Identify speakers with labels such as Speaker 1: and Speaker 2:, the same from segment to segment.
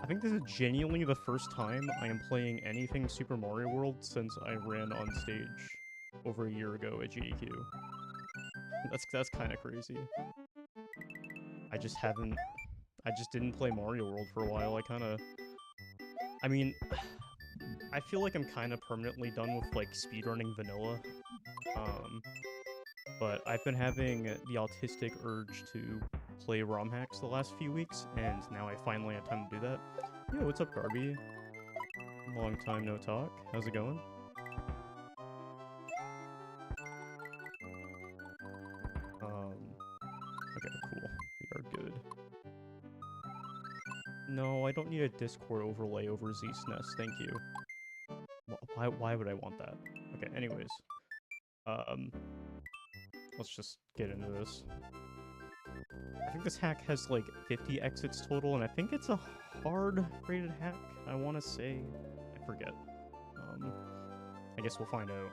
Speaker 1: think this is genuinely the first time I am playing anything Super Mario World since I ran on stage over a year ago at GDQ. That's kind of crazy. I just didn't play Mario World for a while. I mean, I feel like I'm kind of permanently done with, like, speedrunning vanilla. But I've been having the autistic urge to play ROM hacks the last few weeks, and now I finally have time to do that. Yo, what's up, Garby? Long time no talk. How's it going? Okay, cool. We are good. No, I don't need a Discord overlay over ZSNES, thank you. Why would I want that? Okay, anyways. Let's just get into this. I think this hack has like 50 exits total, and I think it's a hard rated hack, I want to say. I forget. I guess we'll find out.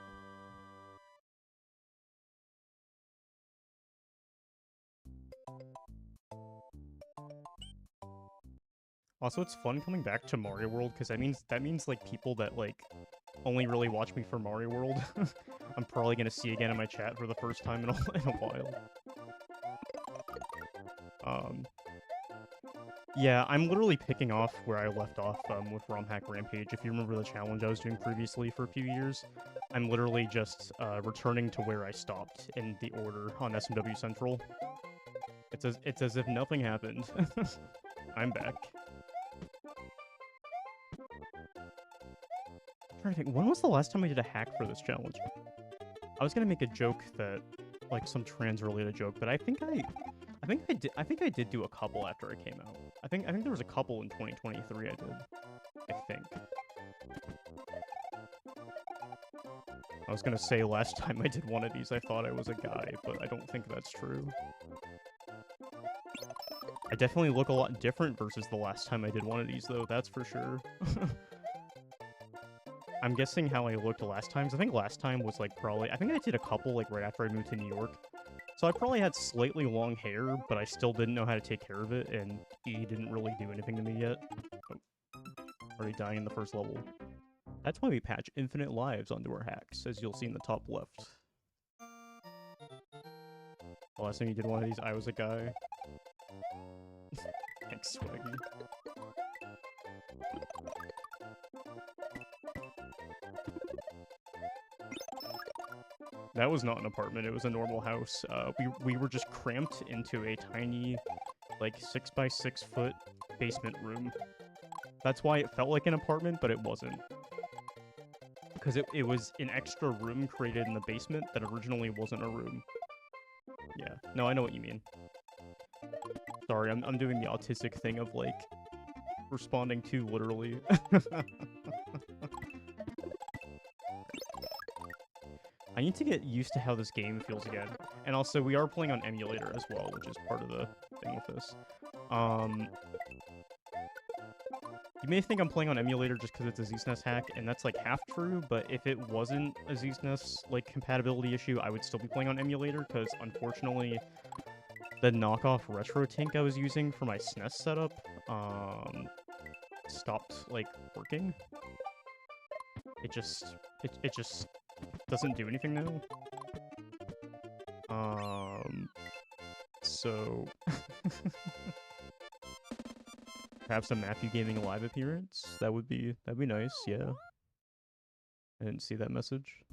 Speaker 1: Also, it's fun coming back to Mario World, because that means like people that like only really watch me for Mario World, I'm probably gonna see again in my chat for the first time in a while. Yeah, I'm literally picking off where I left off with ROM hack Rampage. If you remember the challenge I was doing previously for a few years, I'm literally just returning to where I stopped in the order on SMW Central. It's as if nothing happened. I'm back. I'm trying to think, when was the last time I did a hack for this challenge? I was gonna make a joke that, like, some trans-related joke, but I think I did do a couple after I came out. I think there was a couple in 2023 I did. I think. I was gonna say last time I did one of these I thought I was a guy, but I don't think that's true. I definitely look a lot different versus the last time I did one of these, though, that's for sure. I'm guessing how I looked last time. I think last time was like probably... I think I did a couple like right after I moved to New York. So I probably had slightly long hair, but I still didn't know how to take care of it, and E didn't really do anything to me yet. Oh, already dying in the first level. That's why we patch infinite lives onto our hacks, as you'll see in the top left. The last time you did one of these, I was a guy. Thanks, Swaggy. That was not an apartment, it was a normal house. We were just cramped into a tiny, like, 6x6 foot basement room. That's why it felt like an apartment, but it wasn't. Because it was an extra room created in the basement that originally wasn't a room. Yeah, no, I know what you mean. Sorry, I'm doing the autistic thing of, like, responding too literally. I need to get used to how this game feels again. And also, we are playing on emulator as well, which is part of the thing with this. You may think I'm playing on emulator just because it's a ZSNES hack, and that's like half true, but if it wasn't a ZSNES like compatibility issue, I would still be playing on emulator, because unfortunately, the knockoff retro tank I was using for my SNES setup, stopped, like, working. It just doesn't do anything now. So... Perhaps a Matthew Gaming live appearance? That'd be nice, yeah. I didn't see that message.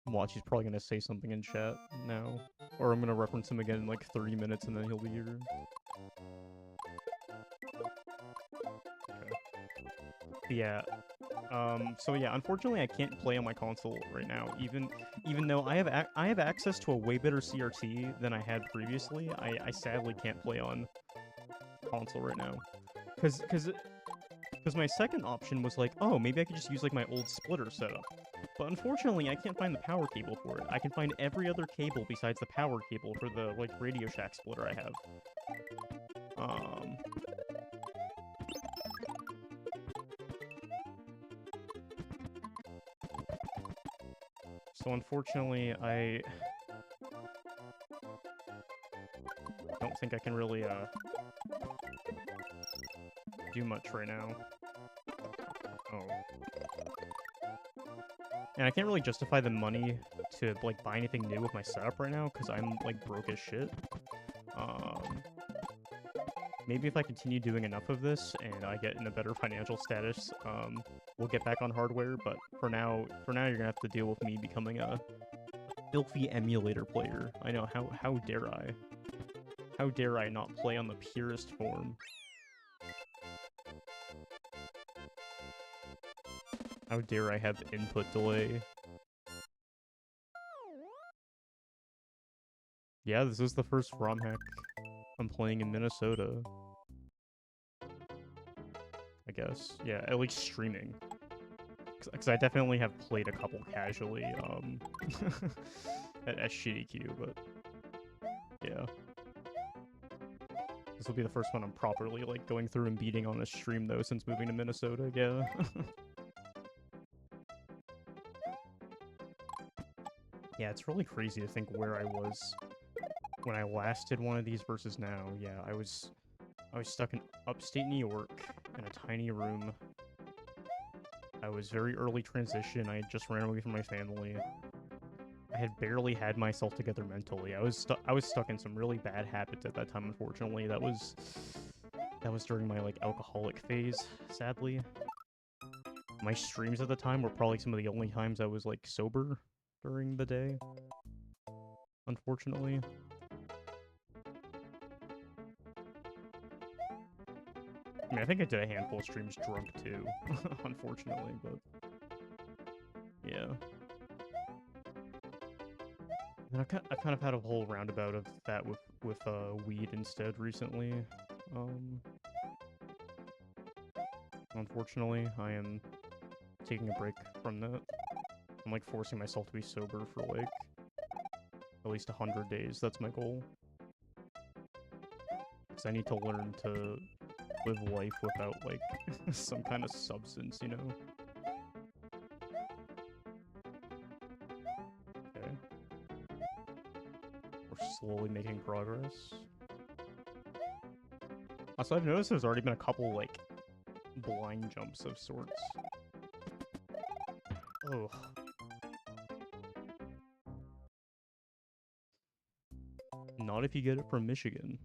Speaker 1: Watch, he's probably gonna say something in chat now. Or I'm gonna reference him again in like 30 minutes and then he'll be here. Okay. Yeah. So yeah, unfortunately I can't play on my console right now, even though I have access to a way better CRT than I had previously. I sadly can't play on console right now. Cause my second option was like, oh, maybe I could just use like my old splitter setup. But unfortunately, I can't find the power cable for it. I can find every other cable besides the power cable for the like Radio Shack splitter I have. So unfortunately, I don't think I can really do much right now. Oh. And I can't really justify the money to, like, buy anything new with my setup right now, because I'm, like, broke as shit. Maybe if I continue doing enough of this and I get in a better financial status, we'll get back on hardware, but for now you're gonna have to deal with me becoming a filthy emulator player. I know, how dare I? How dare I not play on the purest form? How dare I have input delay? Yeah, this is the first ROM hack I'm playing in Minnesota. I guess. Yeah, at least streaming. Because I definitely have played a couple casually, at SGDQ, but yeah. This will be the first one I'm properly, like, going through and beating on a stream, though, since moving to Minnesota, yeah. Yeah, it's really crazy to think where I was when I last did one of these versus now. Yeah, I was stuck in upstate New York in a tiny room. I was very early transition. I had just ran away from my family. I had barely had myself together mentally. I was stuck in some really bad habits at that time, unfortunately. That was during my, like, alcoholic phase, sadly. My streams at the time were probably some of the only times I was, like, sober during the day, unfortunately. I mean, I think I did a handful of streams drunk, too, unfortunately, but yeah. And I've kind of had a whole roundabout of that with weed instead recently. Unfortunately, I am taking a break from that. I'm, like, forcing myself to be sober for, like, at least 100 days. That's my goal. Because I need to learn to live life without, like, some kind of substance, you know? Okay. We're slowly making progress. Also, I've noticed there's already been a couple, like, blind jumps of sorts. Oh. Not if you get it from Michigan.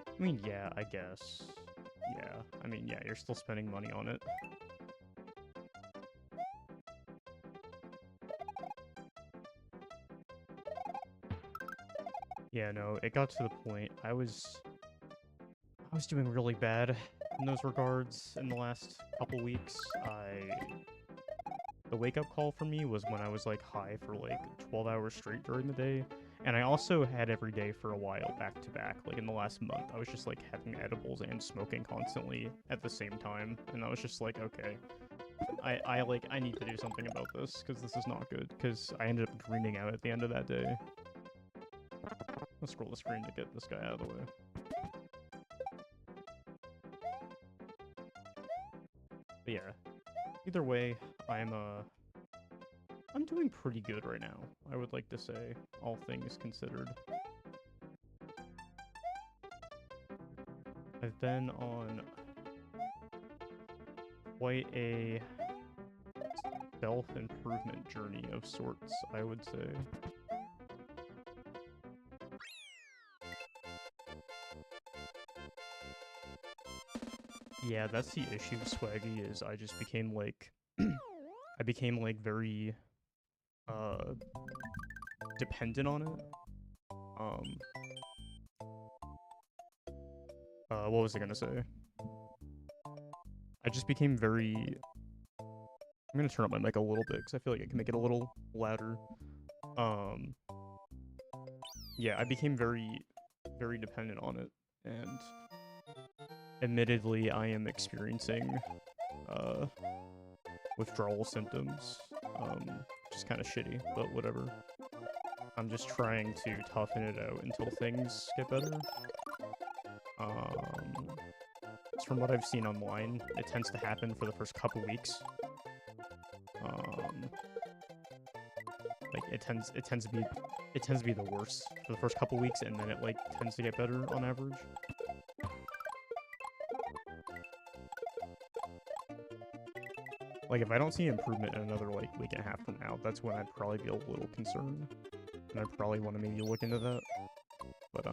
Speaker 1: I mean, yeah, I guess. Yeah, I mean, yeah, you're still spending money on it. Yeah, no, it got to the point. I was doing really bad in those regards in the last couple weeks. The wake-up call for me was when I was, like, high for, like, 12 hours straight during the day. And I also had every day for a while, back-to-back. Like, in the last month, I was just, like, having edibles and smoking constantly at the same time. And I was just like, okay, I need to do something about this, because this is not good. Because I ended up greening out at the end of that day. Let's scroll the screen to get this guy out of the way. But yeah, either way, I'm doing pretty good right now, I would like to say, all things considered. I've been on quite a self-improvement journey of sorts, I would say. Yeah, that's the issue, Swaggy, is I just became, like... I became, like, very... dependent on it. What was I gonna say? I just became very... I'm gonna turn up my mic a little bit, because I feel like I can make it a little louder. Yeah, I became very, very dependent on it, and... admittedly, I am experiencing, withdrawal symptoms, which is kind of shitty, but whatever. I'm just trying to toughen it out until things get better. least from what I've seen online, it tends to happen for the first couple weeks. Like it tends to be the worst for the first couple weeks, and then it like tends to get better on average. Like if I don't see improvement in another like week and a half from now, that's when I'd probably be a little concerned, and I'd probably want to maybe look into that. But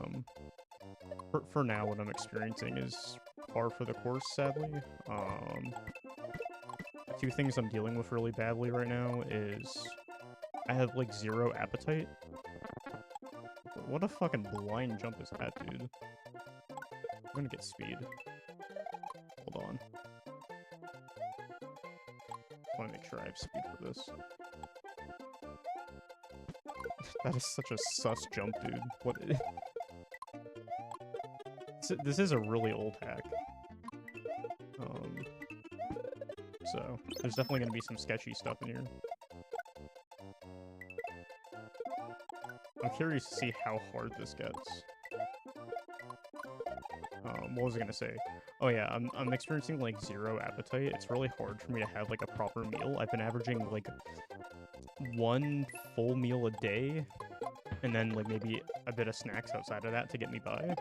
Speaker 1: for now, what I'm experiencing is par for the course, sadly. The two things I'm dealing with really badly right now is I have like 0 appetite. What a fucking blind jump is that, dude? I'm gonna get speed. Hold on. I want to make sure I have speed for this. That is such a sus jump, dude. What? This is a really old hack. So there's definitely gonna be some sketchy stuff in here. I'm curious to see how hard this gets. What was I gonna say? Oh yeah, I'm experiencing like 0 appetite. It's really hard for me to have like a proper meal. I've been averaging like 1 full meal a day, and then like maybe a bit of snacks outside of that to get me by.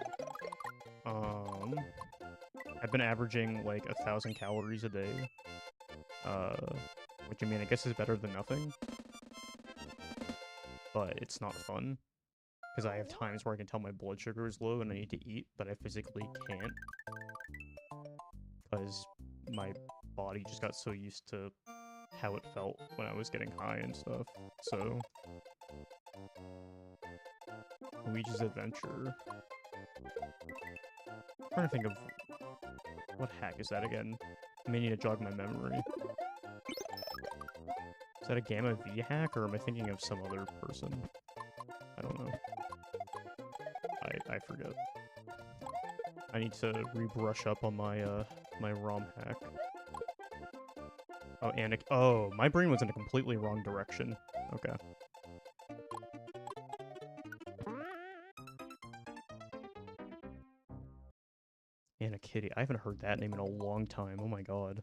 Speaker 1: I've been averaging like 1,000 calories a day. Which I mean, I guess is better than nothing. But it's not fun. Because I have times where I can tell my blood sugar is low and I need to eat, but I physically can't. Because my body just got so used to how it felt when I was getting high and stuff. So, Luigi's Adventure. I'm trying to think of what hack is that again? I may need to jog my memory. Is that a Gamma V hack, or am I thinking of some other person? I don't know. I forget. I need to rebrush up on my my ROM hack. Oh, oh, my brain was in a completely wrong direction. Okay. Anna Kitty. I haven't heard that name in a long time. Oh my god.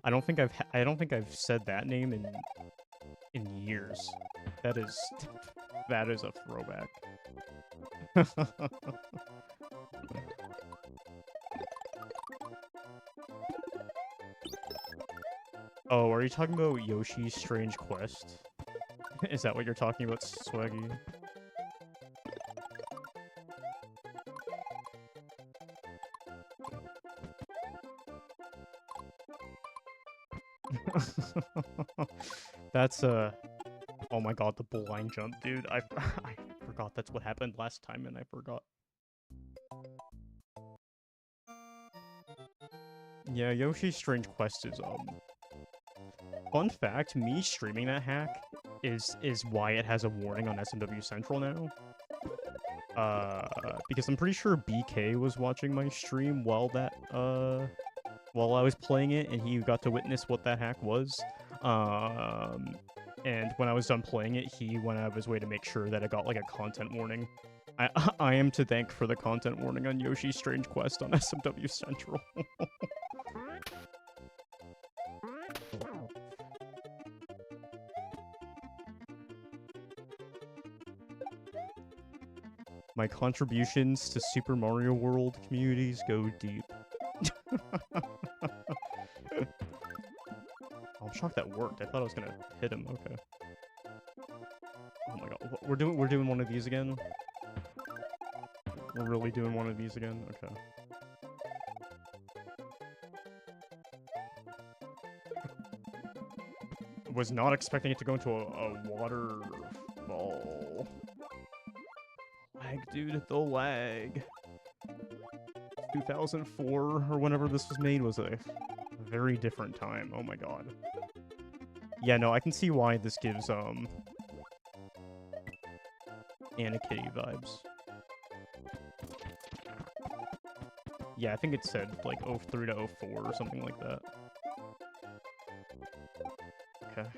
Speaker 1: I don't think I've said that name in years. That is a throwback. Oh, are you talking about Yoshi's Strange Quest? Is that what you're talking about, Swaggy? That's oh my god, the blind jump, dude. I forgot that's what happened last time, and I forgot. Yeah, Yoshi's Strange Quest is fun fact, me streaming that hack is why it has a warning on SMW Central now. Because I'm pretty sure BK was watching my stream while while I was playing it, and he got to witness what that hack was. And when I was done playing it, he went out of his way to make sure that it got like a content warning. I am to thank for the content warning on Yoshi's Strange Quest on SMW Central. My contributions to Super Mario World communities go deep. I'm shocked that worked. I thought I was gonna hit him. Okay. Oh my god, we're doing one of these again. We're really doing one of these again. Okay. Was not expecting it to go into a waterfall. Lag, dude, the lag. 2004 or whenever this was made was a very different time. Oh my god. Yeah, no, I can see why this gives Anna Kitty vibes. Yeah, I think it said like 03 to 04 or something like that. Okay.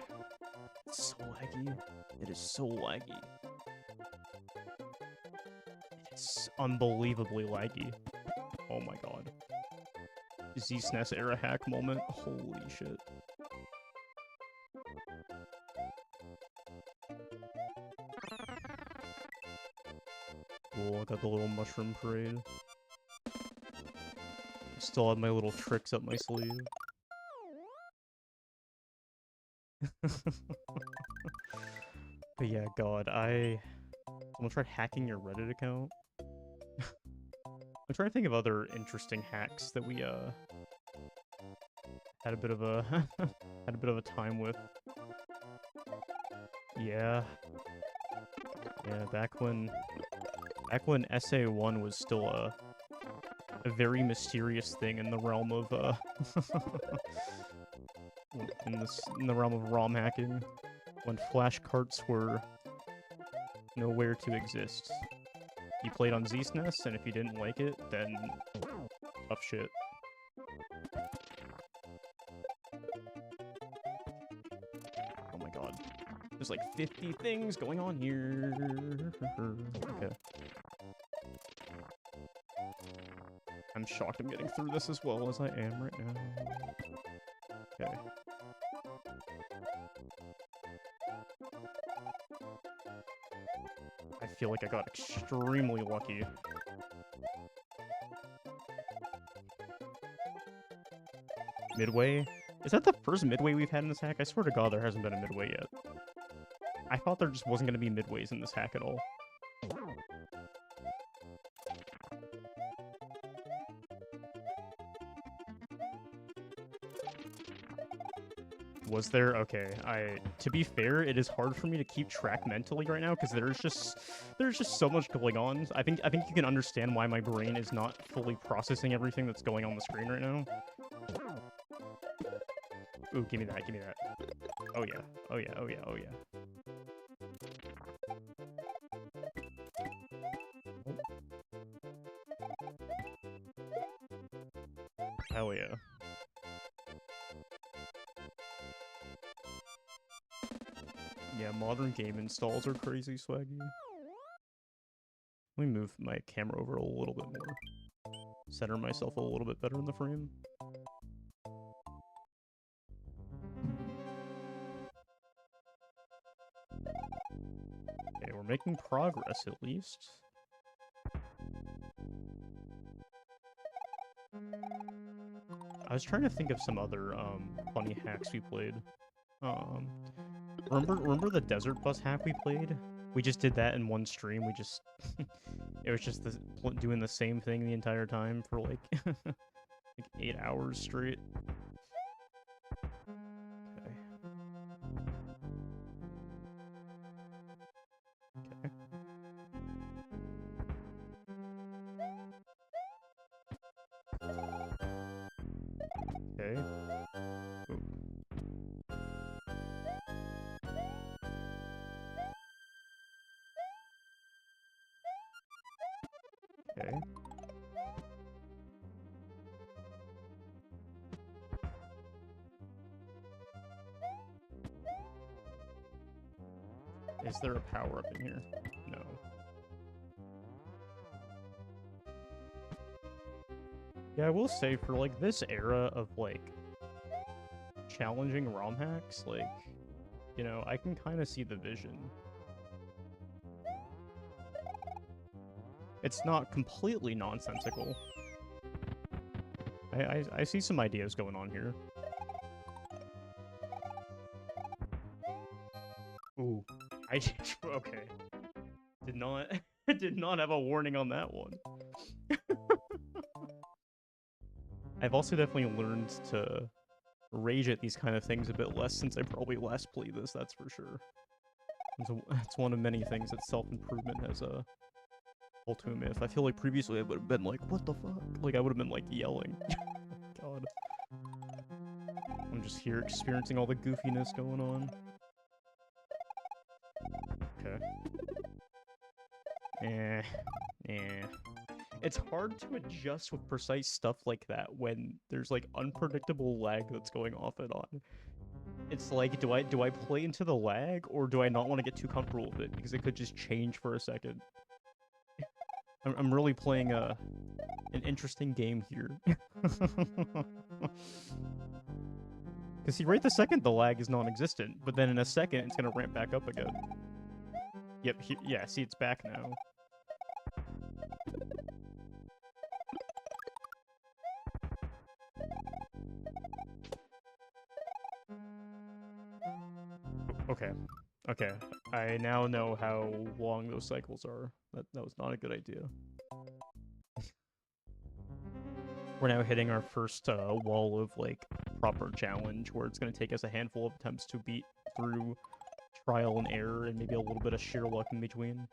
Speaker 1: It's so laggy. It is so laggy. It's unbelievably laggy. Oh my god. Z-SNES era hack moment. Holy shit. Cool, I got the little mushroom parade. Still have my little tricks up my sleeve. But yeah, God, someone tried hacking your Reddit account. I'm trying to think of other interesting hacks that we had a bit of a had a bit of a time with. Yeah. Yeah, back when SA1 was still a very mysterious thing in the realm of in the realm of ROM hacking, when flashcarts were nowhere to exist. You played on Z-SNES, and if you didn't like it, then tough shit. Oh my god. There's like 50 things going on here. Okay. I'm shocked I'm getting through this as well as I am right now. Okay. I feel like I got extremely lucky. Midway? Is that the first midway we've had in this hack? I swear to God there hasn't been a midway yet. I thought there just wasn't going to be midways in this hack at all. Was there? Okay, to be fair, it is hard for me to keep track mentally right now because there's just so much going on. I think you can understand why my brain is not fully processing everything that's going on the screen right now. Ooh, give me that, give me that. Oh yeah, oh yeah, oh yeah, oh yeah. Hell yeah. Yeah, modern game installs are crazy swaggy. Let me move my camera over a little bit more. Center myself a little bit better in the frame. Okay, we're making progress at least. I was trying to think of some other funny hacks we played. Remember the desert bus hack we played? We just did that in one stream. We just it was just doing the same thing the entire time for like like 8 hours straight. Okay. Okay. Okay. Ooh. Okay. Is there a power-up in here? No. Yeah, I will say, for, like, this era of, like, challenging ROM hacks, like, you know, I can kind of see the vision. It's not completely nonsensical. I see some ideas going on here. Ooh. Okay. Did not have a warning on that one. I've also definitely learned to rage at these kind of things a bit less since I probably last played this, that's for sure. It's one of many things that self-improvement has told to him. If I feel like previously I would have been like, what the fuck? Like, I would have been like yelling. God. I'm just here experiencing all the goofiness going on. Okay. It's hard to adjust with precise stuff like that when there's like unpredictable lag that's going off and on. It's like, do I play into the lag or do I not want to get too comfortable with it because it could just change for a second? I'm really playing an interesting game here. Because see, right the second the lag is non-existent, but then in a second it's gonna ramp back up again. Yep, yeah, see, it's back now. Okay. Okay. I now know how long those cycles are. That was not a good idea. We're now hitting our first wall of, like, proper challenge, where it's going to take us a handful of attempts to beat through trial and error and maybe a little bit of sheer luck in between.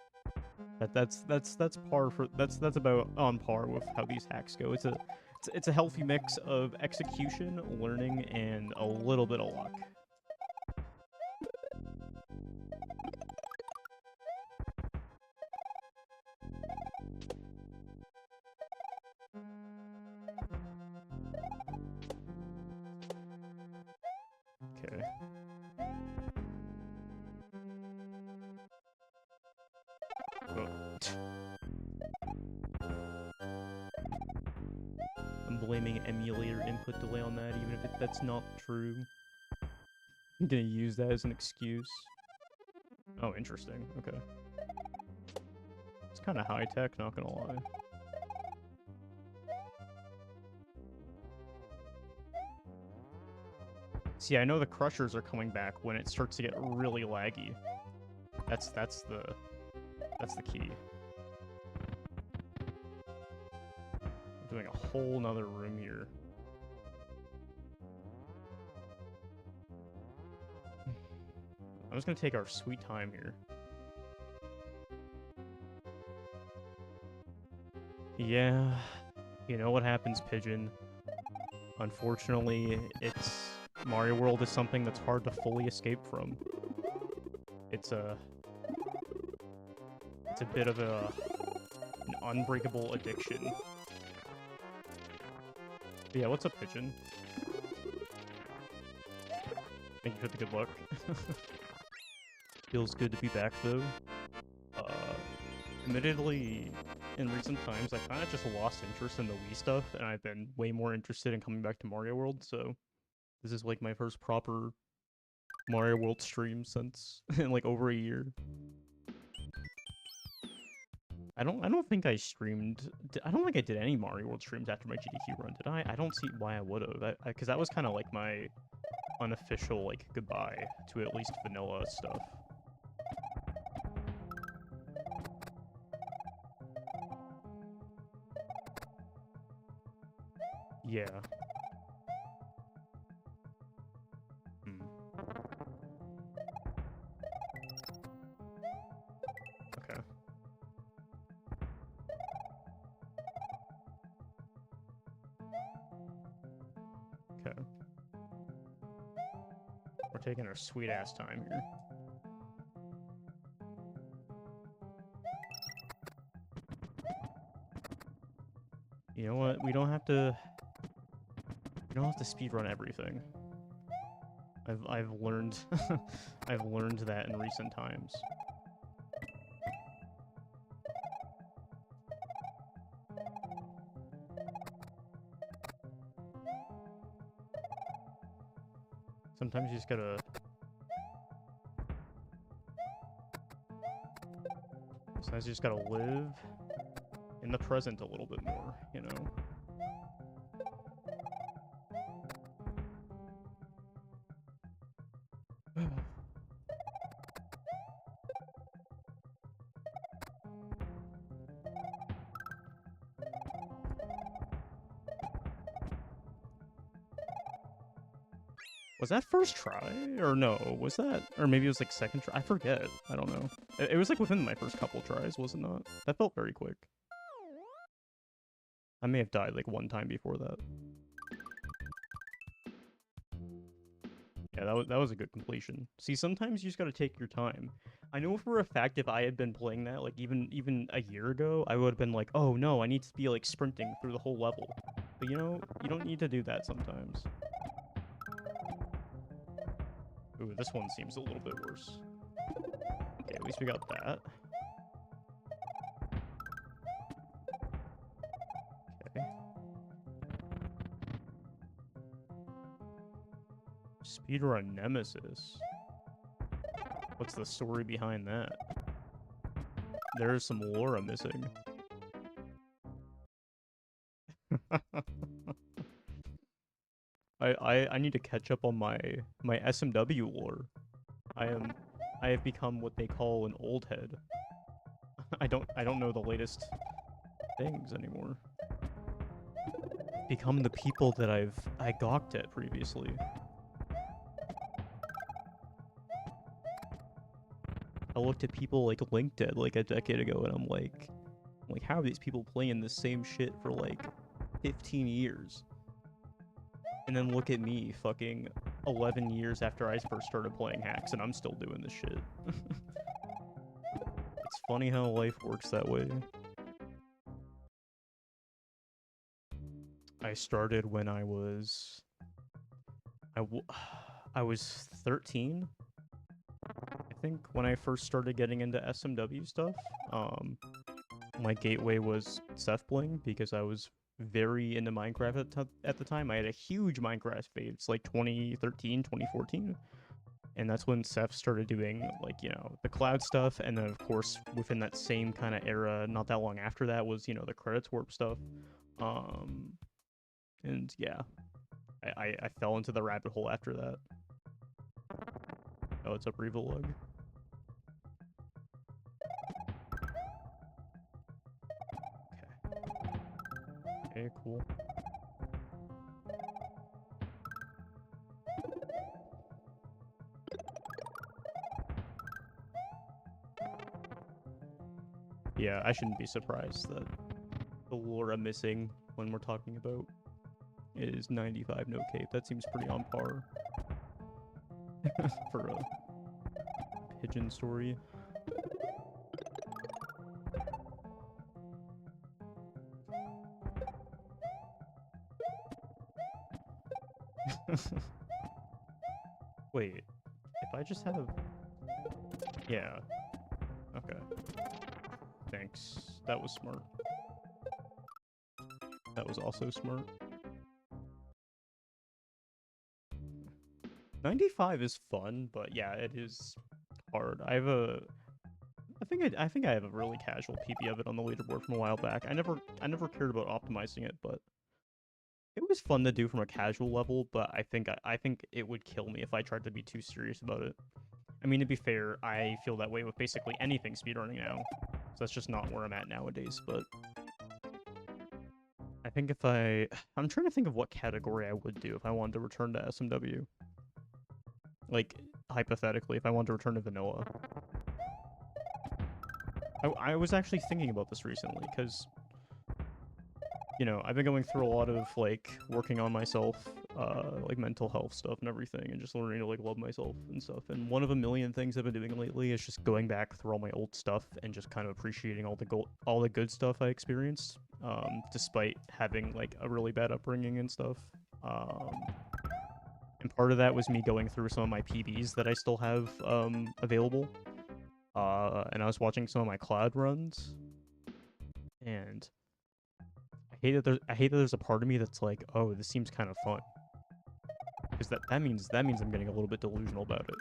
Speaker 1: That's about on par with how these hacks go. It's a healthy mix of execution, learning, and a little bit of luck. Okay. I'm blaming emulator input delay on that, even if that's not true. I'm gonna use that as an excuse. Oh, interesting. Okay. It's kind of high-tech, not gonna lie. See, I know the crushers are coming back when it starts to get really laggy. That's the key. I'm doing a whole nother room here. I'm just gonna take our sweet time here. Yeah, you know what happens, Pigeon. Unfortunately, Mario World is something that's hard to fully escape from. It's a bit of an unbreakable addiction. But yeah, what's up, Pigeon? Thank you for the good luck. Feels good to be back, though. Admittedly, in recent times, I kind of just lost interest in the Wii stuff, and I've been way more interested in coming back to Mario World, so this is like my first proper Mario World stream since in like over a year. I don't think I streamed. I don't think I did any Mario World streams after my GDQ run, did I? I don't see why I would have, because that was kind of like my unofficial like goodbye to at least vanilla stuff. Yeah. Okay. Okay. We're taking our sweet ass time here. You know what? We don't have to speedrun everything. I've learned I've learned that in recent times. Sometimes you just gotta... Sometimes you just gotta live in the present a little bit more, you know? Was that first try? Or no, was that... Or maybe it was like second try? I forget. I don't know. It was like within my first couple tries, was it not? That felt very quick. I may have died like one time before that. Yeah, that was a good completion. See, sometimes you just gotta take your time. I know for a fact if I had been playing that, like, even a year ago, I would have been like, oh no, I need to be, like, sprinting through the whole level. But, you know, you don't need to do that sometimes. Ooh, this one seems a little bit worse. Okay, at least we got that. Speedrun Nemesis. What's the story behind that? There's some lore I'm missing. I need to catch up on my SMW lore. I have become what they call an old head. I don't know the latest things anymore. Become the people that I gawked at previously. I looked at people like LinkedIn like a decade ago, and I'm like, how are these people playing the same shit for like 15 years? And then look at me, fucking 11 years after I first started playing hacks, and I'm still doing this shit. It's funny how life works that way. I started when I was 13, I think, when I first started getting into SMW stuff. My gateway was Bling because I was very into Minecraft at the time. I had a huge Minecraft phase. It's like 2013, 2014. And that's when Ceph started doing, like, you know, the cloud stuff. And then, of course, within that same kind of era, not that long after that, was, you know, the credits warp stuff. And yeah, I fell into the rabbit hole after that. Oh, it's up Revolug. Okay, cool. Yeah, I shouldn't be surprised that the lore I'm missing when we're talking about is 95 no cape. That seems pretty on par for a pigeon story. Wait, if I just have... Yeah. Okay. Thanks. That was smart. That was also smart. 95 is fun, but yeah, it is hard. I think I have a really casual PP of it on the leaderboard from a while back. I never cared about optimizing it, but it was fun to do from a casual level, but I think it would kill me if I tried to be too serious about it. I mean, to be fair, I feel that way with basically anything speedrunning now. So that's just not where I'm at nowadays, but I think if I'm trying to think of what category I would do if I wanted to return to SMW. Like, hypothetically, if I wanted to return to vanilla. I was actually thinking about this recently, because, you know, I've been going through a lot of, like, working on myself, like, mental health stuff and everything, and just learning to, like, love myself and stuff. And one of a million things I've been doing lately is just going back through all my old stuff and just kind of appreciating all the good stuff I experienced, despite having, like, a really bad upbringing and stuff. And part of that was me going through some of my PBs that I still have, available. And I was watching some of my cloud runs, and I hate that there's a part of me that's like, oh, this seems kind of fun, because that means I'm getting a little bit delusional about it.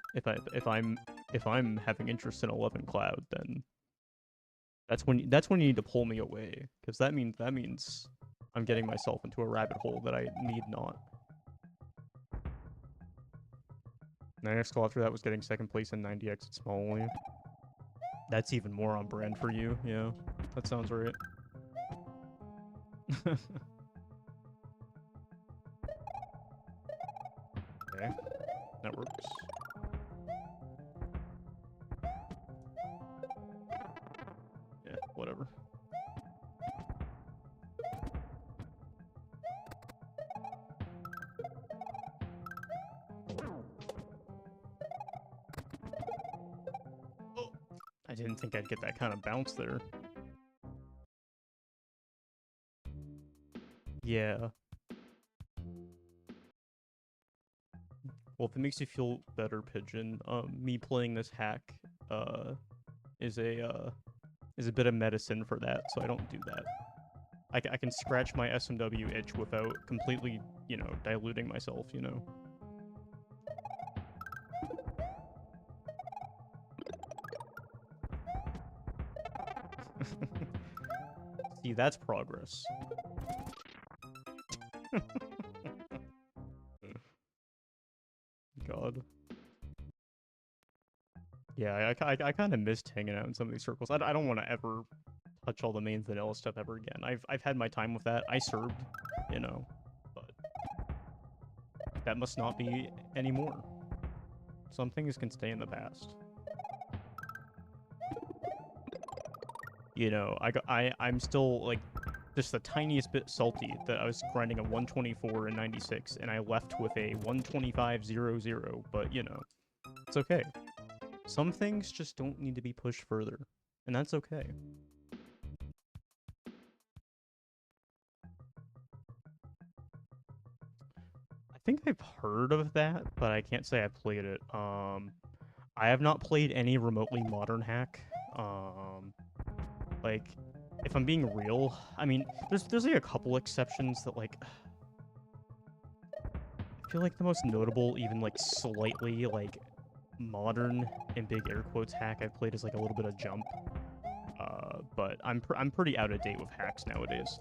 Speaker 1: If I'm having interest in 11 cloud, then that's when you need to pull me away, because that means I'm getting myself into a rabbit hole that I need not. My next goal after that was getting second place in 90x at small only. That's even more on brand for you, yeah. That sounds right. Okay, that works. Yeah, whatever. I didn't think I'd get that kind of bounce there. Yeah. Well, if it makes you feel better, Pigeon, me playing this hack, is a bit of medicine for that, so I don't do that. I can scratch my SMW itch without completely, you know, diluting myself, you know? See, that's progress. God. Yeah, I kind of missed hanging out in some of these circles. I don't want to ever touch all the main vanilla stuff ever again. I've had my time with that. I served, you know, but that must not be anymore. Some things can stay in the past. You know, I'm still like just the tiniest bit salty that I was grinding a 124 and 96, and I left with a 125.00. But you know, it's okay. Some things just don't need to be pushed further, and that's okay. I think I've heard of that, but I can't say I played it. I have not played any remotely modern hack. Like, if I'm being real, I mean, there's like a couple exceptions that like I feel like the most notable, even like slightly like modern in big air quotes hack I've played is like a little bit of Jump. But I'm pretty out of date with hacks nowadays.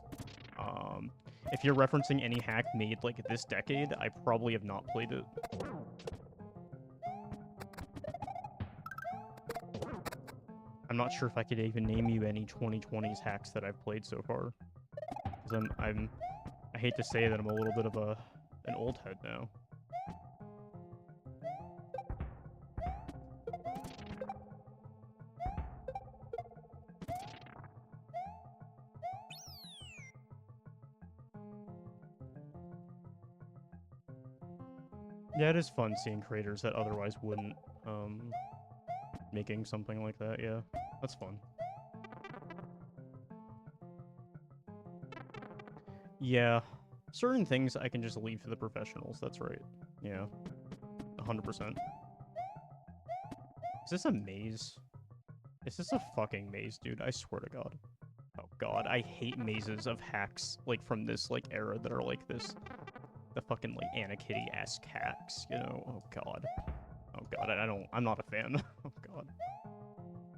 Speaker 1: If you're referencing any hack made like this decade, I probably have not played it. I'm not sure if I could even name you any 2020s hacks that I've played so far. Because I hate to say that I'm a little bit of an old head now. Yeah, it is fun seeing creators that otherwise wouldn't, making something like that, yeah. That's fun. Yeah. Certain things I can just leave to the professionals, that's right. Yeah. 100%. Is this a maze? Is this a fucking maze, dude? I swear to God. Oh God, I hate mazes of hacks, like, from this, like, era that are like this. The fucking, like, Anna Kitty-esque hacks, you know? Oh God. Oh God, I'm not a fan. Oh God.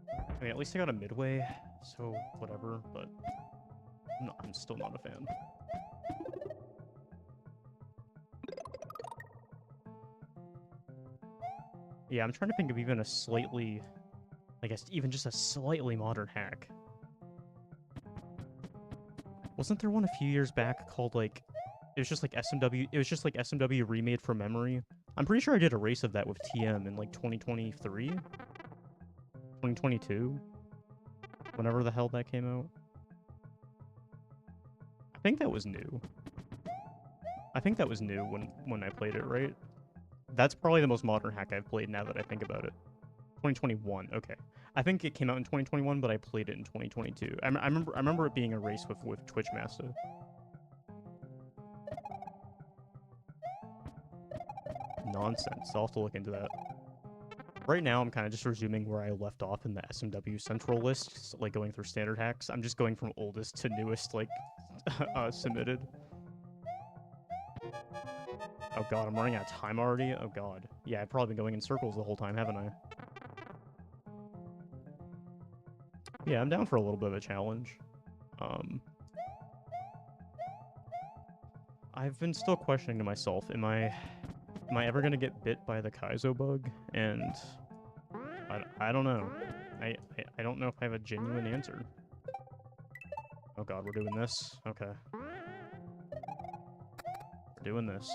Speaker 1: I mean, at least I got a midway, so whatever, but no, I'm still not a fan. Yeah, I'm trying to think of even a slightly, I guess, even just a slightly modern hack. Wasn't there one a few years back called, like, it was just like SMW, it was just like SMW remade from memory? I'm pretty sure I did a race of that with TM in, like, 2023? 2022? Whenever the hell that came out. I think that was new. I think that was new when I played it, right? That's probably the most modern hack I've played now that I think about it. 2021, okay. I think it came out in 2021, but I played it in 2022. I remember it being a race with Twitch Master. Nonsense. I'll have to look into that. Right now, I'm kind of just resuming where I left off in the SMW Central list, like going through standard hacks. I'm just going from oldest to newest, like, submitted. Oh God, I'm running out of time already? Oh God. Yeah, I've probably been going in circles the whole time, haven't I? Yeah, I'm down for a little bit of a challenge. I've been still questioning to myself, am I ever gonna get bit by the Kaizo bug? And I don't know. I don't know if I have a genuine answer. Oh God, we're doing this? Okay. We're doing this.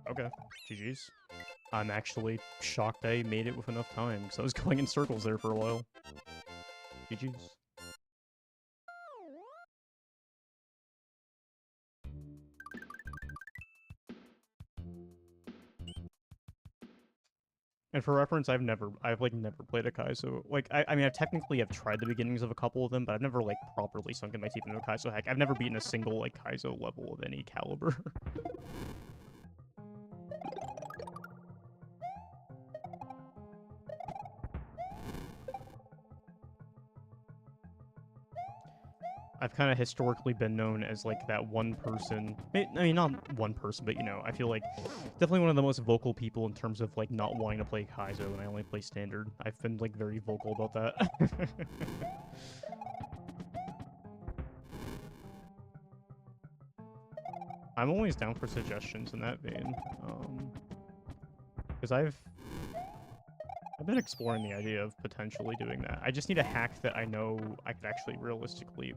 Speaker 1: Okay, GG's. I'm actually shocked I made it with enough time, because I was going in circles there for a while. GG's. And for reference, I've like never played a Kaizo. Like, I mean, I technically have tried the beginnings of a couple of them, but I've never, like, properly sunken my teeth into a Kaizo hack. I've never beaten a single, like, Kaizo level of any caliber. I've kind of historically been known as like that one person. I mean, not one person, but you know, I feel like definitely one of the most vocal people in terms of like not wanting to play Kaizo and I only play standard. I've been like very vocal about that. I'm always down for suggestions in that vein, because I've been exploring the idea of potentially doing that. I just need a hack that I know I could actually realistically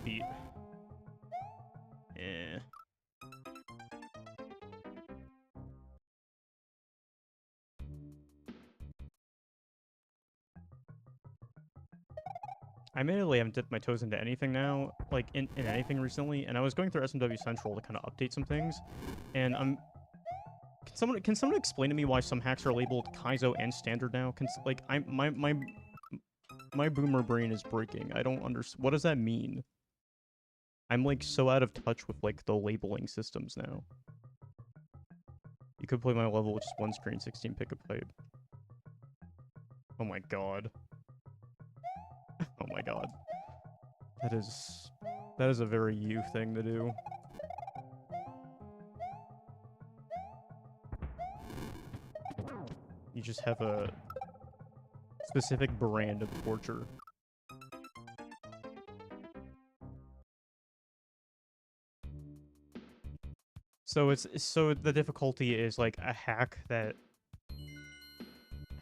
Speaker 1: beat. Eh. I admittedly haven't dipped my toes into anything now, like in anything recently, and I was going through SMW Central to kind of update some things, and can someone explain to me why some hacks are labeled Kaizo and standard now? My boomer brain is breaking. I don't understand. What does that mean? I'm like so out of touch with like the labeling systems now. You could play my level with just one screen, 16 pick a pipe. Oh my god. Oh my god. That is a very you thing to do. You just have a specific brand of torture. So the difficulty is like a hack that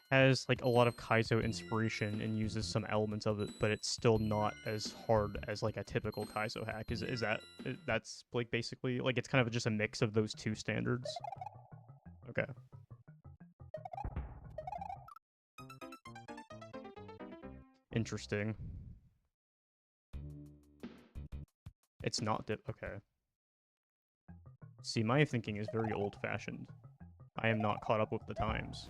Speaker 1: has like a lot of Kaizo inspiration and uses some elements of it, but it's still not as hard as like a typical Kaizo hack. That's like basically like it's kind of just a mix of those two standards? Okay. Interesting. It's not okay. See, my thinking is very old-fashioned. I am not caught up with the times.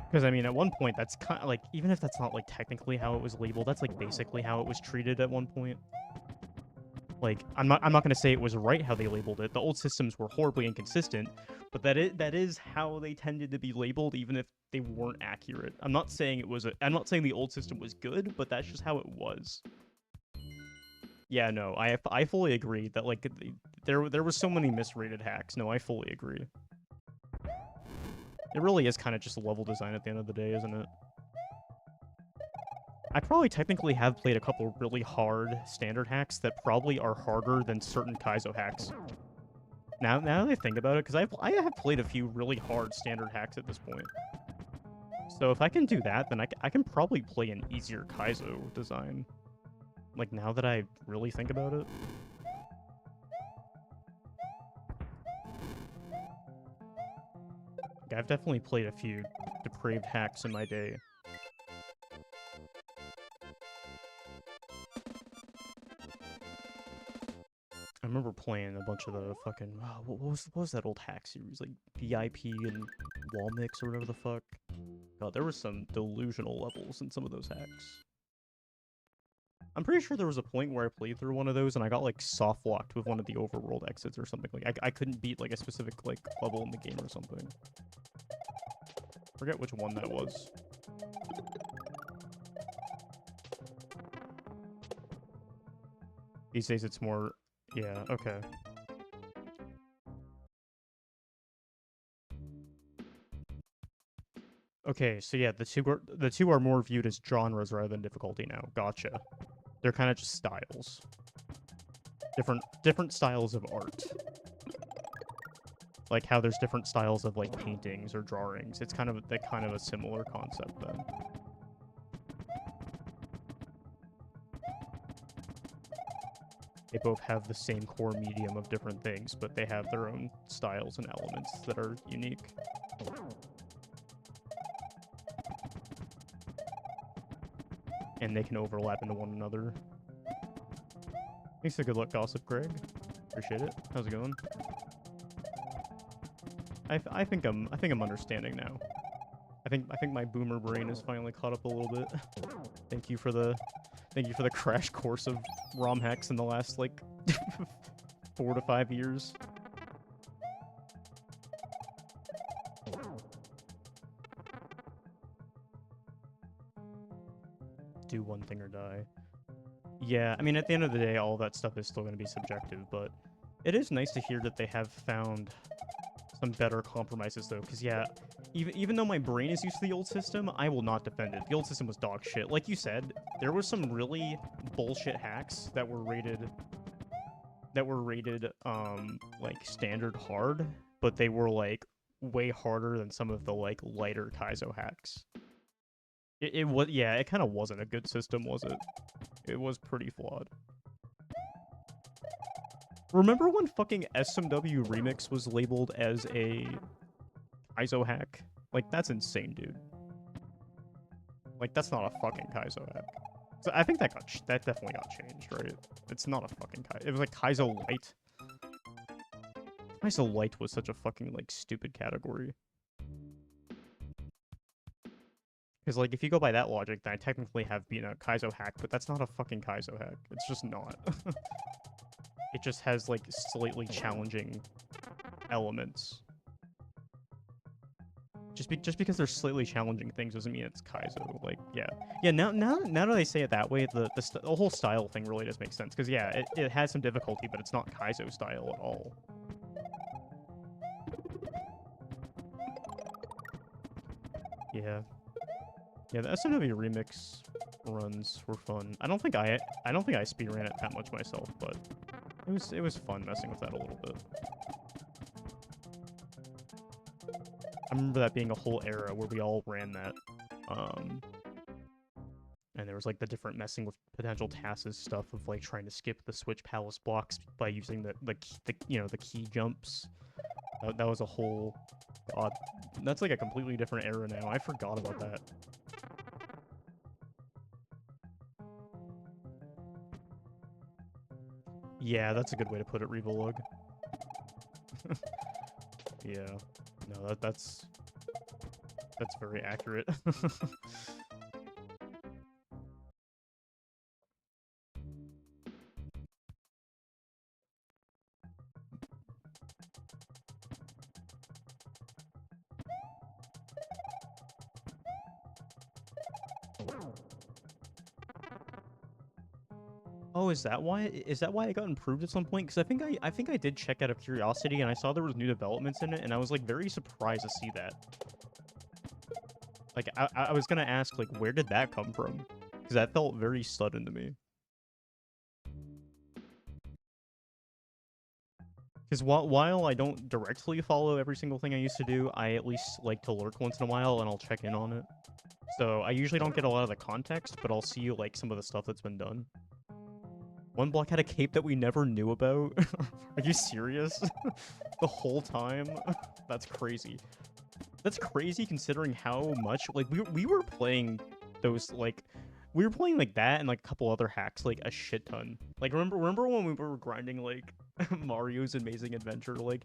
Speaker 1: Because, I mean, at one point, that's kind of like, even if that's not, like, technically how it was labeled, that's, like, basically how it was treated at one point. Like, I'm not going to say it was right how they labeled it. The old systems were horribly inconsistent, but that is how they tended to be labeled, even if they weren't accurate. I'm not saying the old system was good, but that's just how it was. Yeah, no, I fully agree that, like, there was so many misrated hacks. No, I fully agree. It really is kind of just level design at the end of the day, isn't it? I probably technically have played a couple really hard standard hacks that probably are harder than certain Kaizo hacks. Now that I think about it, because I have played a few really hard standard hacks at this point. So if I can do that, then I can probably play an easier Kaizo design. Like, now that I really think about it. I've definitely played a few depraved hacks in my day. I remember playing a bunch of the fucking... what was that old hack series? Like, VIP and Wall Mix or whatever the fuck. God, there were some delusional levels in some of those hacks. I'm pretty sure there was a point where I played through one of those and I got, like, soft-locked with one of the overworld exits or something. Like, I couldn't beat, like, a specific, like, level in the game or something. Forget which one that was. These days it's more... Yeah, okay. Okay, so yeah, the two are more viewed as genres rather than difficulty now. Gotcha. They're kind of just styles. Different styles of art. Like how there's different styles of like paintings or drawings. It's kind of a similar concept then. They both have the same core medium of different things, but they have their own styles and elements that are unique. And they can overlap into one another. Thanks for good luck, Gossip Greg. Appreciate it. How's it going? I think I'm understanding now. I think my boomer brain is finally caught up a little bit. Thank you for the crash course of ROM hacks in the last like 4 to 5 years. do one thing or die. Yeah, I mean, at the end of the day, all that stuff is still going to be subjective, but it is nice to hear that they have found some better compromises, though, because, yeah, even though my brain is used to the old system, I will not defend it. The old system was dog shit. Like you said, there was some really bullshit hacks that were rated, like, standard hard, but they were, like, way harder than some of the, like, lighter Kaizo hacks. It was, yeah, it kind of wasn't a good system, was it? It was pretty flawed. Remember when fucking SMW Remix was labeled as a Kaizo hack? Like, that's insane, dude. Like, that's not a fucking Kaizo hack. So I think that definitely got changed, right? It's not a fucking Kaizo. It was like Kaizo Light. Kaizo Light was such a fucking, like, stupid category. Because, like, if you go by that logic, then I technically have been a Kaizo hack, but that's not a fucking Kaizo hack. It's just not. It just has, like, slightly challenging elements. Just because there's slightly challenging things doesn't mean it's Kaizo. Like, yeah. Yeah, now that I say it that way, the whole style thing really does make sense. Because, yeah, it has some difficulty, but it's not Kaizo style at all. Yeah. Yeah, the SMW remix runs were fun. I don't think I speedran it that much myself, but it was fun messing with that a little bit. I remember that being a whole era where we all ran that. And there was like the different messing with potential TAS's stuff of like trying to skip the Switch Palace blocks by using the key jumps. That was a whole god. That's like a completely different era now. I forgot about that. Yeah, that's a good way to put it, Revolug. Yeah. No, that's very accurate. Oh, is that why it got improved at some point? Because I think I did check out of curiosity, and I saw there was new developments in it, and I was like very surprised to see that. Like I was gonna ask, like, where did that come from? Because that felt very sudden to me. Because while I don't directly follow every single thing I used to do, I at least like to lurk once in a while, and I'll check in on it. So I usually don't get a lot of the context, but I'll see like some of the stuff that's been done. One block had a cape that we never knew about. Are you serious? The whole time? That's crazy. That's crazy considering how much, like, we were playing those, like, we were playing, like, that and, like, a couple other hacks, like, a shit ton. Like, remember when we were grinding, like, Mario's Amazing Adventure, like,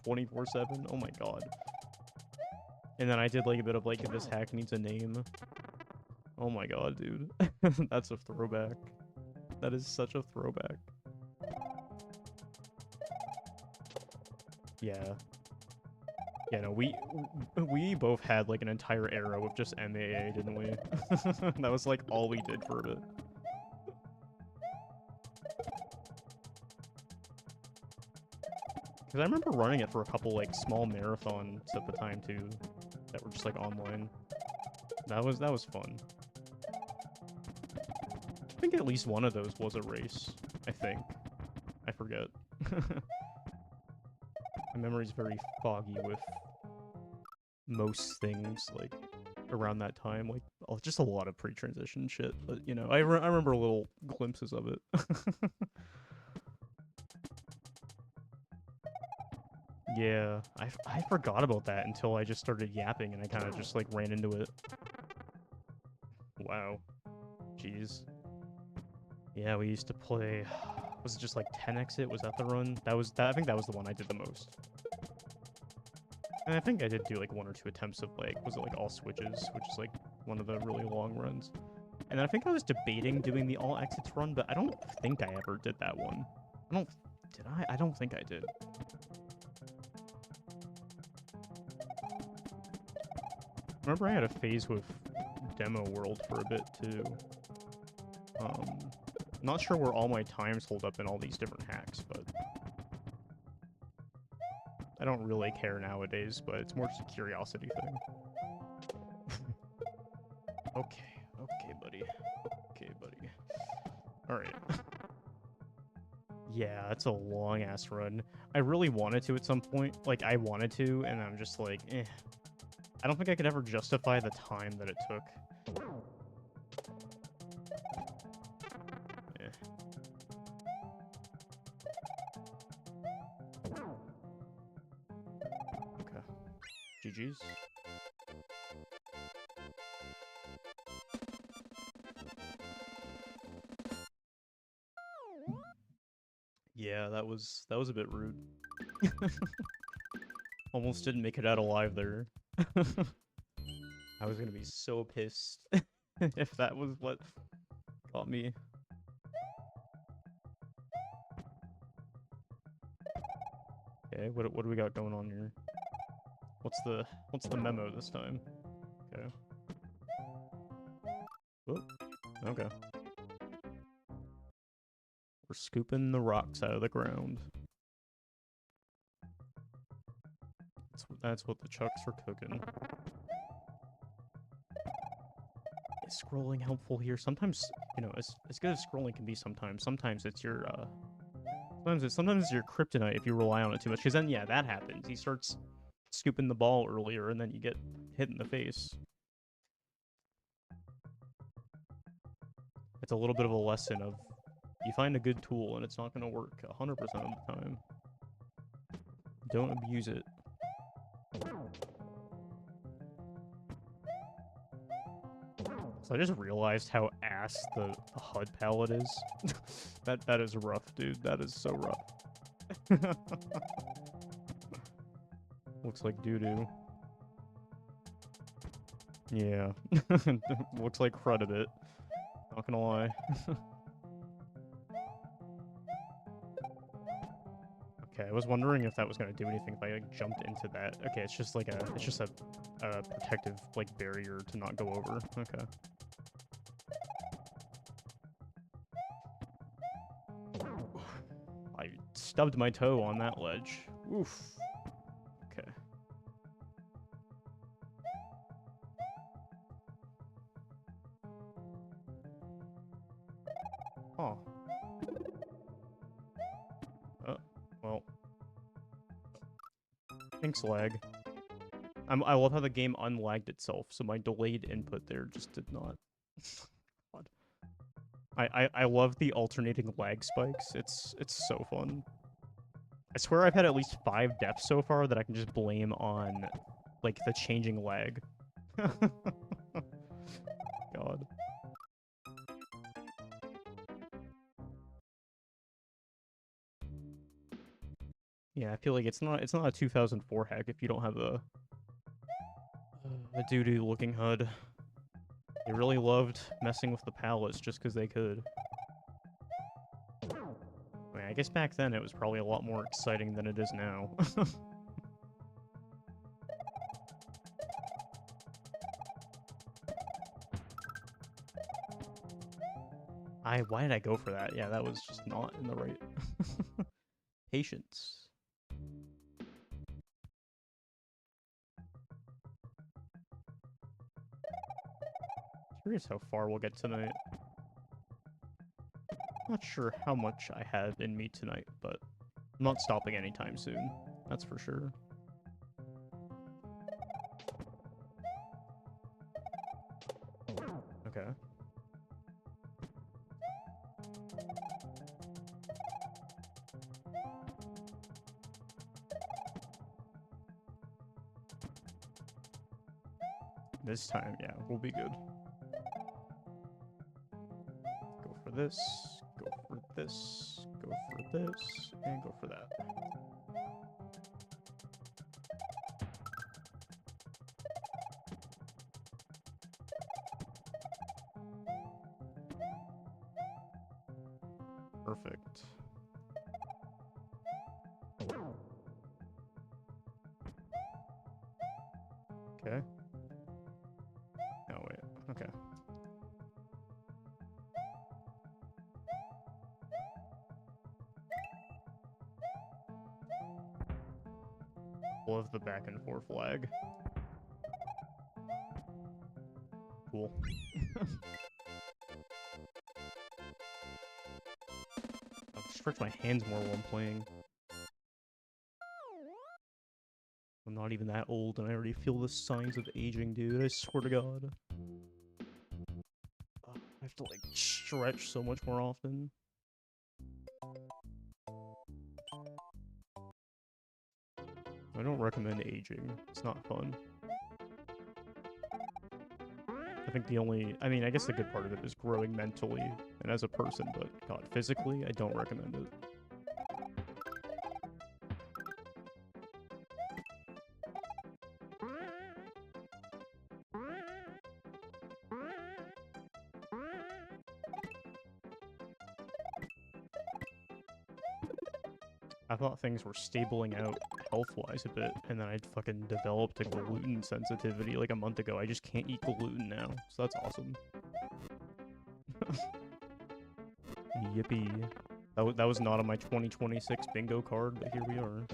Speaker 1: 24/7? Oh my god. And then I did, like, a bit of, like, this hack needs a name. Oh my god, dude. That's a throwback. That is such a throwback. Yeah. Yeah, no, we both had, like, an entire era with just MAA, didn't we? That was, like, all we did for a bit. Because I remember running it for a couple, like, small marathons at the time, too, that were just, like, online. That was fun. I think at least one of those was a race, I think. I forget. My memory's very foggy with most things, like, around that time. Like, just a lot of pre-transition shit, but, you know, I remember little glimpses of it. Yeah, I forgot about that until I just started yapping and I kind of just, like, ran into it. Wow. Jeez. Yeah, we used to play... Was it just, like, 10 exit? Was that the run? I think that was the one I did the most. And I think I did do, like, 1 or 2 attempts of, like... Was it, like, all switches? Which is, like, one of the really long runs. And then I think I was debating doing the all exits run, but I don't think I ever did that one. Did I? I don't think I did. remember I had a phase with Demo World for a bit too. Not sure where all my times hold up in all these different hacks, but I don't really care nowadays, but it's more just a curiosity thing. Okay, buddy. Okay, buddy. Alright. Yeah, it's a long-ass run. I really wanted to at some point. Like, I wanted to, and I'm just like, eh. I don't think I could ever justify the time that it took. Eh. Okay. GG's. Yeah, that was a bit rude. Almost didn't make it out alive there. I was gonna be so pissed if that was what got me. Okay, what do we got going on here? What's the memo this time? Okay. Whoop. Okay. We're scooping the rocks out of the ground. That's what the chucks are cooking. Is scrolling helpful here? Sometimes, you know, as good as scrolling can be sometimes. Sometimes it's your sometimes it's your kryptonite if you rely on it too much. Because then, yeah, that happens. He starts scooping the ball earlier, and then you get hit in the face. It's a little bit of a lesson of you find a good tool, and it's not going to work 100% of the time. Don't abuse it. So I just realized how ass the HUD palette is. that is rough, dude. That is so rough. Looks like doo-doo. Yeah. Looks like crud a bit. Not gonna lie. Okay, I was wondering if that was gonna do anything if I like jumped into that. Okay, it's just like a protective like barrier to not go over. Okay. I stubbed my toe on that ledge. Oof. Okay. Oh. Well. Thanks, lag. I love how the game unlagged itself, so my delayed input there just did not. God. I love the alternating lag spikes. It's so fun. I swear I've had at least 5 deaths so far that I can just blame on, like, the changing lag. God. Yeah, I feel like it's not a 2004 hack if you don't have a doo-doo looking HUD. They really loved messing with the palettes just because they could. I mean, I guess back then it was probably a lot more exciting than it is now. Why did I go for that? Yeah, that was just not in the right... Patience. Curious how far we'll get tonight. Not sure how much I have in me tonight, but I'm not stopping anytime soon. That's for sure. Okay. This time, yeah, we'll be good. Go for this, go for this, go for this, and go for that. Perfect. Okay. love the back and forth lag. Cool. I'll stretch my hands more while I'm playing. I'm not even that old and I already feel the signs of aging, dude. I swear to God. I have to, like, stretch so much more often. I don't recommend aging. It's not fun. I think the only... I mean, I guess the good part of it is growing mentally and as a person, but God, physically, I don't recommend it. I thought things were stabling out health-wise a bit, and then I'd fucking developed a gluten sensitivity like a month ago. I just can't eat gluten now, so that's awesome. Yippee. That was not on my 2026 bingo card, but here we are.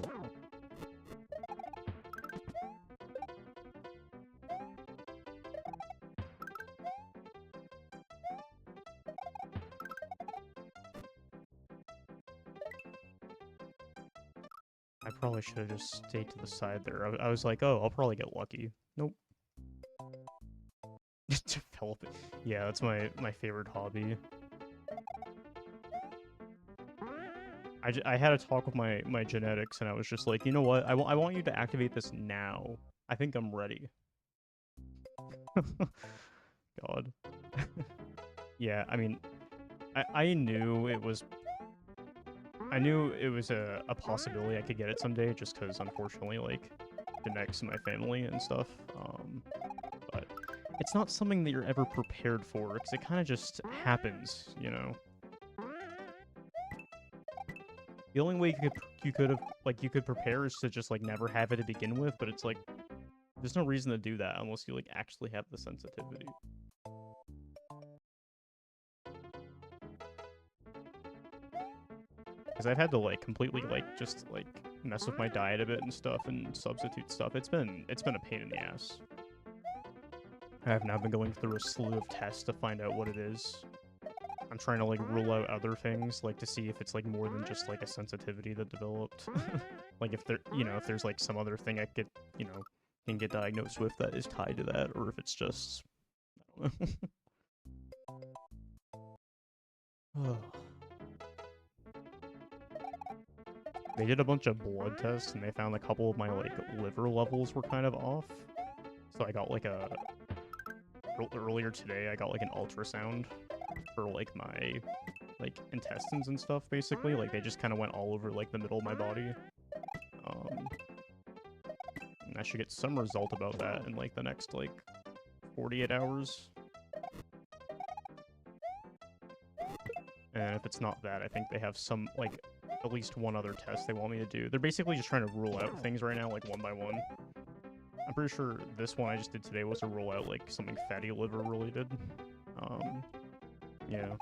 Speaker 1: I probably should have just stayed to the side there. I was like, oh, I'll probably get lucky. Nope. Develop it. Yeah, that's my favorite hobby. I had a talk with my genetics, and I was just like, you know what? I want you to activate this now. I think I'm ready. God. Yeah, I mean, I knew it was... I knew it was a possibility I could get it someday, just because, unfortunately, like, genetics in my family and stuff. But it's not something that you're ever prepared for, because it kind of just happens, you know? The only way you could prepare is to just, like, never have it to begin with, but it's like, there's no reason to do that unless you, like, actually have the sensitivity. Because I've had to, like, completely, like, just, like, mess with my diet a bit and stuff and substitute stuff. It's been a pain in the ass. I have now been going through a slew of tests to find out what it is. I'm trying to, like, rule out other things, like, to see if it's, like, more than just, like, a sensitivity that developed. Like, if there, you know, if there's, like, some other thing I could, you know, can get diagnosed with that is tied to that, or if it's just, I don't know. They did a bunch of blood tests, and they found a couple of my, like, liver levels were kind of off. So I got, like, earlier today, I got, like, an ultrasound for, like, my, like, intestines and stuff, basically. Like, they just kind of went all over, like, the middle of my body. And I should get some result about that in, like, the next, like, 48 hours. And if it's not that, I think they have some, like, at least one other test they want me to do. They're basically just trying to rule out things right now, like, one by one. I'm pretty sure this one I just did today was to rule out, like, something fatty liver related. Yeah.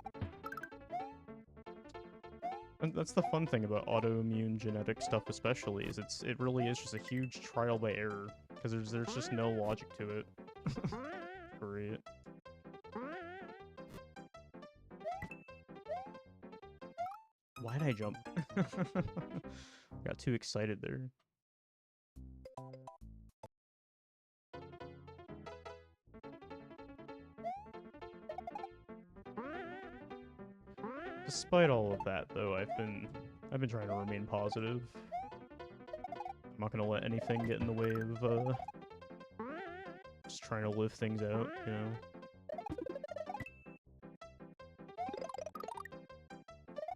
Speaker 1: And that's the fun thing about autoimmune genetic stuff especially, is it really is just a huge trial by error, because there's just no logic to it. Great. Why'd I jump? Got too excited there. Despite all of that, though, I've been trying to remain positive. I'm not gonna let anything get in the way of just trying to live things out, you know.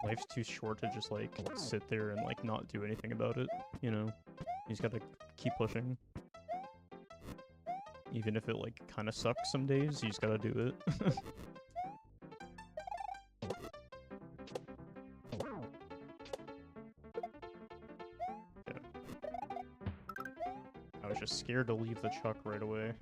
Speaker 1: Life's too short to just, like, sit there and, like, not do anything about it, you know? You just gotta keep pushing. Even if it, like, kind of sucks some days, you just gotta do it. Yeah. I was just scared to leave the chuck right away.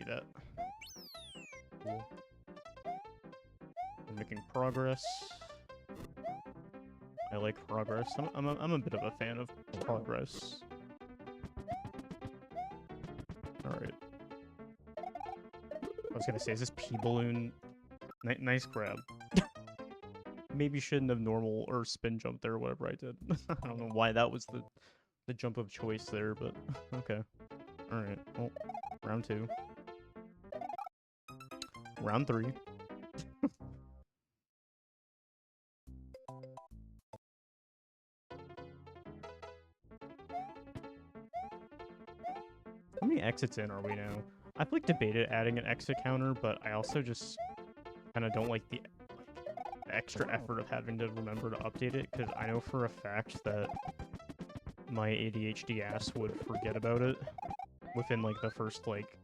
Speaker 1: that. Cool. We're making progress. I like progress. I'm a bit of a fan of progress. Alright. I was gonna say, is this P-Balloon? Nice grab. Maybe shouldn't have normal or spin jump there or whatever I did. I don't know why that was the jump of choice there, but okay. Alright, well, round 2. Round 3. How many exits in are we now? I've like debated adding an exit counter, but I also just kind of don't like the extra effort of having to remember to update it, because I know for a fact that my ADHD ass would forget about it within like the first like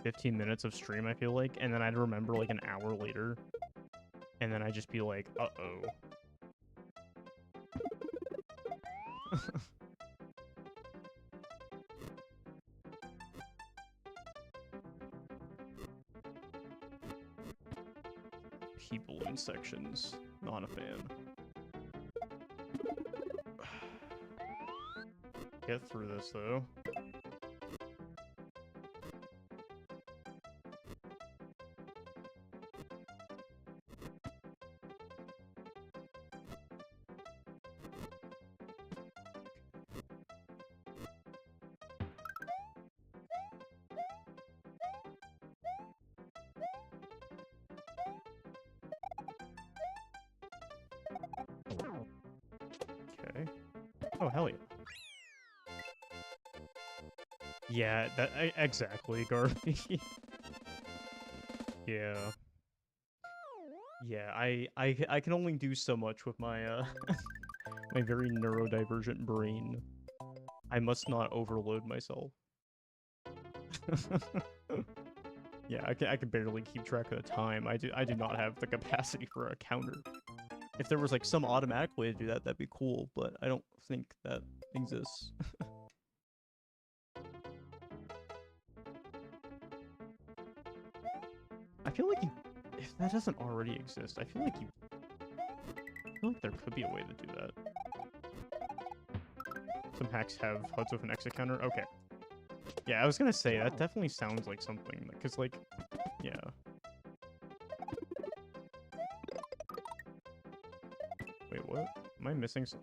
Speaker 1: 15 minutes of stream, I feel like, and then I'd remember like an hour later, and then I'd just be like, uh-oh. P-Balloon sections. Not a fan. Get through this, though. Okay. Oh, hell yeah. Yeah, exactly, Garvey. Yeah. Yeah, I can only do so much with my my very neurodivergent brain. I must not overload myself. Yeah, I can barely keep track of the time. I do not have the capacity for a counter. If there was like some automatic way to do that, that'd be cool, but I don't think that exists. I feel like if that doesn't already exist, I feel like there could be a way to do that. Some hacks have HUDs with an exit counter. Okay. Yeah, I was gonna say, that definitely sounds like something, because, like, yeah. Wait, what? Am I missing some?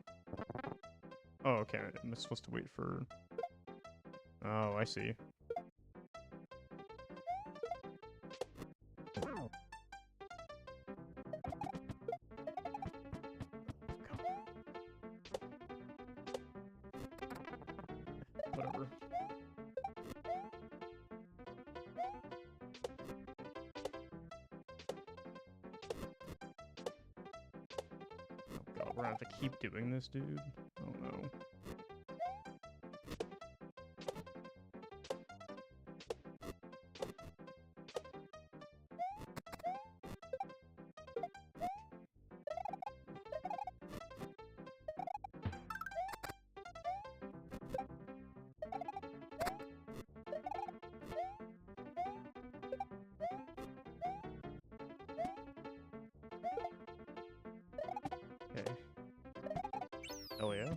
Speaker 1: Oh, okay, I'm supposed to wait for... Oh, I see. Whatever. Oh god, we're gonna have to keep doing this, dude. Oh no. Okay. Hell yeah.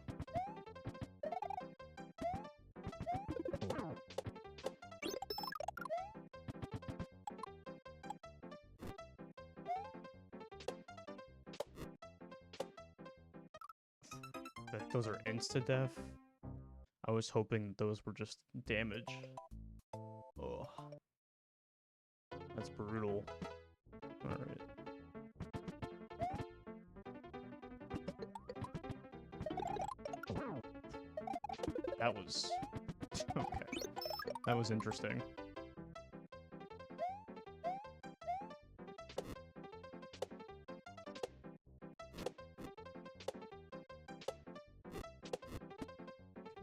Speaker 1: Those are insta-death. I was hoping those were just damage. Oh. That's brutal. Alright. That was... okay. That was interesting.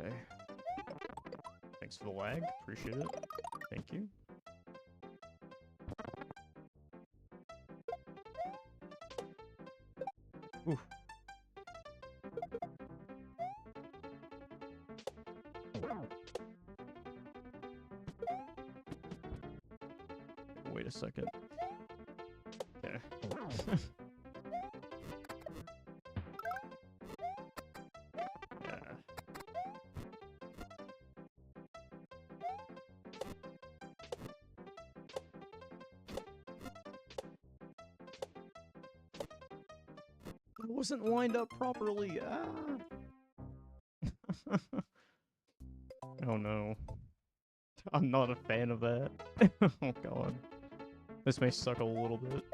Speaker 1: Okay. Thanks for the lag. Appreciate it. Thank you. Ooh. Wait a second. Okay. Yeah. It wasn't lined up properly. Ah. Oh no. I'm not a fan of that. Oh god. This may suck a little bit.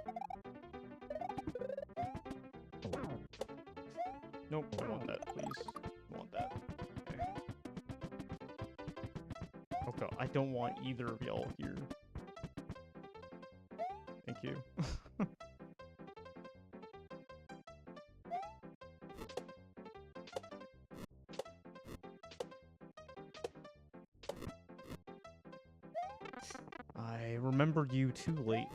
Speaker 1: Nope, I want that, please. I want that. Okay. Oh god, I don't want either of y'all here. Thank you. I remembered you too late.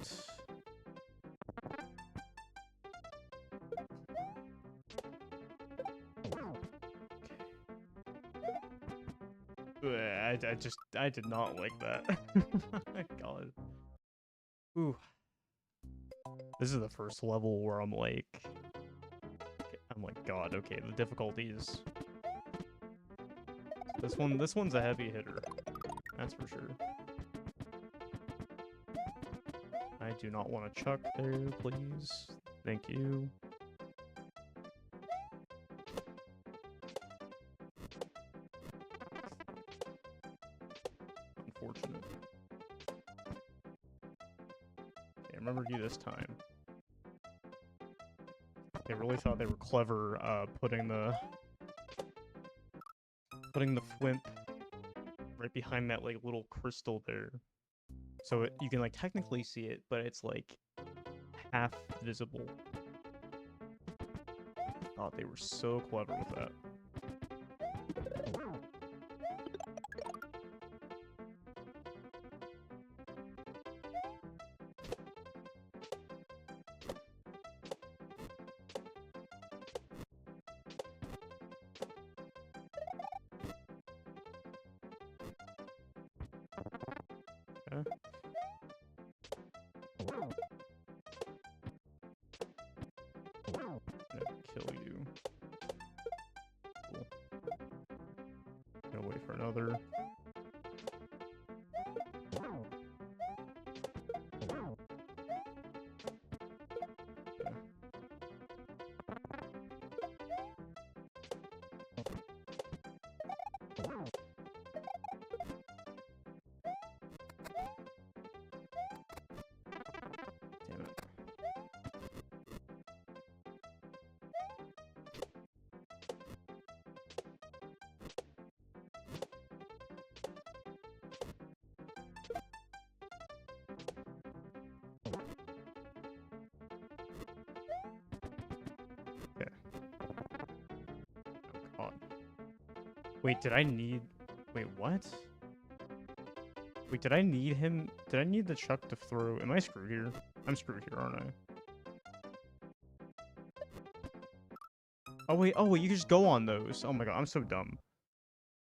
Speaker 1: I did not like that. God. Ooh. This is the first level where I'm like, God, okay, the difficulty is... This one's a heavy hitter. That's for sure. I do not want to chuck there, please. Thank you. Unfortunate. Okay, I remembered you this time. They really thought they were clever, putting the Fwimp right behind that, like, little crystal there. So you can, like, technically see it, but it's, like, half visible. Oh, they were so clever with that. Okay. Kill you. Cool. Gonna wait for another. Damn it. Okay. Oh god. Wait, did I need... Wait, what? Wait, did I need him... Did I need the chuck to throw... Am I screwed here? I'm screwed here, aren't I? Oh wait, you can just go on those. Oh my god, I'm so dumb.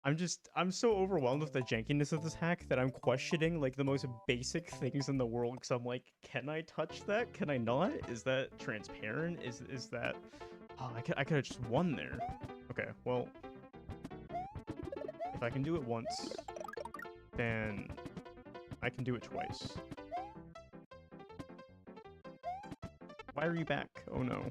Speaker 1: I'm so overwhelmed with the jankiness of this hack that I'm questioning, like, the most basic things in the world, because I'm like, can I touch that? Can I not? Is that transparent? Is that... Oh, I could have just won there. Okay, well... If I can do it once, then I can do it twice. Why are you back? Oh no.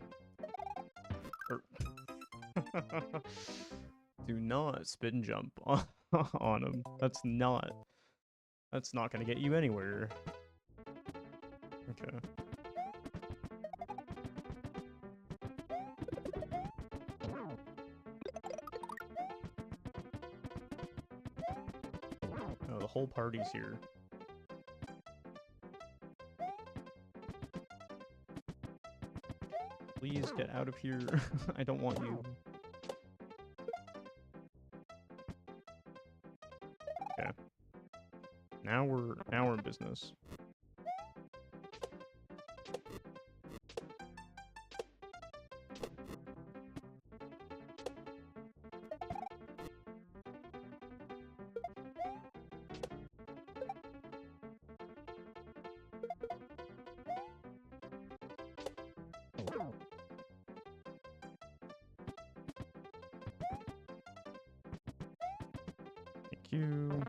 Speaker 1: Do not spin jump on him. That's not gonna get you anywhere. Okay. Oh, the whole party's here. Please get out of here. I don't want you. Okay. Now we're in business. you.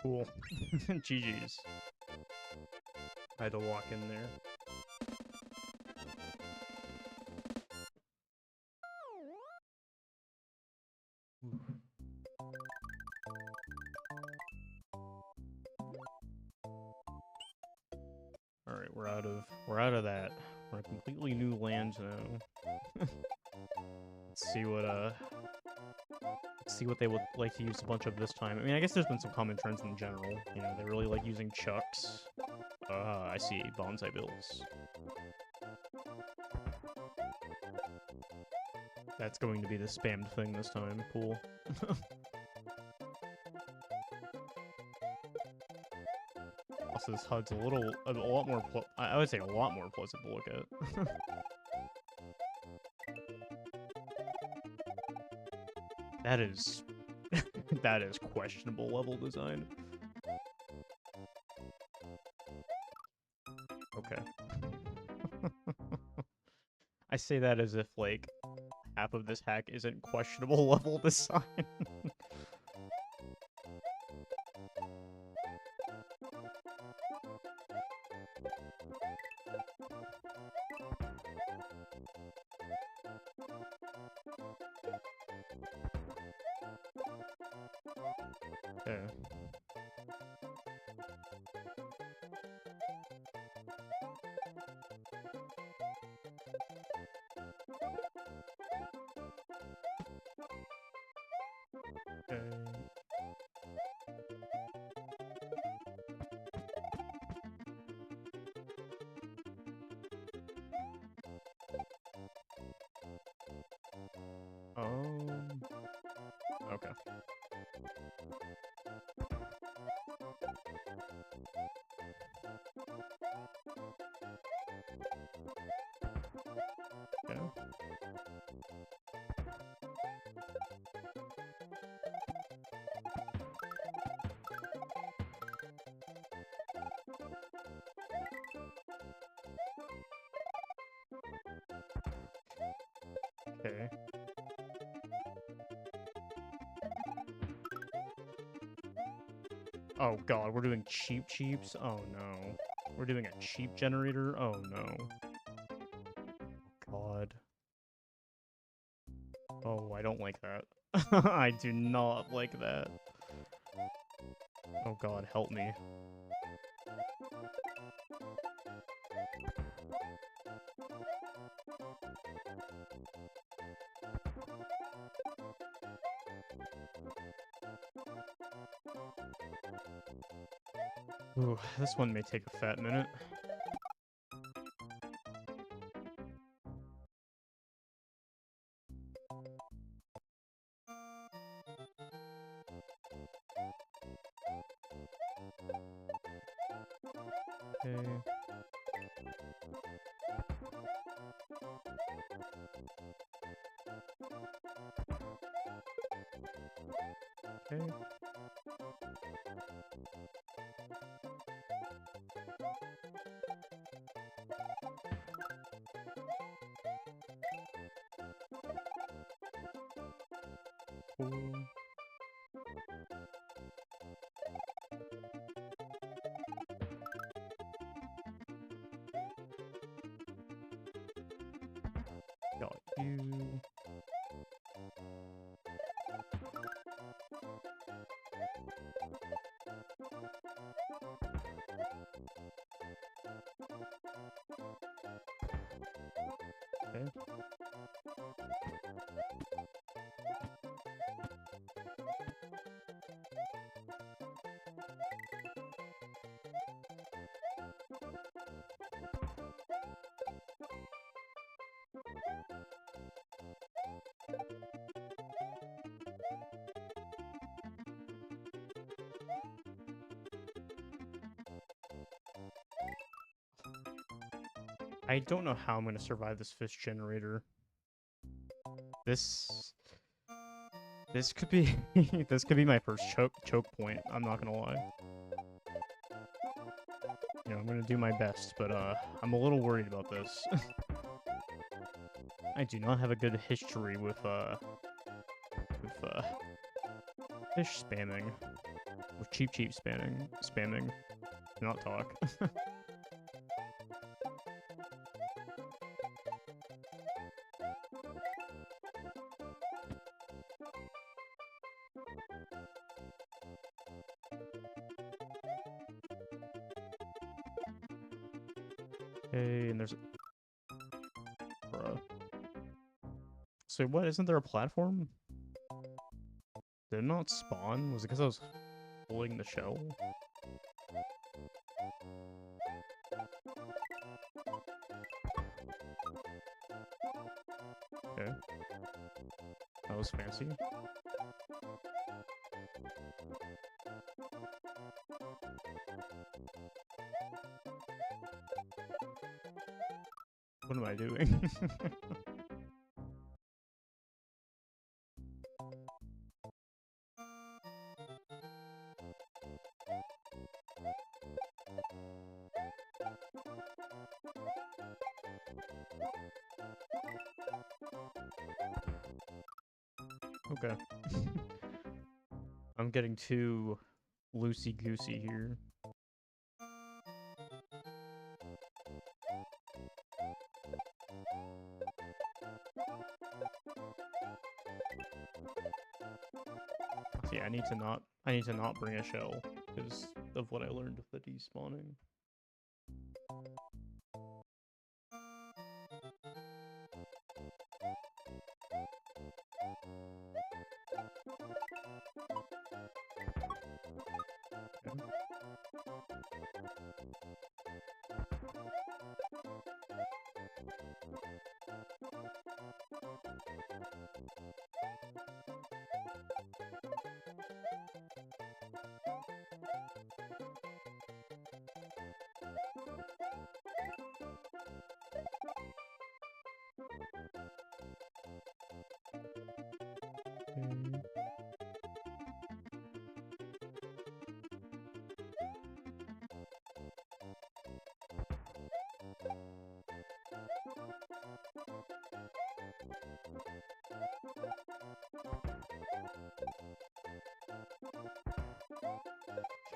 Speaker 1: Cool. GG's. I had to walk in there. Alright, we're out of that. We're in completely new land now. Let's see what they would like to use a bunch of this time. I mean, I guess there's been some common trends in general. You know, they really like using chucks. I see. Bonsai bills. That's going to be the spammed thing this time. Cool. Also, this HUD's a lot more, I would say a lot more pleasant to look at. That is, that is questionable level design. Okay. I say that as if, like, half of this hack isn't questionable level design. Okay. Okay. Okay. Okay. Oh god, we're doing cheeps? Oh no. We're doing a cheap generator? Oh no. God. Oh, I don't like that. I do not like that. Oh god, help me. Ooh, this one may take a fat minute. Okay. Okay. Cool. Got you. Okay. I don't know how I'm gonna survive this fish generator. This could be this could be my first choke point. I'm not gonna lie. You know, I'm gonna do my best, but I'm a little worried about this. I do not have a good history with fish spamming, with cheap spamming. Do not talk. Okay, and there's bruh. So what? Isn't there a platform? Did it not spawn? Was it because I was holding the shell? Okay. That was fancy. What am I doing? Okay. I'm getting too loosey-goosey here. See, I need to not bring a shell because of what I learned with the despawning.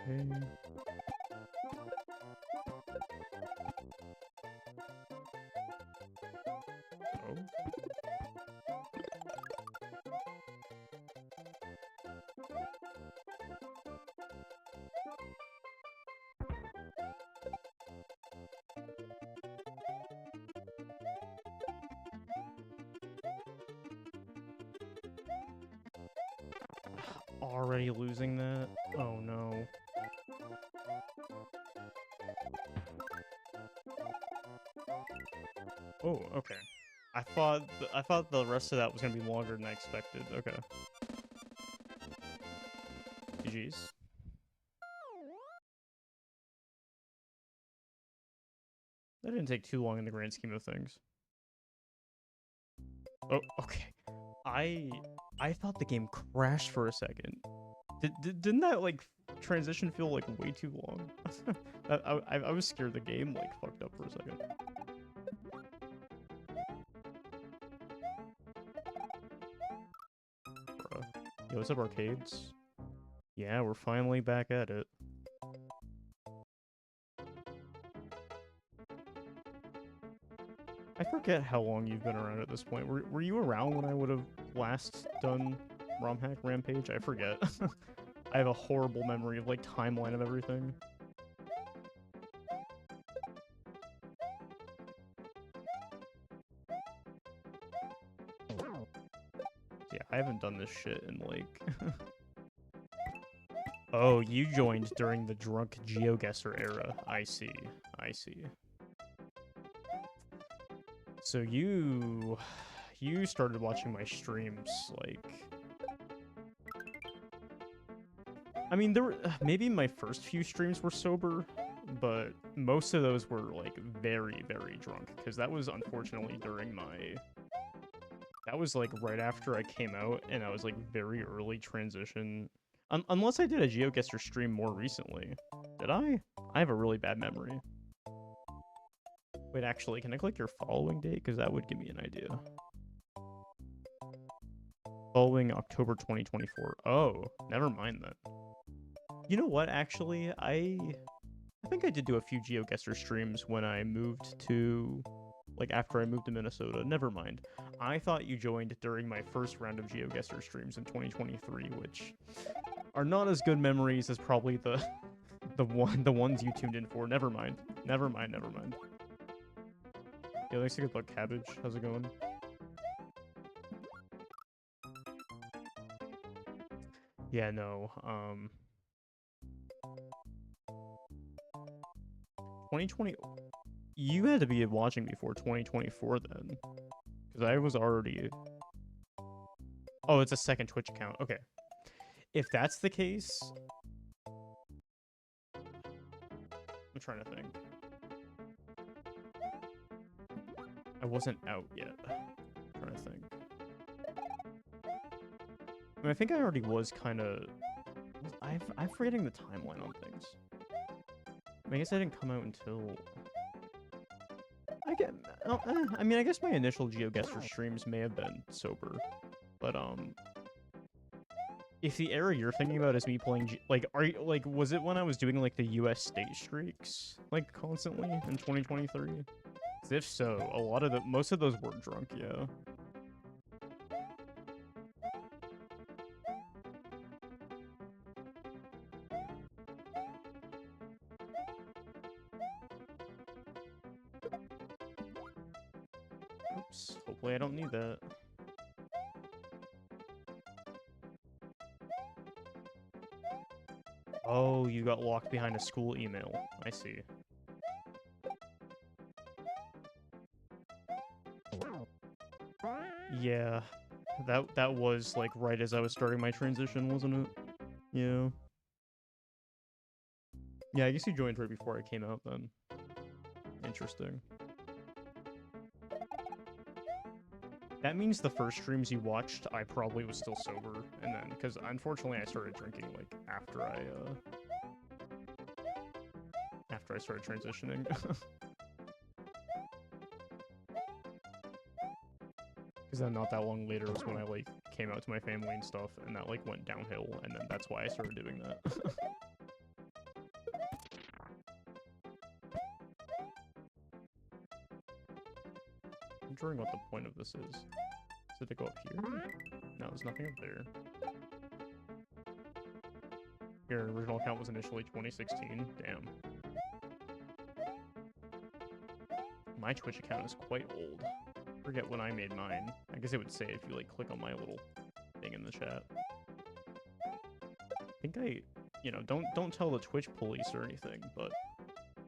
Speaker 1: Okay. Oh. Already losing that? Oh no. Oh, okay. I thought the rest of that was gonna be longer than I expected. Okay. GG's. That didn't take too long in the grand scheme of things. Oh, okay. I thought the game crashed for a second. Didn't that like transition feel like way too long? I was scared the game like fucked up for a second. Bruh. Yo, what's up, arcades? Yeah, we're finally back at it. I forget how long you've been around at this point. Were you around when I would have last done ROM hack Rampage? I forget. I have a horrible memory of like timeline of everything. Yeah, I haven't done this shit in like... Oh, you joined during the drunk GeoGuessr era. I see. I see. So you started watching my streams, like... I mean, there were... maybe my first few streams were sober, but most of those were like very, very drunk, because that was unfortunately during my. That was like right after I came out, and I was like very early transition. Unless I did a GeoGuessr stream more recently. Did I? I have a really bad memory. Wait, actually, can I click your following date? Because that would give me an idea. Following October 2024. Oh, never mind then. You know what, actually? I think I did do a few GeoGuessr streams when I moved to... Like, after I moved to Minnesota. Never mind. I thought you joined during my first round of GeoGuessr streams in 2023, which are not as good memories as probably the ones you tuned in for. Never mind. Never mind, never mind. Yeah, thanks a good luck, Cabbage. How's it going? Yeah, no, 2020... You had to be watching before 2024 then. Because I was already... Oh, it's a second Twitch account. Okay. If that's the case... I'm trying to think. I wasn't out yet. I'm trying to think. I mean, I think I already was kind of... I'm forgetting the timeline on things. I guess I didn't come out until... I mean, I guess my initial GeoGuessr streams may have been sober, but if the era you're thinking about is me playing, was it when I was doing like the U.S. state streaks like constantly in 2023? If so, most of those were drunk, yeah. Oops, hopefully I don't need that. Oh, you got locked behind a school email. I see. Yeah, that was like right as I was starting my transition, wasn't it? Yeah. Yeah, I guess you joined right before I came out then. Interesting. That means the first streams you watched, I probably was still sober, and then, because unfortunately I started drinking, like, after I started transitioning. Because then not that long later was when I, like, came out to my family and stuff, and that, like, went downhill, and then that's why I started doing that. I'm wondering what the point of this is. Is it to go up here? No, there's nothing up there. Your original account was initially 2016. Damn. My Twitch account is quite old. I forget when I made mine. I guess it would say if you like click on my little thing in the chat. I think don't tell the Twitch police or anything, but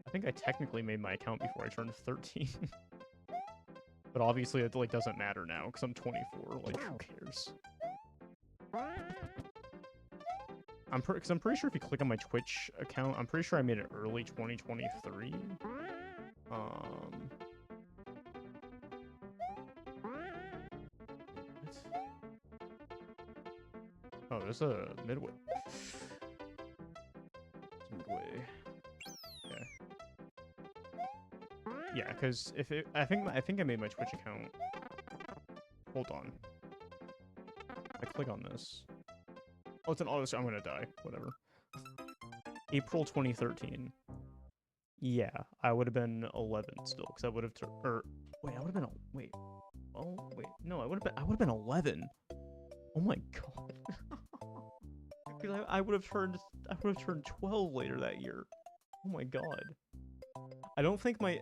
Speaker 1: I think I technically made my account before I turned 13. But obviously it like doesn't matter now because I'm 24. Like, who cares? I'm pretty sure if you click on my Twitch account, I'm pretty sure I made it early 2023. Oh, there's a Midway. Midway. Okay. Yeah, because I think I made my Twitch account. Hold on. I click on this. Oh, it's an auto. I'm gonna die. Whatever. April 2013. Yeah, I would have been 11 still, because I would have wait, I would have been wait. Oh wait, no, I would have been 11. Oh my god. Because I would have turned 12 later that year. Oh my god. I don't think my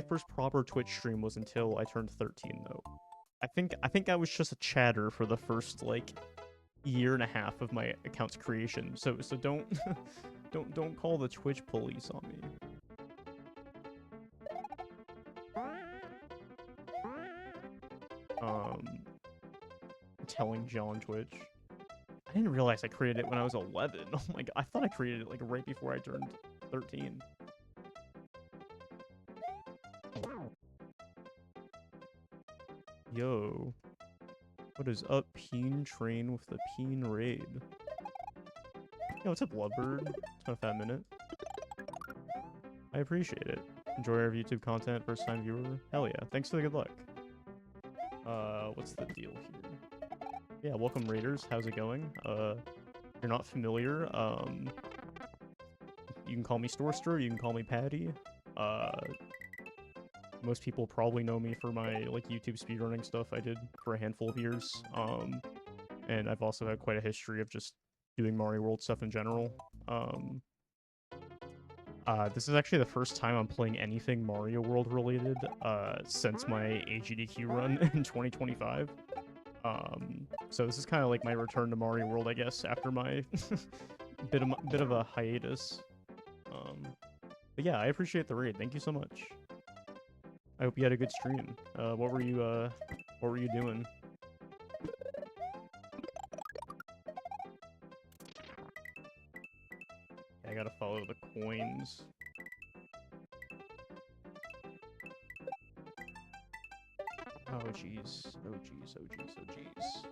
Speaker 1: first proper Twitch stream was until I turned 13 though. I think I was just a chatter for the first like year and a half of my account's creation. So don't don't call the Twitch police on me. Telling John Twitch. I didn't realize I created it when I was 11. Oh my god, I thought I created it like right before I turned 13. Yo. What is up, Peen Train with the Peen Raid? Yo, what's up, Lovebird? It's been a fat minute. I appreciate it. Enjoy our YouTube content, first time viewer. Hell yeah. Thanks for the good luck. What's the deal here? Yeah, welcome Raiders. How's it going? If you're not familiar, you can call me Storster, you can call me Patty. Most people probably know me for my like YouTube speedrunning stuff I did for a handful of years. And I've also had quite a history of just doing Mario World stuff in general. This is actually the first time I'm playing anything Mario World related since my AGDQ run in 2025. So this is kind of like my return to Mario World, I guess, after my bit of a hiatus. But yeah, I appreciate the raid. Thank you so much. I hope you had a good stream. What were you doing? I gotta follow the coins. Oh jeez. Oh jeez. Oh jeez. Oh jeez.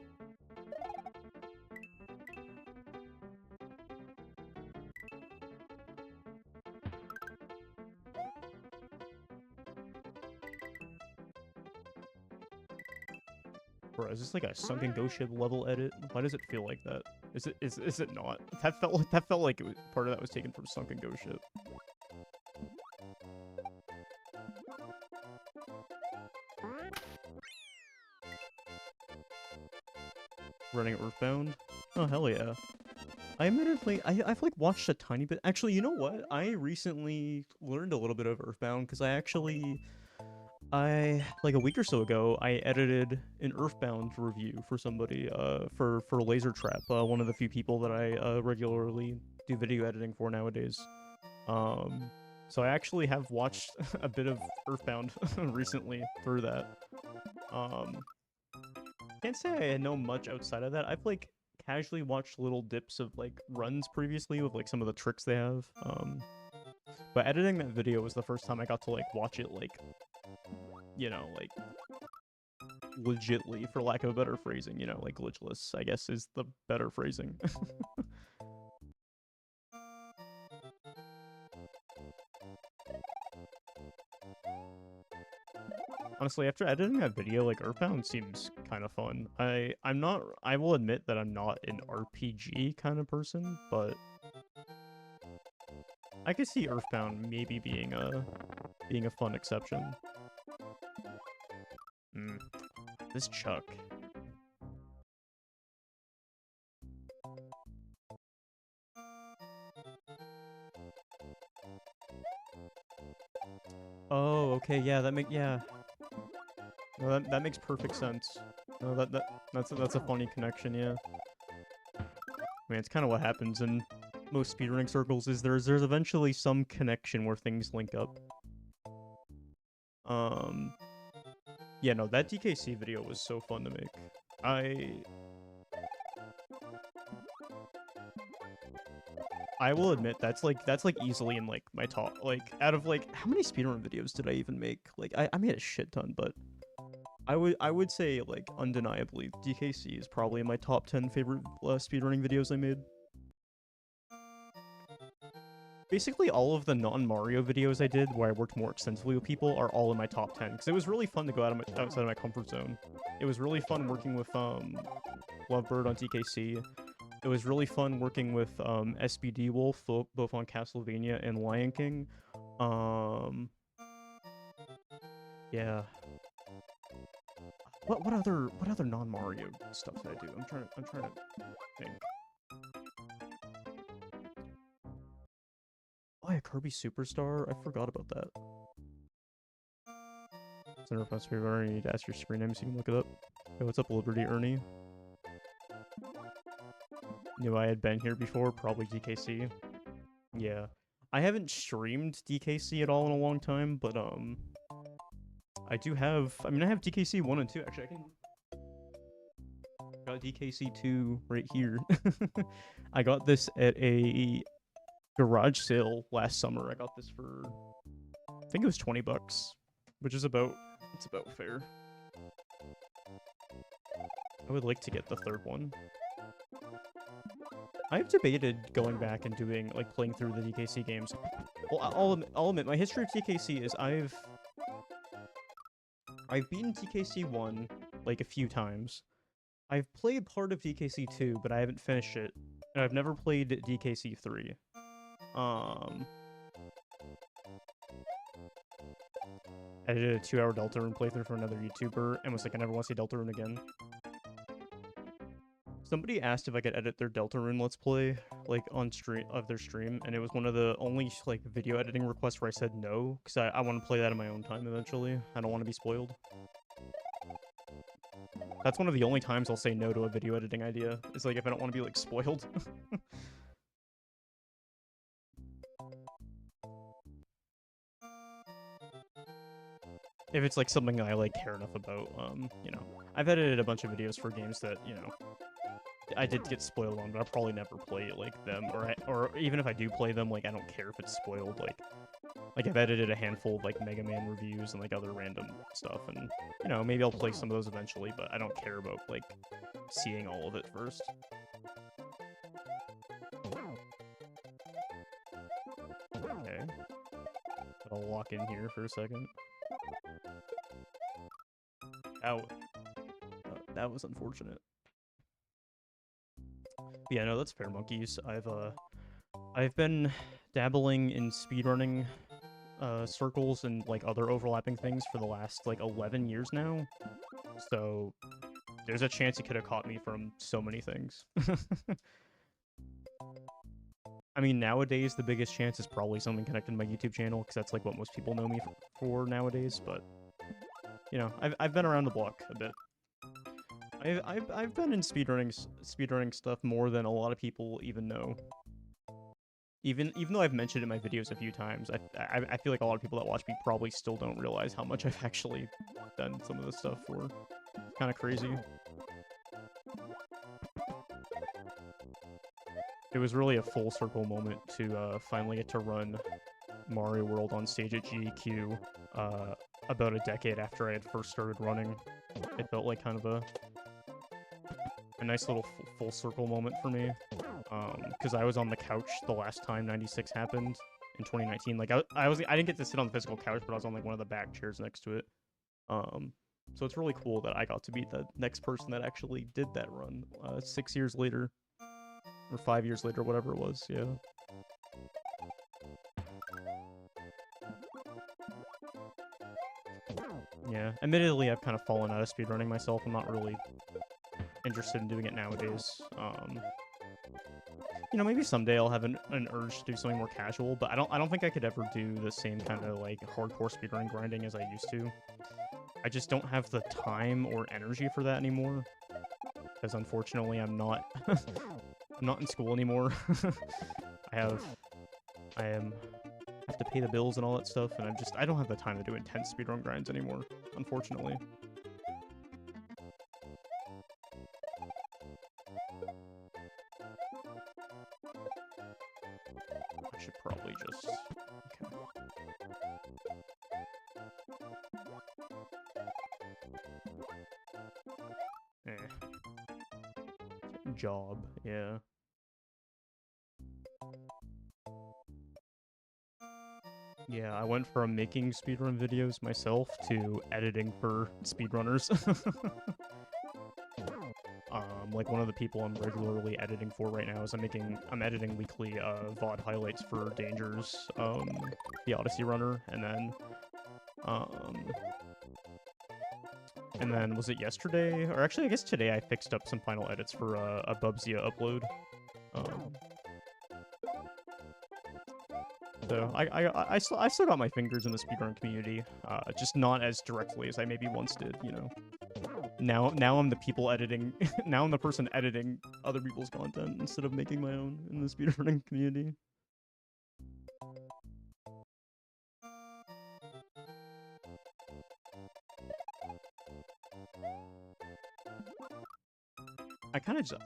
Speaker 1: Bro, is this like a sunken ghost ship level edit? Why does it feel like that? Is it not? That felt like it was, part of that was taken from Sunken Ghost Ship. Running Earthbound? Oh hell yeah. I admittedly I've like watched a tiny bit. Actually, you know what? I recently learned a little bit of Earthbound because I like a week or so ago, I edited an Earthbound review for somebody, for Laser Trap, one of the few people that I regularly do video editing for nowadays. So I actually have watched a bit of Earthbound recently through that. Can't say I know much outside of that. I've like casually watched little dips of like runs previously with like some of the tricks they have. But editing that video was the first time I got to like watch it like, you know, like legitly, for lack of a better phrasing, you know, like glitchless, I guess is the better phrasing. Honestly, after editing that video, like Earthbound seems kind of fun. I will admit that I'm not an RPG kind of person, but I could see Earthbound maybe being a fun exception. This Chuck. Oh, okay, yeah, no, that makes perfect sense. No, that's a funny connection, yeah. I mean, it's kind of what happens in most speedrunning circles. Is there's eventually some connection where things link up. Yeah, no, that DKC video was so fun to make. I will admit that's like easily in like my top, like out of like how many speedrun videos did I even make? Like I made a shit ton, but I would say like undeniably DKC is probably in my top 10 favorite speedrunning videos I made. Basically, all of the non-Mario videos I did where I worked more extensively with people are all in my top 10, because it was really fun to go outside of my comfort zone. It was really fun working with Lovebird on DKC. It was really fun working with SBD Wolf, both on Castlevania and Lion King. Yeah. What other non-Mario stuff did I do? I'm trying to think. Oh yeah, Kirby Superstar. I forgot about that. Center of Speedrunner, you need to ask your screen name so you can look it up. Hey, what's up, Liberty Ernie? Knew I had been here before, probably DKC. Yeah. I haven't streamed DKC at all in a long time, but I do have, I have DKC 1 and 2, actually. Got DKC 2 right here. I got this at a garage sale last summer. I got this for, I think it was $20, which is it's about fair. I would like to get the third one. I've debated going back and doing, like, playing through the DKC games. Well, I'll admit, my history of DKC is I've beaten DKC 1, like, a few times. I've played part of DKC 2, but I haven't finished it. And I've never played DKC 3. I did a 2-hour Deltarune playthrough for another YouTuber, and was like, I never want to see Deltarune again. Somebody asked if I could edit their Deltarune Let's Play, like, on stream of their stream, and it was one of the only, like, video editing requests where I said no, because I want to play that in my own time eventually. I don't want to be spoiled. That's one of the only times I'll say no to a video editing idea. It's like if I don't want to be, like, spoiled. If it's, like, something I, like, care enough about, you know. I've edited a bunch of videos for games that, you know, I did get spoiled on, but I'll probably never play, like, them, or even if I do play them, like, I don't care if it's spoiled, like, I've edited a handful of, like, Mega Man reviews and, like, other random stuff, and, you know, maybe I'll play some of those eventually, but I don't care about, like, seeing all of it first. Okay. I'll walk in here for a second. Ow. That was unfortunate. But yeah, no, that's fair, monkeys. I've been dabbling in speedrunning circles and, like, other overlapping things for the last, like, 11 years now. So there's a chance you could have caught me from so many things. I mean, nowadays, the biggest chance is probably something connected to my YouTube channel, because that's, like, what most people know me for nowadays, but, you know, I've been around the block a bit. I've been in speedrunning stuff more than a lot of people even know. Even though I've mentioned it in my videos a few times, I feel like a lot of people that watch me probably still don't realize how much I've actually done some of this stuff for. It's kind of crazy. It was really a full circle moment to finally get to run Mario World on stage at GEQ about a decade after I had first started running. It felt like kind of a nice little full circle moment for me. Because I was on the couch the last time 96 happened in 2019. Like, I didn't get to sit on the physical couch, but I was on, like, one of the back chairs next to it. So it's really cool that I got to be the next person that actually did that run 6 years later. Or 5 years later, whatever it was, yeah. Yeah, admittedly, I've kind of fallen out of speedrunning myself. I'm not really interested in doing it nowadays. You know, maybe someday I'll have an urge to do something more casual, but I don't think I could ever do the same kind of, like, hardcore speedrunning grinding as I used to. I just don't have the time or energy for that anymore. Because unfortunately, I'm not I'm not in school anymore. I have to pay the bills and all that stuff, and I don't have the time to do intense speedrun grinds anymore, unfortunately. I should probably just... Okay. Job, yeah. Yeah, I went from making speedrun videos myself to editing for speedrunners. Like, one of the people I'm regularly editing for right now is I'm editing weekly VOD highlights for Dangers, the Odyssey runner, and then was it yesterday? Or actually, I guess today I fixed up some final edits for a Bubsia upload. So I still got my fingers in the speedrun community, just not as directly as I maybe once did, you know. Now I'm the people editing. Now I'm the person editing other people's content instead of making my own in the speedrunning community.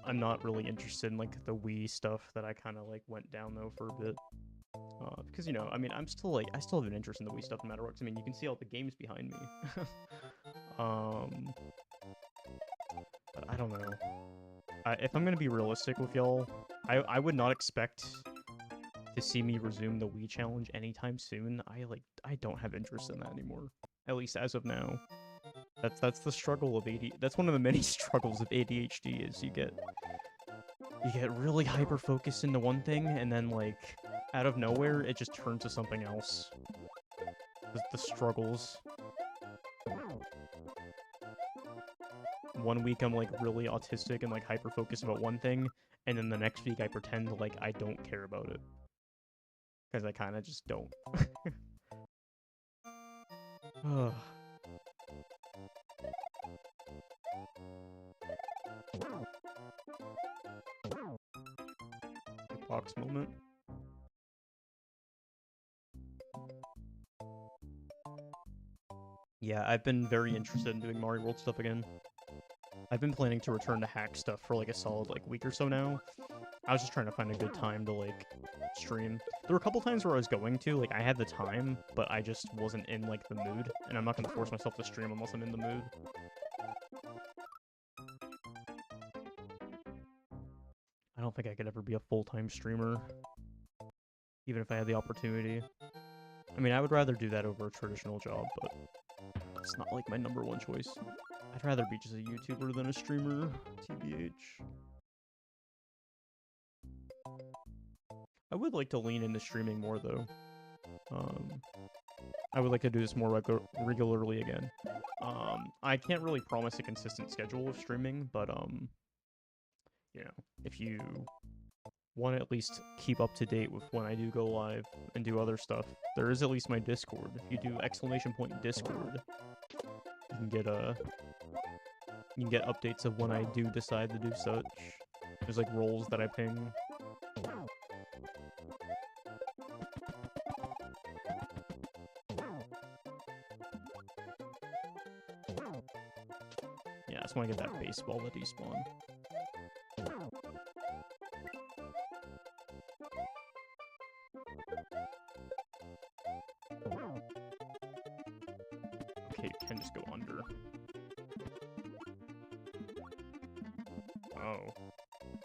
Speaker 1: I'm not really interested in, like, the Wii stuff that I kind of, like, went down though for a bit. Because, you know, I mean, I still have an interest in the Wii stuff no matter what. 'Cause, I mean, you can see all the games behind me. But I don't know. If I'm gonna be realistic with y'all, I would not expect to see me resume the Wii challenge anytime soon. I don't have interest in that anymore. At least as of now. That's the struggle of AD. That's one of the many struggles of ADHD is you get really hyper focused into one thing, and then like out of nowhere it just turns to something else. The struggles. One week I'm like really autistic and like hyper focused about one thing, and then the next week I pretend like I don't care about it. Because I kind of just don't. Box moment. Yeah, I've been very interested in doing Mario World stuff again. I've been planning to return to hack stuff for like a solid like week or so now. I was just trying to find a good time to like stream. There were a couple times where I was going to, like I had the time, but I just wasn't in like the mood, and I'm not gonna force myself to stream unless I'm in the mood. I don't think I could ever be a full-time streamer, even if I had the opportunity. I mean, I would rather do that over a traditional job, but it's not like my #1 choice. I'd rather be just a YouTuber than a streamer, TBH. I would like to lean into streaming more, though. I would like to do this more regularly again. I can't really promise a consistent schedule of streaming, but, you know, if you want to at least keep up to date with when I do go live and do other stuff, there is at least my Discord. If you do !Discord, you can get updates of when I do decide to do such. There's like roles that I ping. Yeah, I just want to get that baseball to despawn. Okay, you can just go under. Oh.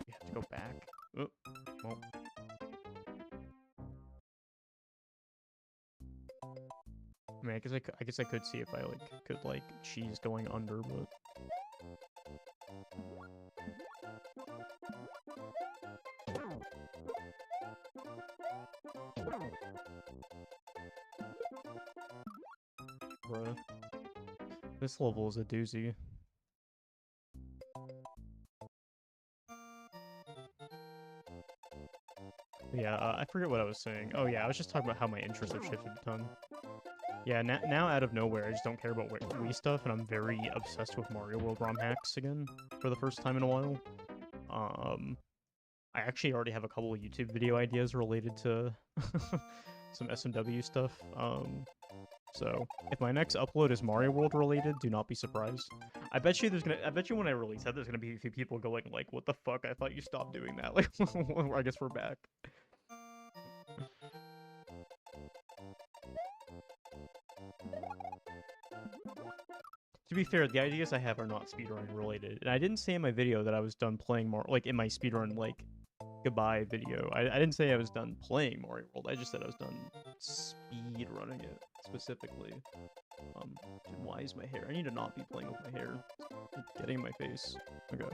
Speaker 1: You have to go back? Oh, well. I mean, I guess I could see if I could cheese going under, but bruh. This level is a doozy. Yeah, I forget what I was saying. Oh yeah, I was just talking about how my interests have shifted a ton. Yeah, now out of nowhere, I just don't care about Wii stuff, and I'm very obsessed with Mario World ROM hacks again for the first time in a while. I actually already have a couple of YouTube video ideas related to some SMW stuff. So if my next upload is Mario World related, do not be surprised. I bet you when I release that, there's gonna be a few people going like, "What the fuck? I thought you stopped doing that." Like, I guess we're back. To be fair, the ideas I have are not speedrunning related, and I didn't say in my video that I was done playing more, like in my speedrun goodbye video. I didn't say I was done playing Mario World. I just said I was done speedrunning it specifically. Dude, why is my hair? I need to not be playing with my hair. It's getting in my face. Okay.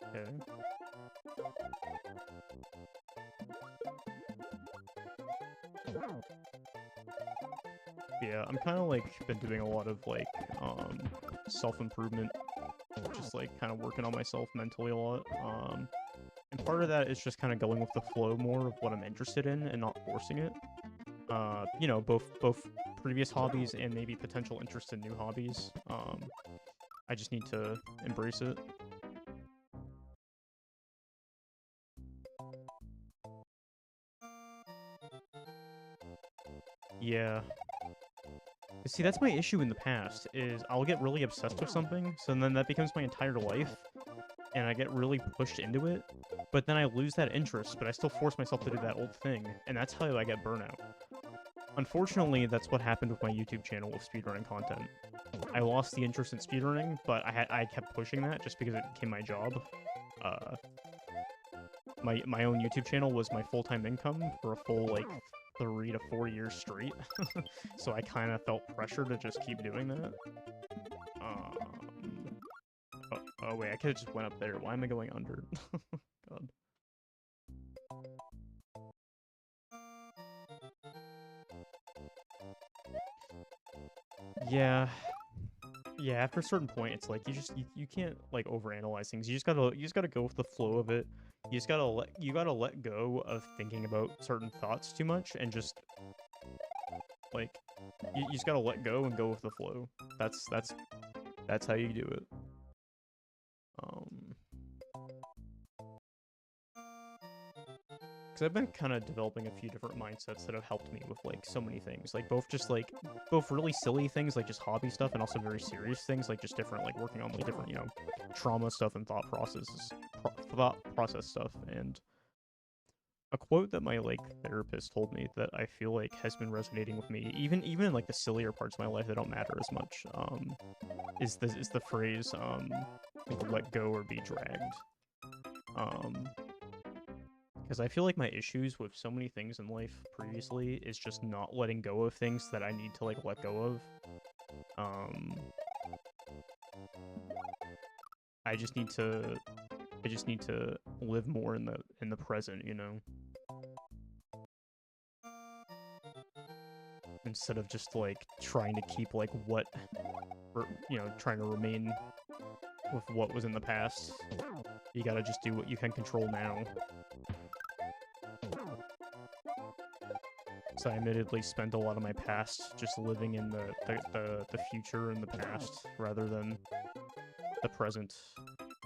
Speaker 1: Okay. Yeah, I'm kind of been doing a lot of self-improvement, just kind of working on myself mentally a lot. And part of that is just kind of going with the flow more of what I'm interested in and not forcing it. You know, both previous hobbies and maybe potential interest in new hobbies. I just need to embrace it. Yeah. See, that's my issue in the past, is I'll get really obsessed with something, so then that becomes my entire life, and I get really pushed into it, but then I lose that interest, but I still force myself to do that old thing, and that's how I get burnout. unfortunately, that's what happened with my YouTube channel with speedrunning content. I lost the interest in speedrunning, but I kept pushing that just because it became my job. My own YouTube channel was my full-time income for a full, like, 3 to 4 years straight. So I kind of felt pressure to just keep doing that. Oh wait, I could have just went up there. Why am I going under? God. Yeah. Yeah, after a certain point, it's like you can't like overanalyze things. You just gotta go with the flow of it. You gotta let go of thinking about certain thoughts too much and just like you just gotta let go and go with the flow. That's how you do it. Because I've been kind of developing a few different mindsets that have helped me with like so many things, like both really silly things like just hobby stuff and also very serious things like just different like working on like different trauma stuff and thought process stuff. And a quote that my like therapist told me that I feel like has been resonating with me even in like the sillier parts of my life that don't matter as much is the phrase like, let go or be dragged. Because I feel like my issues with so many things in life previously is just not letting go of things that I need to like let go of. I just need to live more in the present, instead of just like trying to keep like trying to remain with what was in the past. You gotta just do what you can control now. So I admittedly spent a lot of my past just living in the future and the past rather than the present,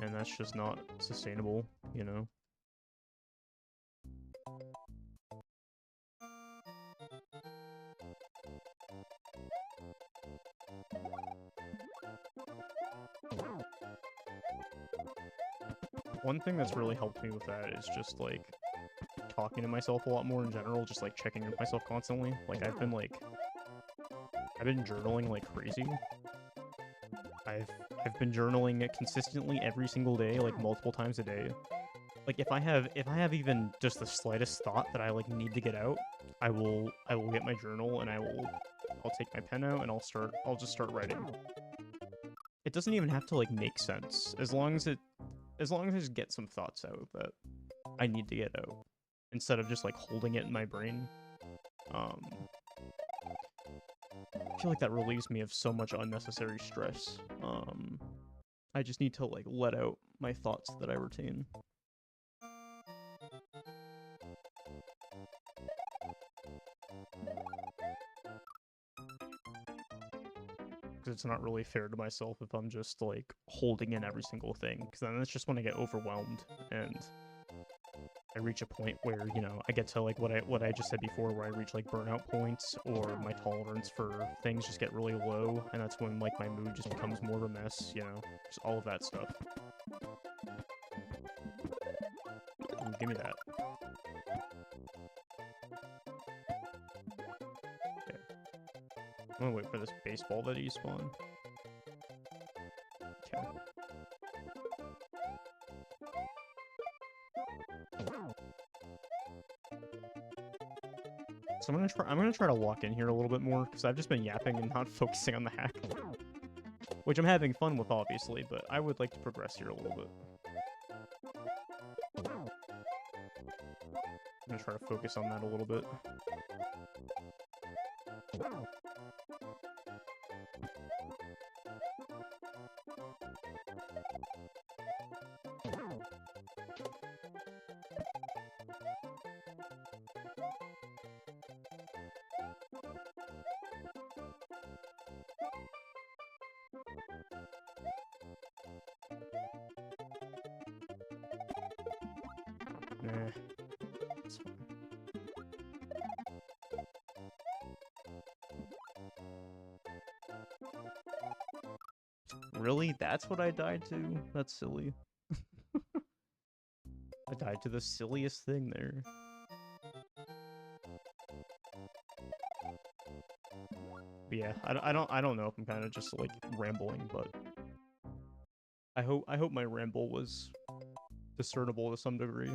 Speaker 1: and that's just not sustainable, One thing that's really helped me with that is just like talking to myself a lot more in general, just like checking in with myself constantly. Like I've been journaling like crazy. I've been journaling consistently every single day, like multiple times a day. Like if I have even just the slightest thought that I like need to get out, I will get my journal and I'll take my pen out and I'll just start writing. It doesn't even have to like make sense as long as I just get some thoughts out that I need to get out instead of just like holding it in my brain. I feel like that relieves me of so much unnecessary stress. I just need to like let out my thoughts that I retain. Because it's not really fair to myself if I'm just like holding in every single thing, because then that's just when I get overwhelmed and I reach a point where, I get to like what I just said before, where I reach like burnout points or my tolerance for things just get really low, and that's when like my mood just becomes more of a mess, just all of that stuff. Ooh, give me that. Okay. I'm gonna wait for this baseball to despawn. Okay. So I'm gonna try to lock in here a little bit more, because I've just been yapping and not focusing on the hack. Which I'm having fun with, obviously, but I would like to progress here a little bit. I'm gonna try to focus on that a little bit. Nah, it's fine. Really? That's what I died to? That's silly. I died to the silliest thing there. yeah, I don't know if I'm kind of just like rambling, but I hope my ramble was discernible to some degree.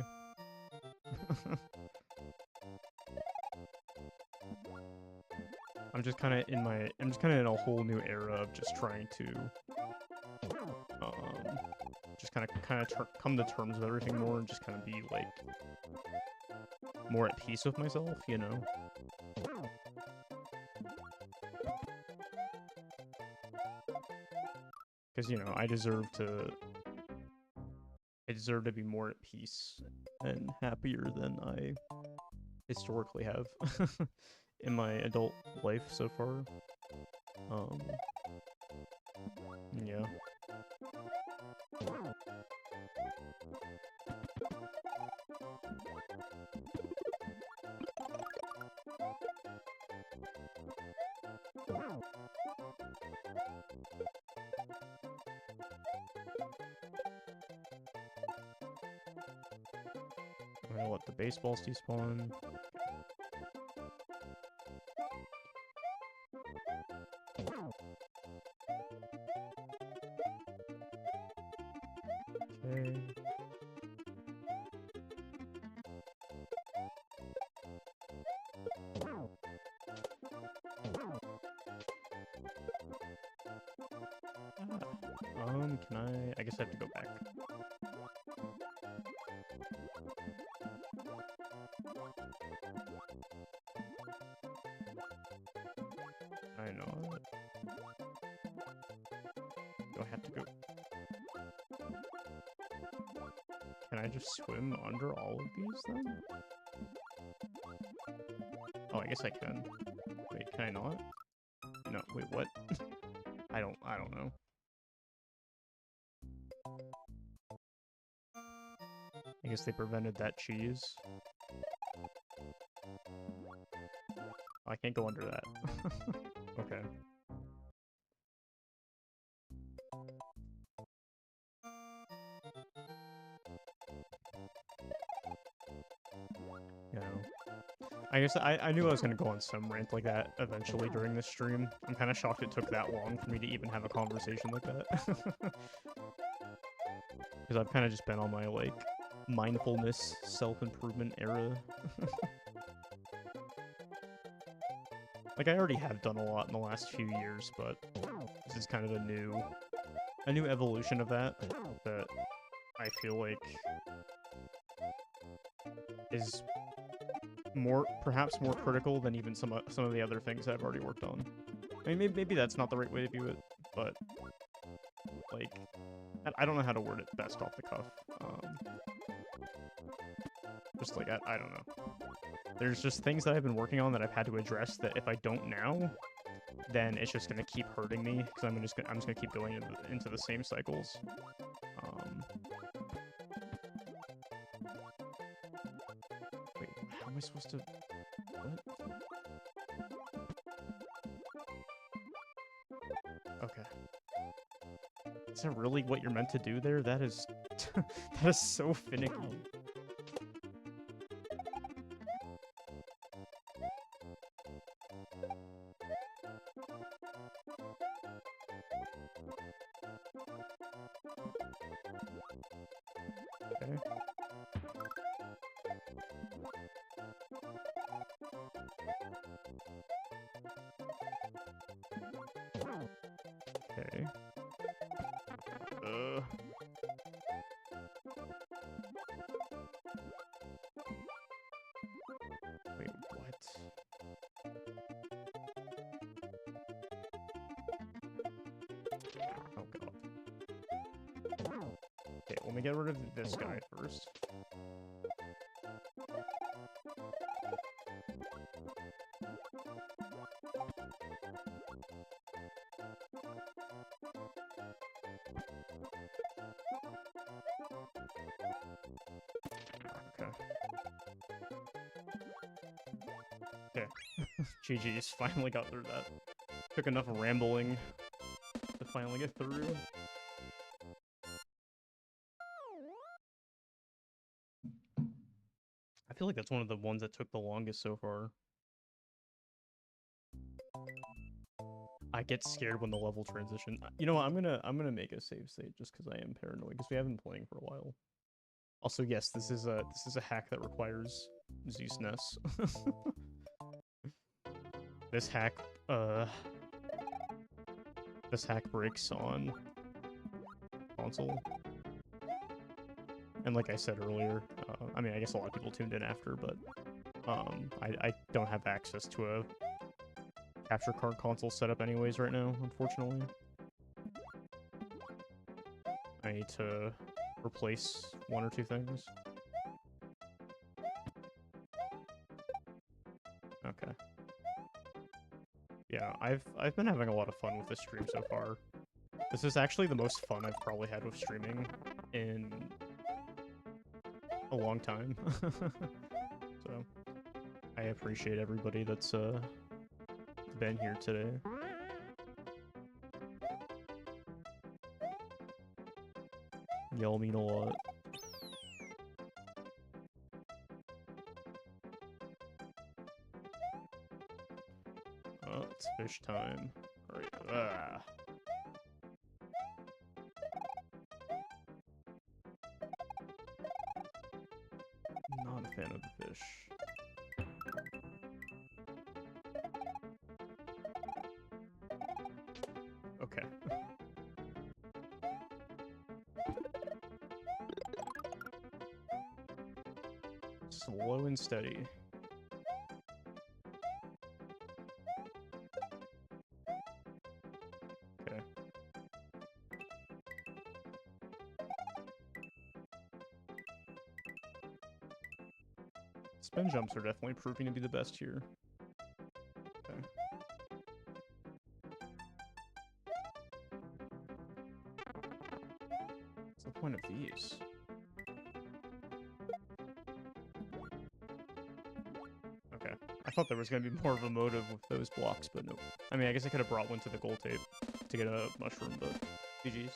Speaker 1: I'm just kind of in a whole new era of just trying to just kind of come to terms with everything more and just kind of be like more at peace with myself, you know. Because you know, I deserve to be more at peace and happier than I historically have in my adult life so far. Yeah. I'm gonna let the baseballs despawn. Okay. Can I guess I have to go back. I know. Do I have to go? Can I just swim under all of these then? Oh, I guess I can. Wait, can I not? No, wait, what? I don't know. I guess they prevented that cheese. I can't go under that. Okay. You know, I guess I knew I was going to go on some rant like that eventually during this stream. I'm kind of shocked it took that long for me to even have a conversation like that. Because I've kind of just been on my, like, mindfulness, self-improvement era. Like, I already have done a lot in the last few years, but this is kind of a new evolution of that I feel like is perhaps more critical than even some of the other things I've already worked on. I mean, maybe that's not the right way to view it, but like, I don't know how to word it best off the cuff. Just like I don't know. There's just things that I've been working on that I've had to address that if I don't now, then it's just gonna keep hurting me because I'm just gonna keep going into the same cycles. Wait, how am I supposed to? What? Okay. Is that really what you're meant to do there? That is that is so finicky. Okay. Okay. Wait, what? Oh god. Okay, let me get rid of this guy first. Okay. GG's, finally got through that. Took enough rambling to finally get through. I feel like that's one of the ones that took the longest so far. I get scared when the level transition. You know what? I'm gonna make a save state just because I am paranoid because we haven't been playing for a while. Also, yes, this is a hack that requires Zeus Ness. This hack breaks on console. And like I said earlier, I mean, I guess a lot of people tuned in after, but I don't have access to a capture card console setup anyways right now, unfortunately. I need to replace one or two things. Okay. Yeah, I've been having a lot of fun with this stream so far. This is actually the most fun I've probably had with streaming in a long time. So I appreciate everybody that's been here today. Y'all mean a lot. Oh, it's fish time. Alright. Not a fan of the fish. Okay. Slow and steady. Okay. Spin jumps are definitely proving to be the best here. Okay. What's the point of these? Okay. I thought there was going to be more of a motive with those blocks, but nope. I mean, I guess I could have brought one to the gold tape to get a mushroom, but GG's.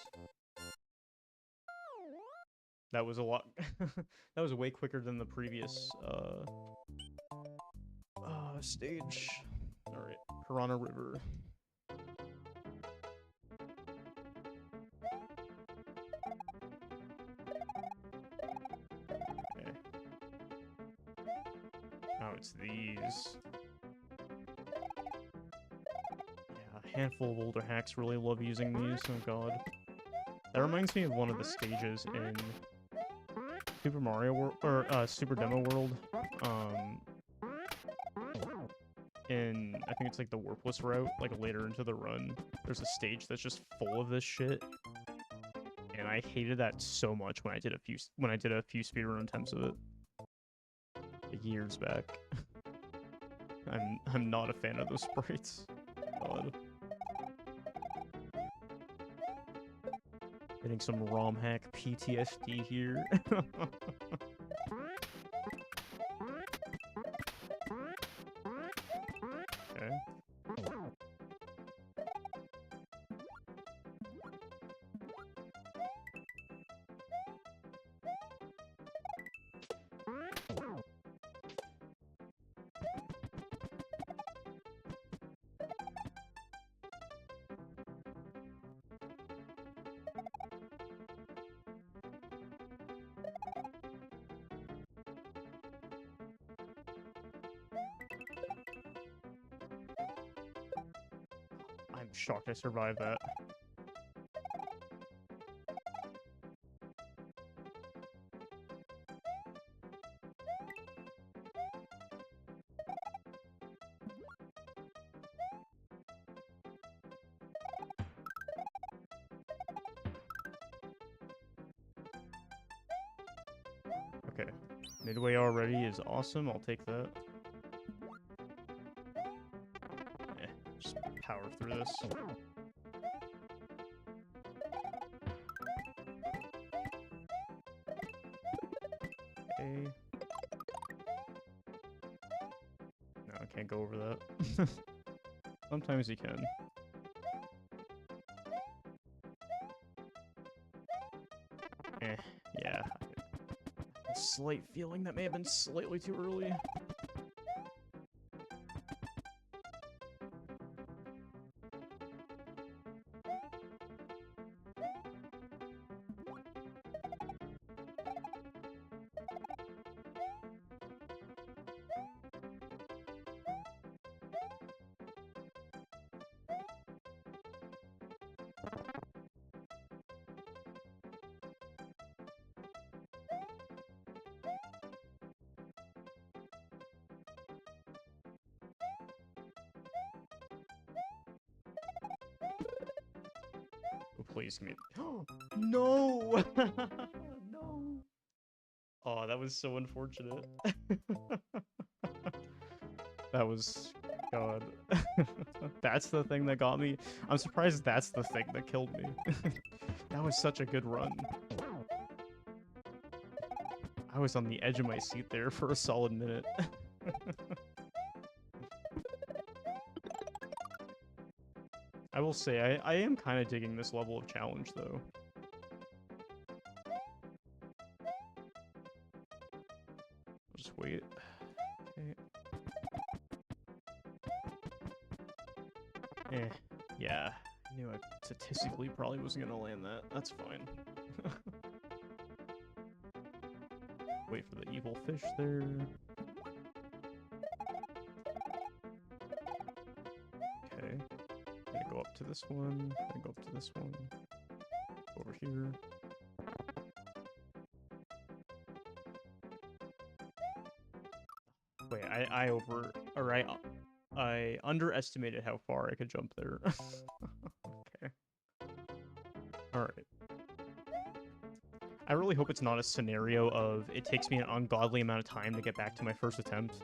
Speaker 1: That was a lot. That was way quicker than the previous stage. Alright, Piranha River. Okay. Oh, it's these. Yeah, a handful of older hacks really love using these. Oh god. That reminds me of one of the stages in Super Mario World, or Super Demo World. In, I think it's like the Warpless route, like later into the run, there's a stage that's just full of this shit. And I hated that so much when I did a few speedrun attempts of it. Like years back. I'm not a fan of those sprites. God. Getting some ROM hack PTSD here. Okay. I'm shocked I survived that. Okay. Midway already is awesome. I'll take that. Just power through this. Okay. No, I can't go over that. Sometimes you can. Yeah. A slight feeling that may have been slightly too early. Please give me. No! No! Oh, that was so unfortunate. That was... God. That's the thing that got me. I'm surprised that's the thing that killed me. That was such a good run. I was on the edge of my seat there for a solid minute. I will say, I am kind of digging this level of challenge, though. I'll just wait. Okay. Yeah. I knew I statistically probably wasn't gonna land that. That's fine. Wait for the evil fish there. Okay. I'm gonna go up to this one. I'm gonna go up to this one. Over here. Wait, I underestimated how far I could jump there. Okay. Alright. I really hope it's not a scenario of it takes me an ungodly amount of time to get back to my first attempt.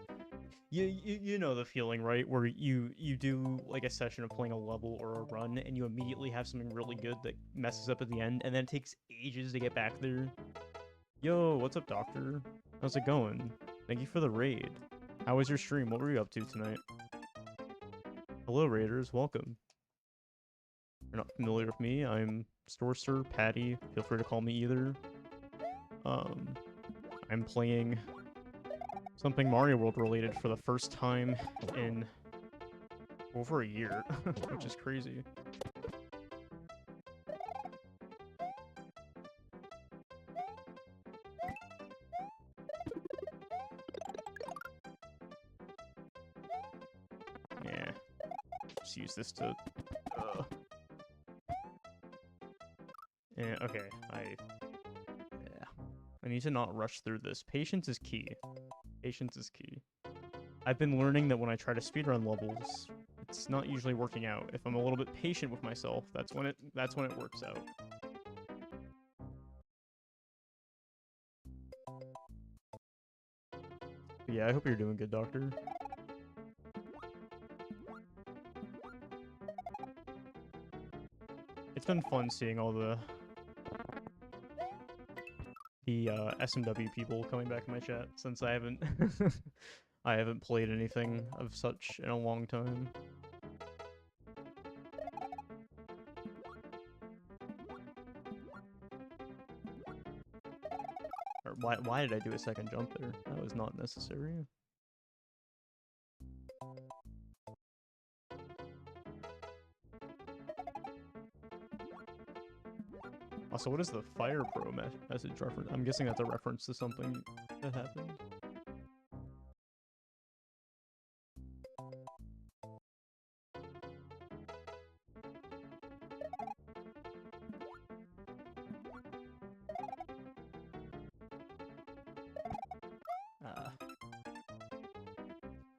Speaker 1: You know the feeling, right? Where you do like a session of playing a level or a run and you immediately have something really good that messes up at the end and then it takes ages to get back there. Yo, what's up, Doctor? How's it going? Thank you for the raid. How was your stream? What were you up to tonight? Hello, raiders. Welcome. You're not familiar with me. I'm Storster, Patty. Feel free to call me either. I'm playing something Mario World related for the first time in over a year, which is crazy. Yeah. Just use this to... Yeah, okay. I need to not rush through this. Patience is key. Patience is key. I've been learning that when I try to speedrun levels, it's not usually working out. If I'm a little bit patient with myself, that's when it works out. But yeah, I hope you're doing good, Doctor. It's been fun seeing all the SMW people coming back in my chat since I haven't I haven't played anything of such in a long time. Or why did I do a second jump there? That was not necessary. Also, what is the Fire Pro message reference? I'm guessing that's a reference to something that happened.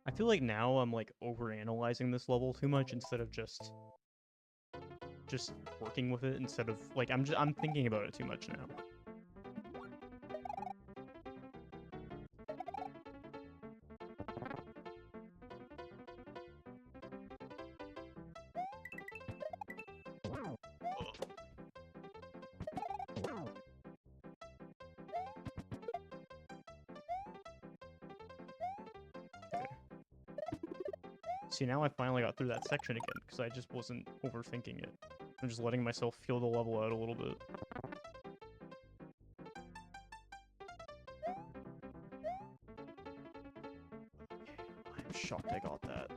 Speaker 1: I feel like now I'm like overanalyzing this level too much instead of just working with it instead of like I'm thinking about it too much now. See, now I finally got through that section again, because I just wasn't overthinking it. I'm just letting myself feel the level out a little bit. Okay, I'm shocked I got that.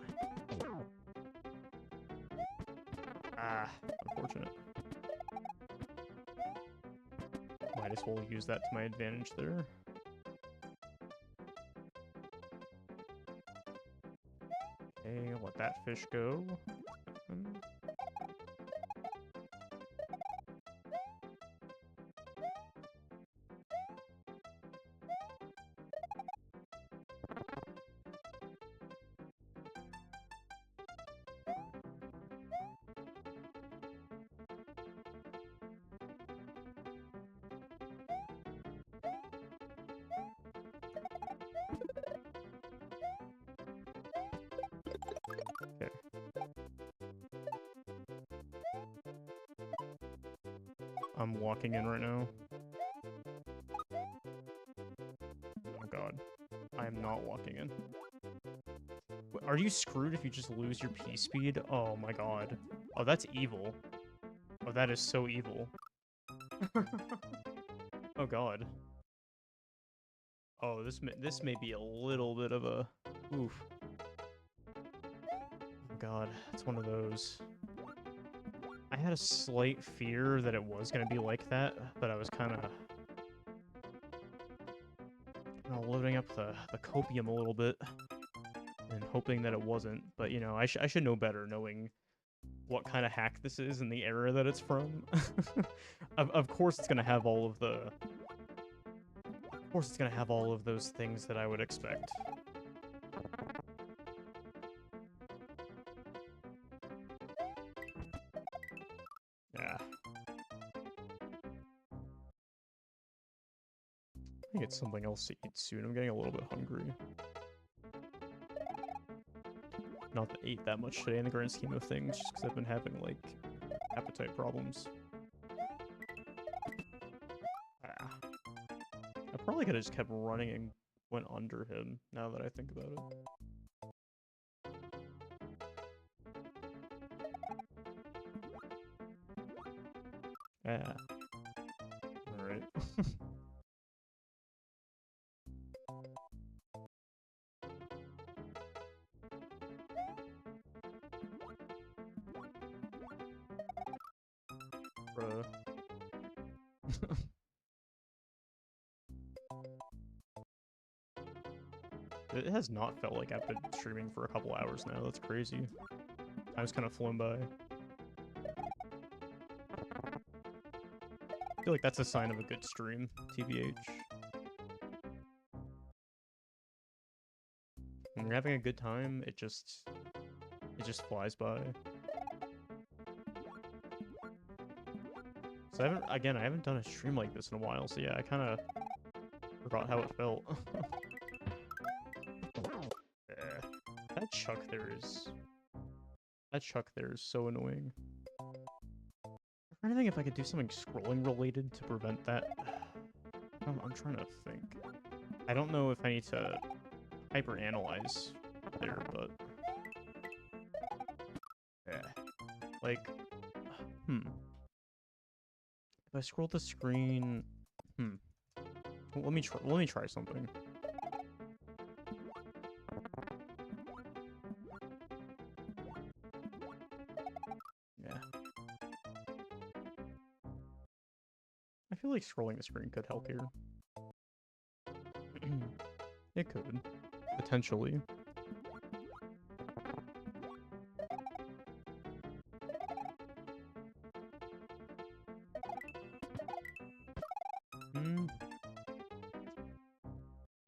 Speaker 1: Ah, unfortunate. Might as well use that to my advantage there. Okay, let that fish go. Okay. I'm walking in right now. Oh god. I am not walking in. Are you screwed if you just lose your P speed? Oh my god. Oh, that's evil. Oh, that is so evil. Oh god. Oh, this may be a little bit of a oof. Oh god, it's one of those. I had a slight fear that it was gonna be like that, but I was kind of loading up the copium a little bit and hoping that it wasn't. But you know, I should know better, knowing what kind of hack this is and the era that it's from. Of course, it's gonna have all of the. Of course, it's gonna have all of those things that I would expect. Yeah. I think it's something else to eat soon. I'm getting a little bit hungry. Not that I ate that much today in the grand scheme of things, just because I've been having, like, appetite problems. Ah. I probably could have just kept running and went under him, now that I think about it. Yeah. Alright. Bruh. It has not felt like I've been streaming for a couple hours now. That's crazy. Time's kind of flown by. I feel like that's a sign of a good stream, TBH. When you're having a good time, it just flies by. So I haven't done a stream like this in a while, so yeah, I kind of forgot how it felt. That chuck there is so annoying. I'm trying to think if I could do something scrolling related to prevent that. I'm trying to think. I don't know if I need to hyper-analyze there, but yeah, like, if I scroll the screen, let me try something. Yeah. I feel like scrolling the screen could help here. It could. Potentially.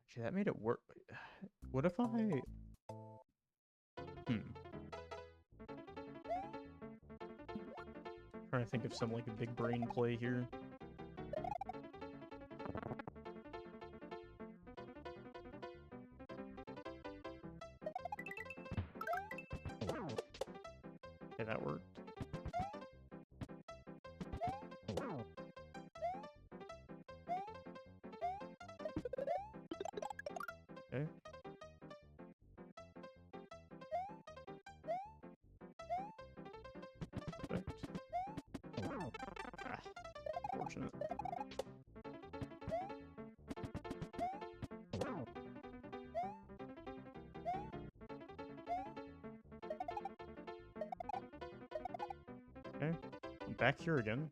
Speaker 1: Actually, that made it work. What if I... Trying to think of some, like, a big brain play here. Okay, that worked. Okay. Perfect. Ah, unfortunate. Okay, I'm back here again.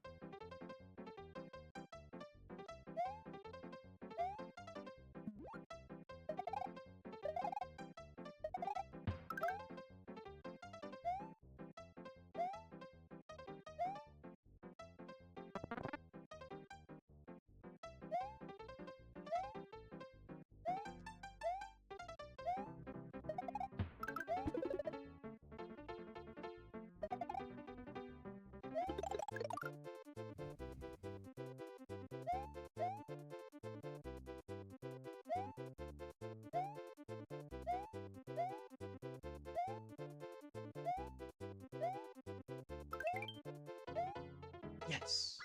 Speaker 1: Yes!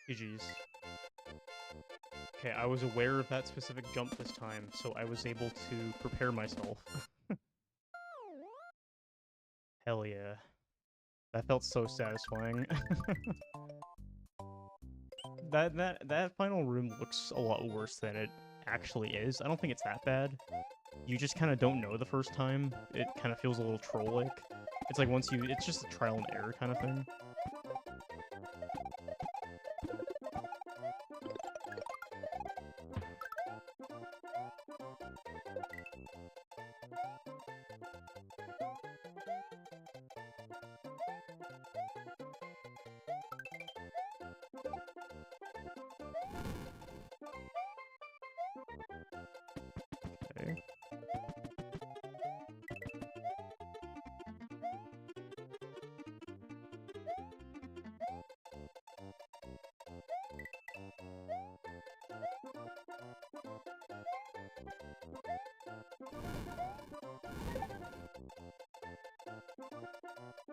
Speaker 1: GG's. Okay, I was aware of that specific jump this time, so I was able to prepare myself. Hell yeah. That felt so satisfying. That final room looks a lot worse than it actually is. I don't think it's that bad. You just kind of don't know the first time. It kind of feels a little troll-like. It's like it's just a trial and error kind of thing. Okay.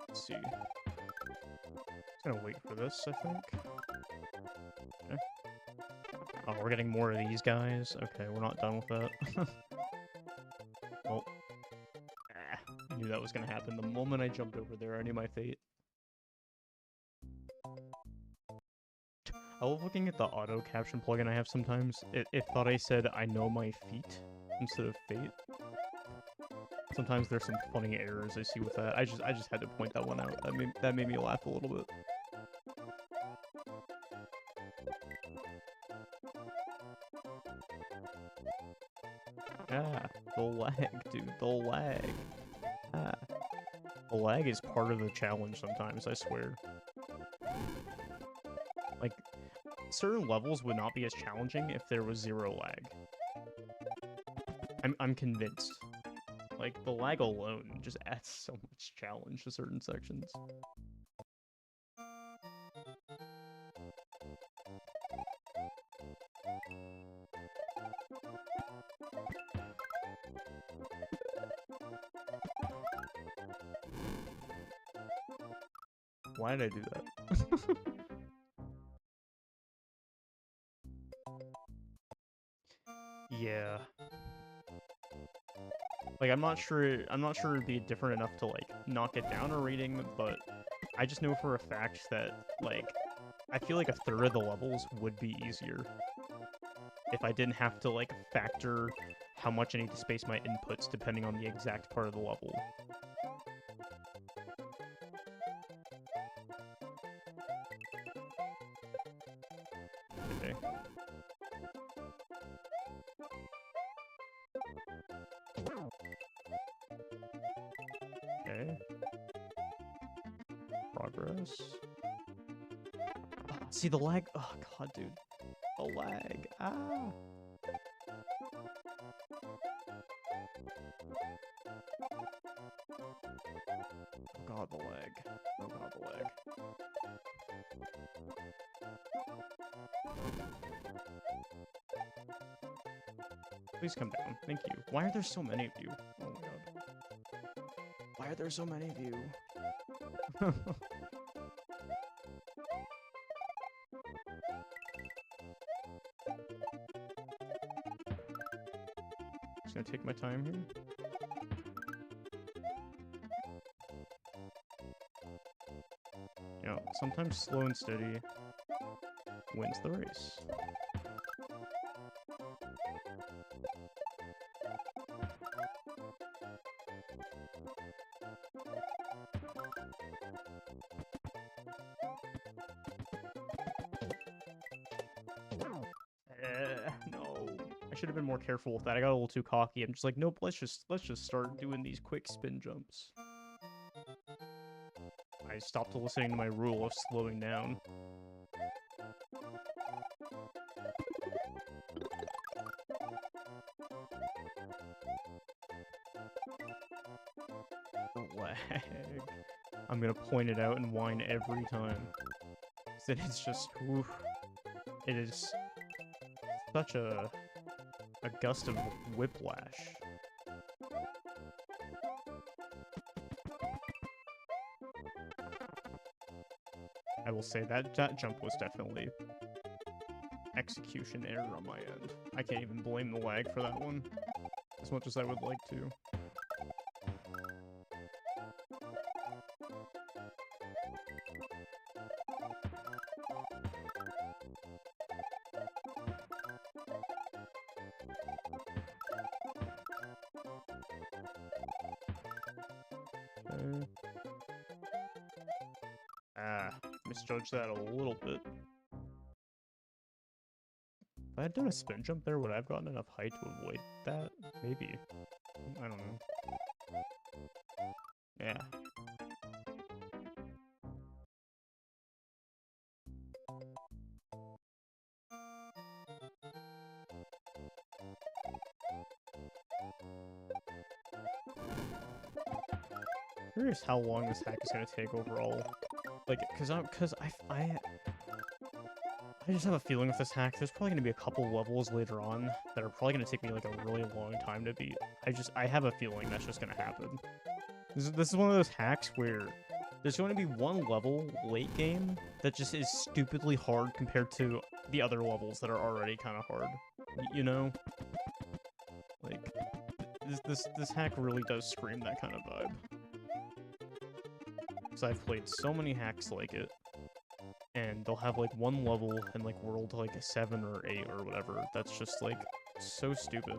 Speaker 1: Let's see. Just gonna wait for this, I think. Okay. Oh, we're getting more of these guys? Okay, we're not done with that. Well, I knew that was gonna happen. The moment I jumped over there, I knew my fate. I love looking at the auto caption plugin I have sometimes. It thought I said, I know my feet, instead of fate. Sometimes there's some funny errors I see with that. I just had to point that one out. That made me laugh a little bit. Ah, the lag, dude. The lag. Ah. The lag is part of the challenge sometimes, I swear. Like, certain levels would not be as challenging if there was zero lag. I'm convinced. Like, the lag alone just adds so much challenge to certain sections. Why did I do that? Yeah. Like, I'm not sure it'd be different enough to, like, knock it down a rating, but I just know for a fact that, like, I feel like a third of the levels would be easier if I didn't have to, like, factor how much I need to space my inputs depending on the exact part of the level. Okay. Okay. Progress. Oh, see the lag? Oh god, dude. The lag. Ah. Oh god, the lag. Oh god, the lag. Please come down. Thank you. Why are there so many of you? Oh my god. Why are there so many of you? Just gonna take my time here. You know, sometimes slow and steady wins the race. No. I should have been more careful with that. I got a little too cocky. I'm just like, nope, let's just start doing these quick spin jumps. I stopped listening to my rule of slowing down. The lag. I'm gonna point it out and whine every time. It's just, oof. It is such a gust of whiplash. will say that jump was definitely execution error on my end. I can't even blame the lag for that one, as much as I would like to. Misjudged that a little bit. If I had done a spin jump there, would I have gotten enough height to avoid that? Maybe. I don't know. Yeah. Curious how long this hack is gonna take overall. Like, cause I just have a feeling with this hack, there's probably gonna be a couple levels later on that are probably gonna take me like a really long time to beat. I have a feeling that's just gonna happen. This is one of those hacks where there's going to be one level late game that just is stupidly hard compared to the other levels that are already kind of hard. You know? Like, this hack really does scream that kind of vibe. Because I've played so many hacks like it, and they'll have like one level in like world like a 7 or 8 or whatever that's just like so stupid.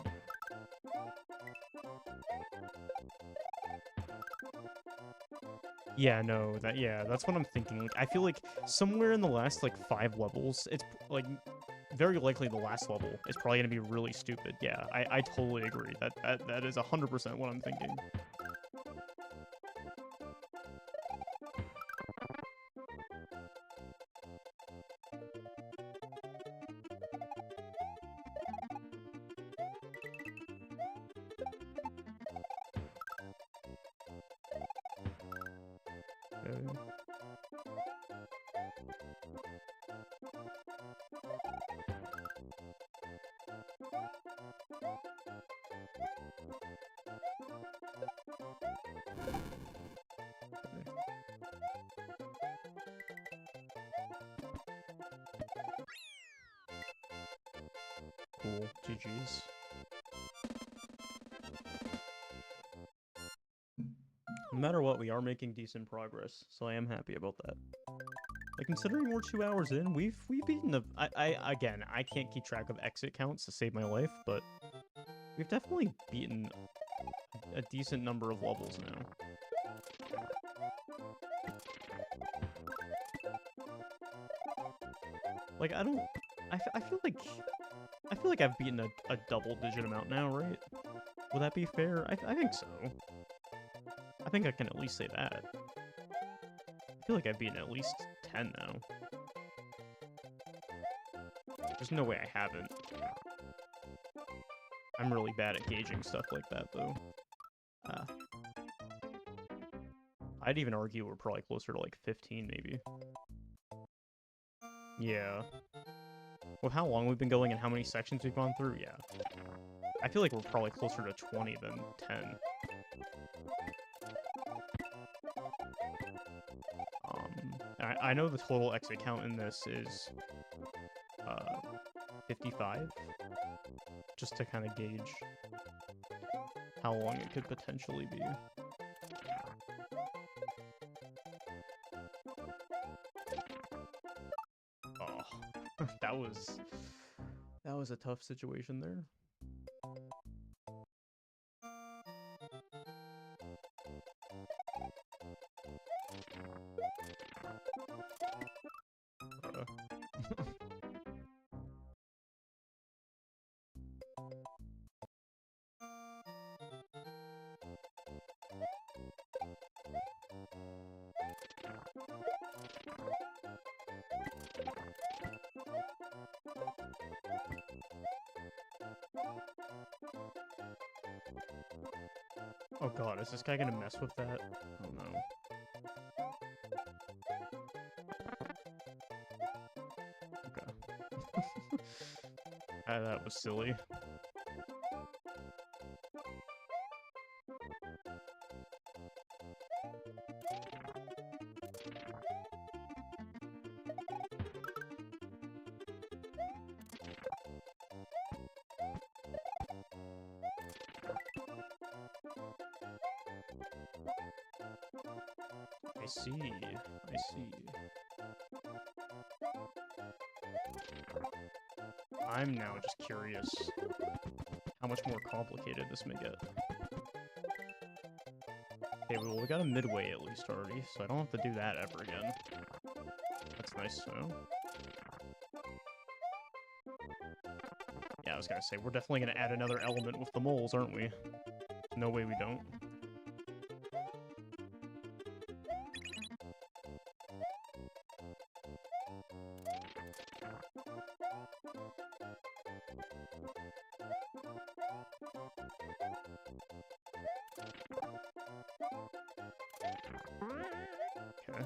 Speaker 1: Yeah, no, that's what I'm thinking. Like, I feel like somewhere in the last like 5 levels, it's like very likely the last level is probably gonna be really stupid. Yeah, I totally agree. That is 100% what I'm thinking. Cool. GG's. No matter what, we are making decent progress, so I am happy about that. Like, considering we're 2 hours in, we've beaten the... Again, I can't keep track of exit counts to save my life, but we've definitely beaten a decent number of levels now. Like, I feel like I've beaten a double-digit amount now, right? Would that be fair? I think so. I think I can at least say that. I feel like I've beaten at least 10 now. There's no way I haven't. I'm really bad at gauging stuff like that, though. I'd even argue we're probably closer to like 15, maybe. Yeah. With how long we've been going and how many sections we've gone through, yeah. I feel like we're probably closer to 20 than 10. I know the total exit count in this is 55, just to kind of gauge how long it could potentially be. Oh, that was a tough situation there. Oh god, is this guy gonna mess with that? Oh no. Okay. That was silly. I see. I see. I'm now just curious how much more complicated this may get. Okay, well, we got a midway at least already, so I don't have to do that ever again. That's nice to know. Yeah, I was gonna say, we're definitely gonna add another element with the moles, aren't we? No way we don't. Okay.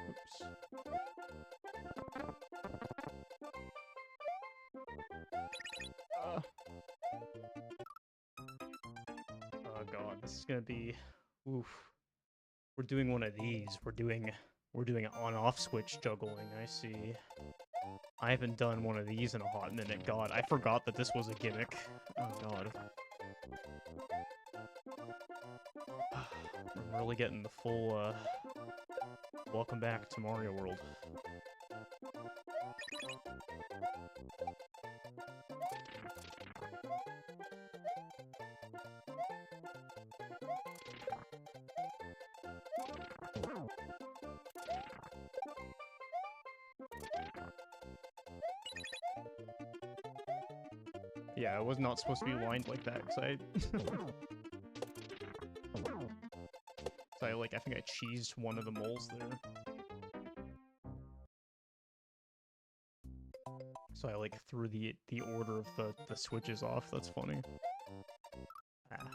Speaker 1: Oops. Oh god, this is gonna be... Oof. We're doing one of these. We're doing on-off switch juggling, I see. I haven't done one of these in a hot minute. God, I forgot that this was a gimmick. Oh god. I'm really getting the full, welcome back to Mario World. Yeah, it was not supposed to be lined like that, because I... I think I cheesed one of the moles there. So I, threw the order of the switches off. That's funny. Ah.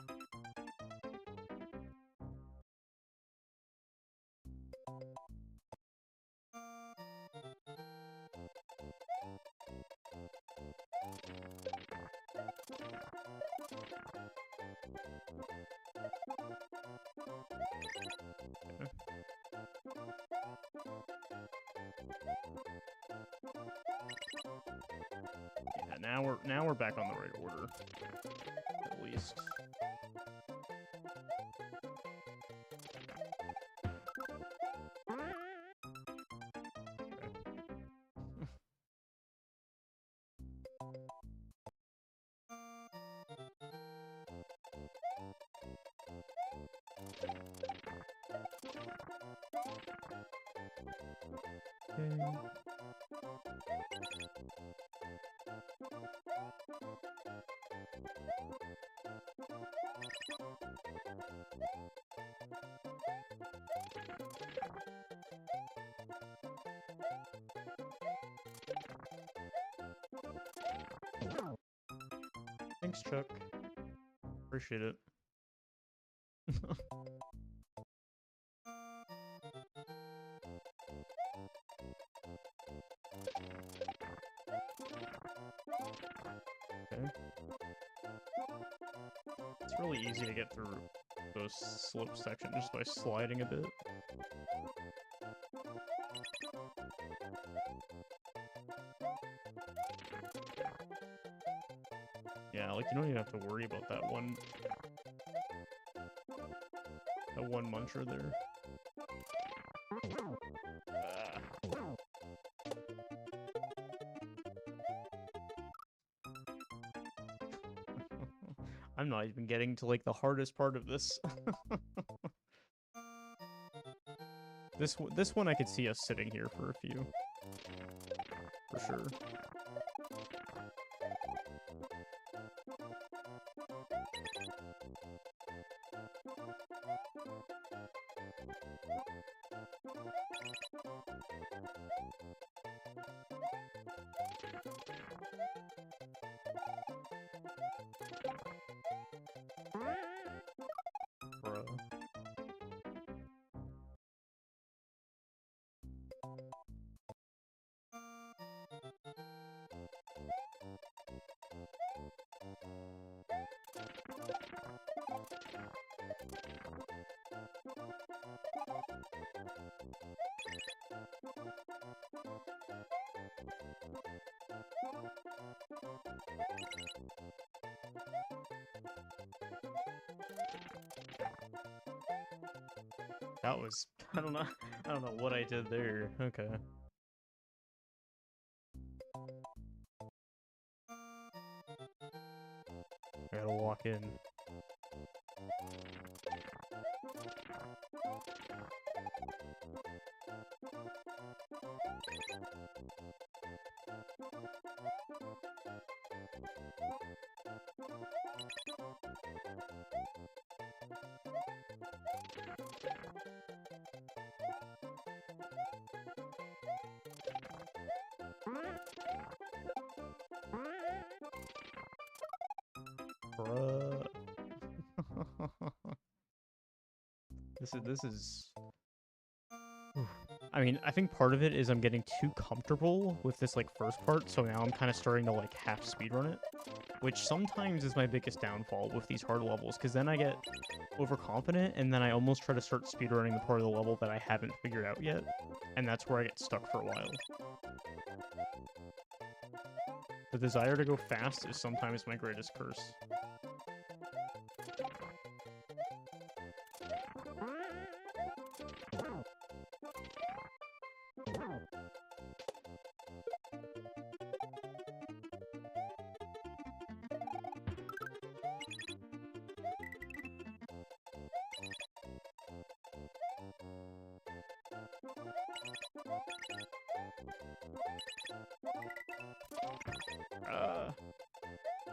Speaker 1: Yeah, now we're back on the right order. At least. Okay. Thanks, Chuck. Appreciate it. Okay. It's really easy to get through those slope sections just by sliding a bit. Yeah, you don't even have to worry about that one muncher there. I'm not even getting to, the hardest part of this. This one I could see us sitting here for a few. For sure. Bro. That was... I don't know. I don't know what I did there. Okay. I gotta walk in. Bruh. This is Oof. I mean, I think part of it is I'm getting too comfortable with this like first part, so now I'm kind of starting to like half speedrun it, which sometimes is my biggest downfall with these hard levels, because then I get overconfident and then I almost try to start speedrunning the part of the level that I haven't figured out yet, and that's where I get stuck for a while. The desire to go fast is sometimes my greatest curse.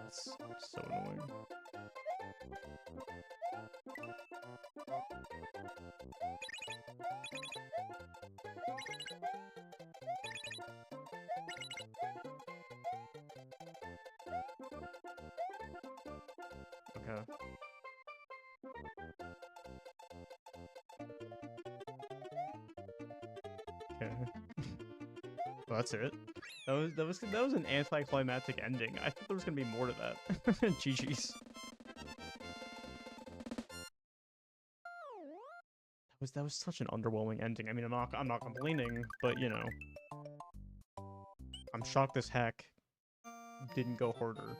Speaker 1: That's so annoying. Okay. Okay. Well, that's it. That was an anticlimactic ending. I thought there was gonna be more to that. GG's. That was such an underwhelming ending. I mean, I'm not complaining, but you know, I'm shocked this hack didn't go harder.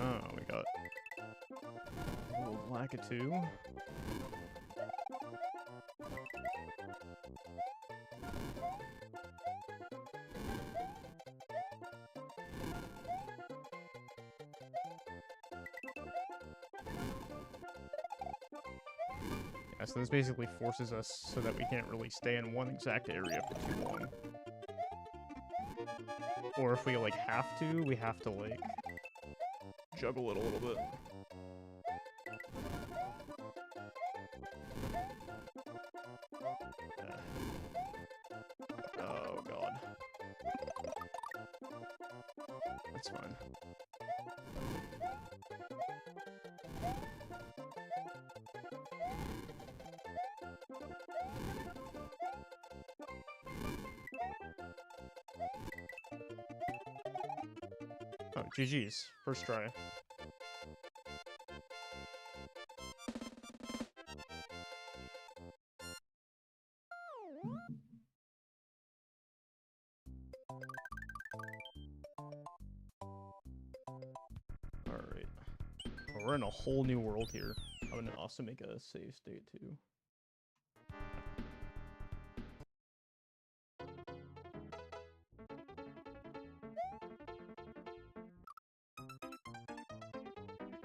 Speaker 1: Oh, we got a little Lakitu. Yeah, so this basically forces us so that we can't really stay in one exact area for too long. Or if we, like, have to, we have to, like, juggle it a little bit. Oh, God. That's fine. Oh, GG's. First try. Alright. We're in a whole new world here. I'm gonna also make a save state too.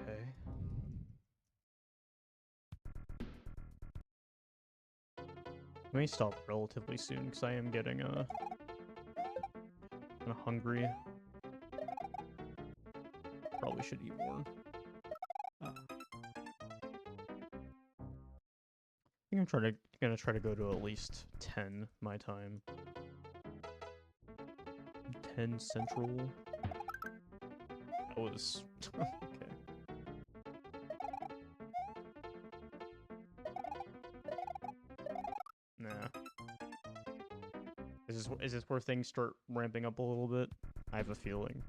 Speaker 1: Okay. Let me stop relatively soon because I am getting kind of hungry. Probably should eat more. I think I'm gonna try to go to at least 10 my time. 10 Central. That was okay. Nah. Is this where things start ramping up a little bit? I have a feeling.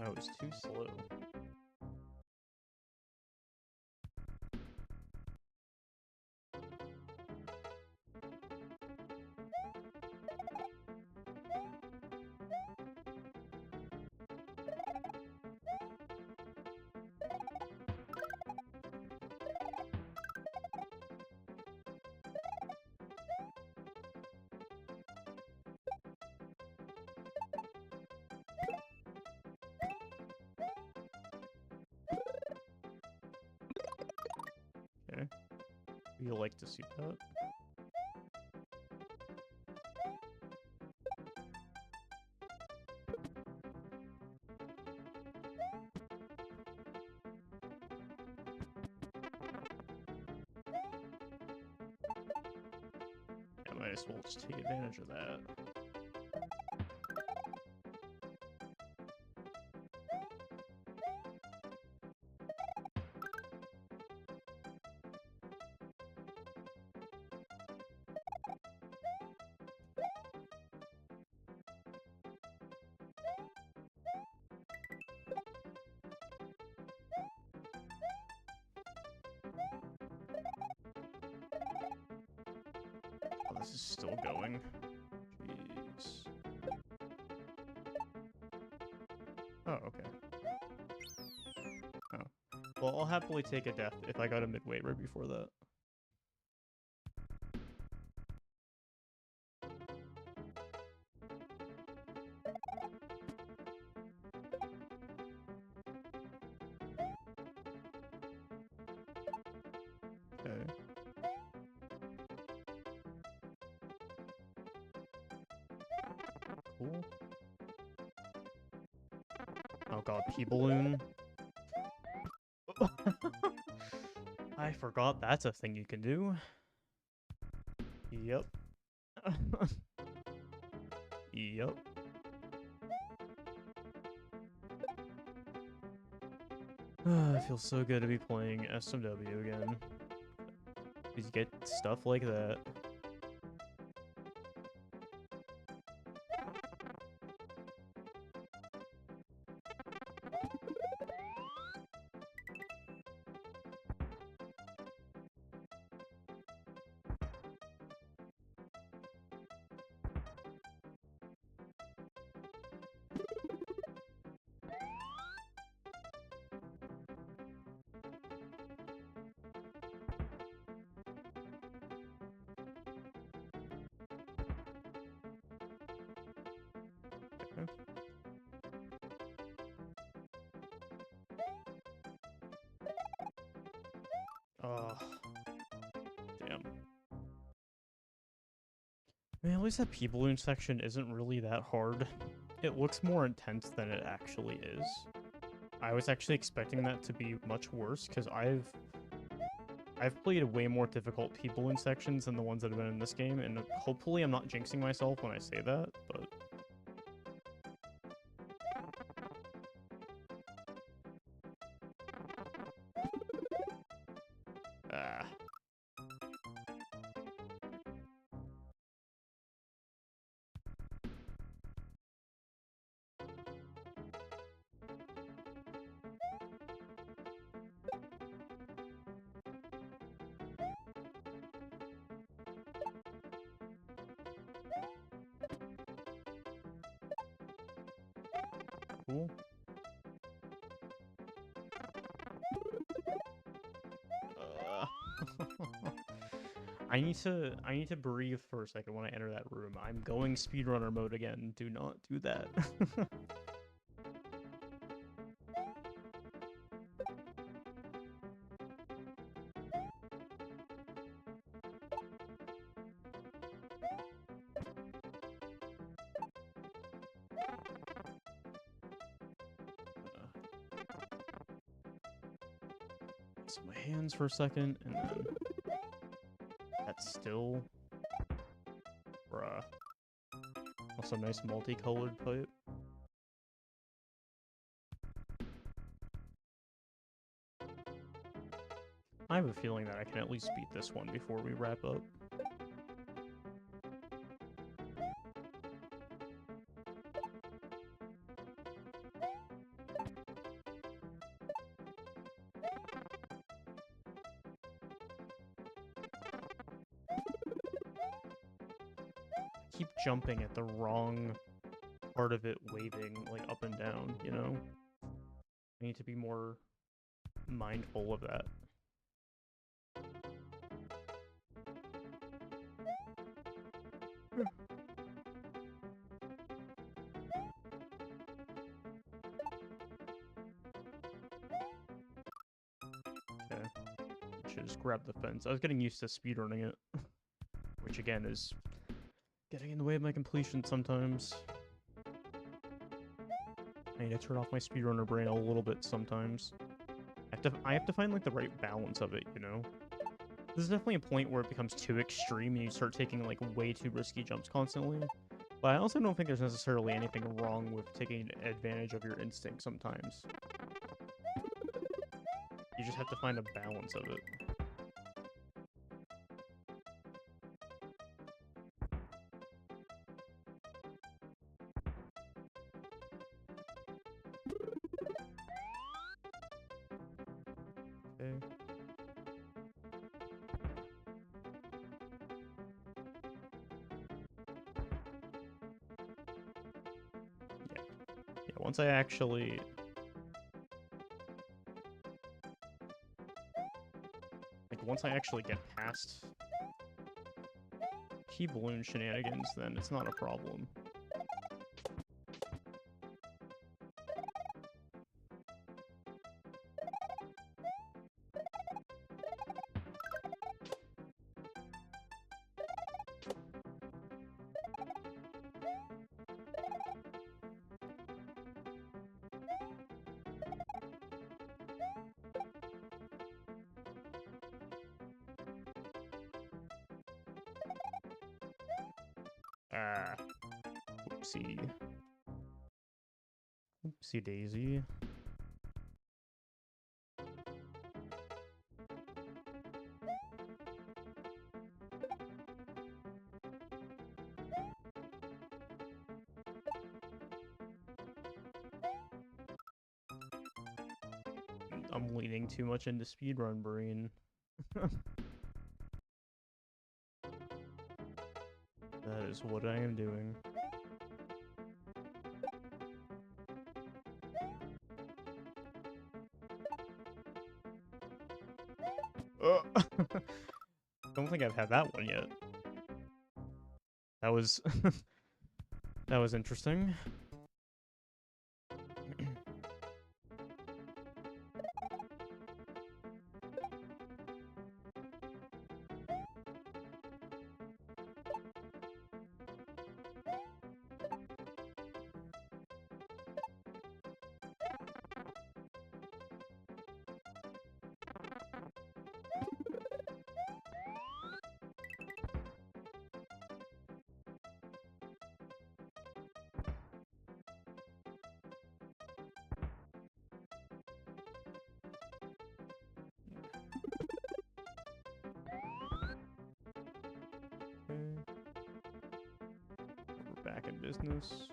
Speaker 1: Oh, it's too slow. Okay. You like to see that? I might as well just take advantage of that. Oh, this is still going. Jeez. Oh, okay. Oh. Well, I'll happily take a death if I got a midway right before that. Okay. Cool. Oh god, P-Balloon. I forgot that's a thing you can do. Yep. Yep. It feels so good to be playing SMW again. Because you get stuff like that. Oh, damn. Man, at least that P-Balloon section isn't really that hard. It looks more intense than it actually is. I was actually expecting that to be much worse, because I've played way more difficult P-Balloon sections than the ones that have been in this game, and hopefully I'm not jinxing myself when I say that, but... Ah. Cool. I need to breathe for a second when I enter that room. I'm going speedrunner mode again. Do not do that. So my hands for a second, and then that's still, bruh. Also, nice multicolored pipe. I have a feeling that I can at least beat this one before we wrap up. keep jumping at the wrong part of it, waving like up and down, you know? I need to be more mindful of that. Okay. Should just grab the fence. I was getting used to speedrunning it, which again is getting in the way of my completion sometimes. I need to turn off my speedrunner brain a little bit sometimes. I have to find like the right balance of it, you know? This is definitely a point where it becomes too extreme and you start taking like way too risky jumps constantly. But I also don't think there's necessarily anything wrong with taking advantage of your instinct sometimes. You just have to find a balance of it. Okay. Yeah, once I actually... once I actually get past key balloon shenanigans, then it's not a problem. Ah, whoopsie. Whoopsie daisy. I'm leaning too much into speedrun brain. That is what I am doing. Don't think I've had that one yet. That was that was interesting. We're back in business.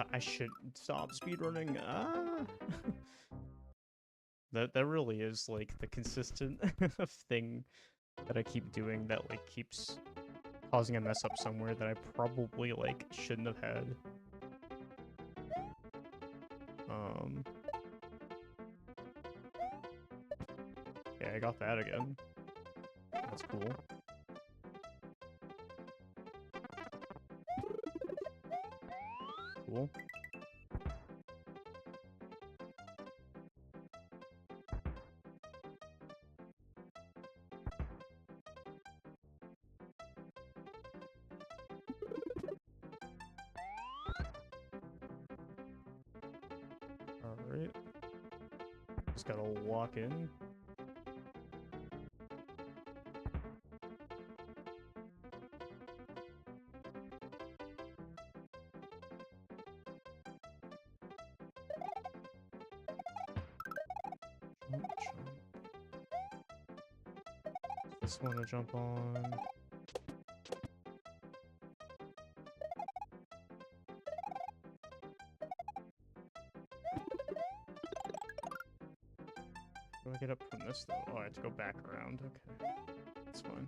Speaker 1: I should stop speedrunning. That really is like the consistent thing that I keep doing that like keeps causing a mess up somewhere that I probably like shouldn't have had. Okay, I got that again. That's cool. Cool. Alright. Just gotta walk in. Oh, jump. This one to jump on. Do I get up from this, though? Oh, I have to go back around. Okay. That's fine.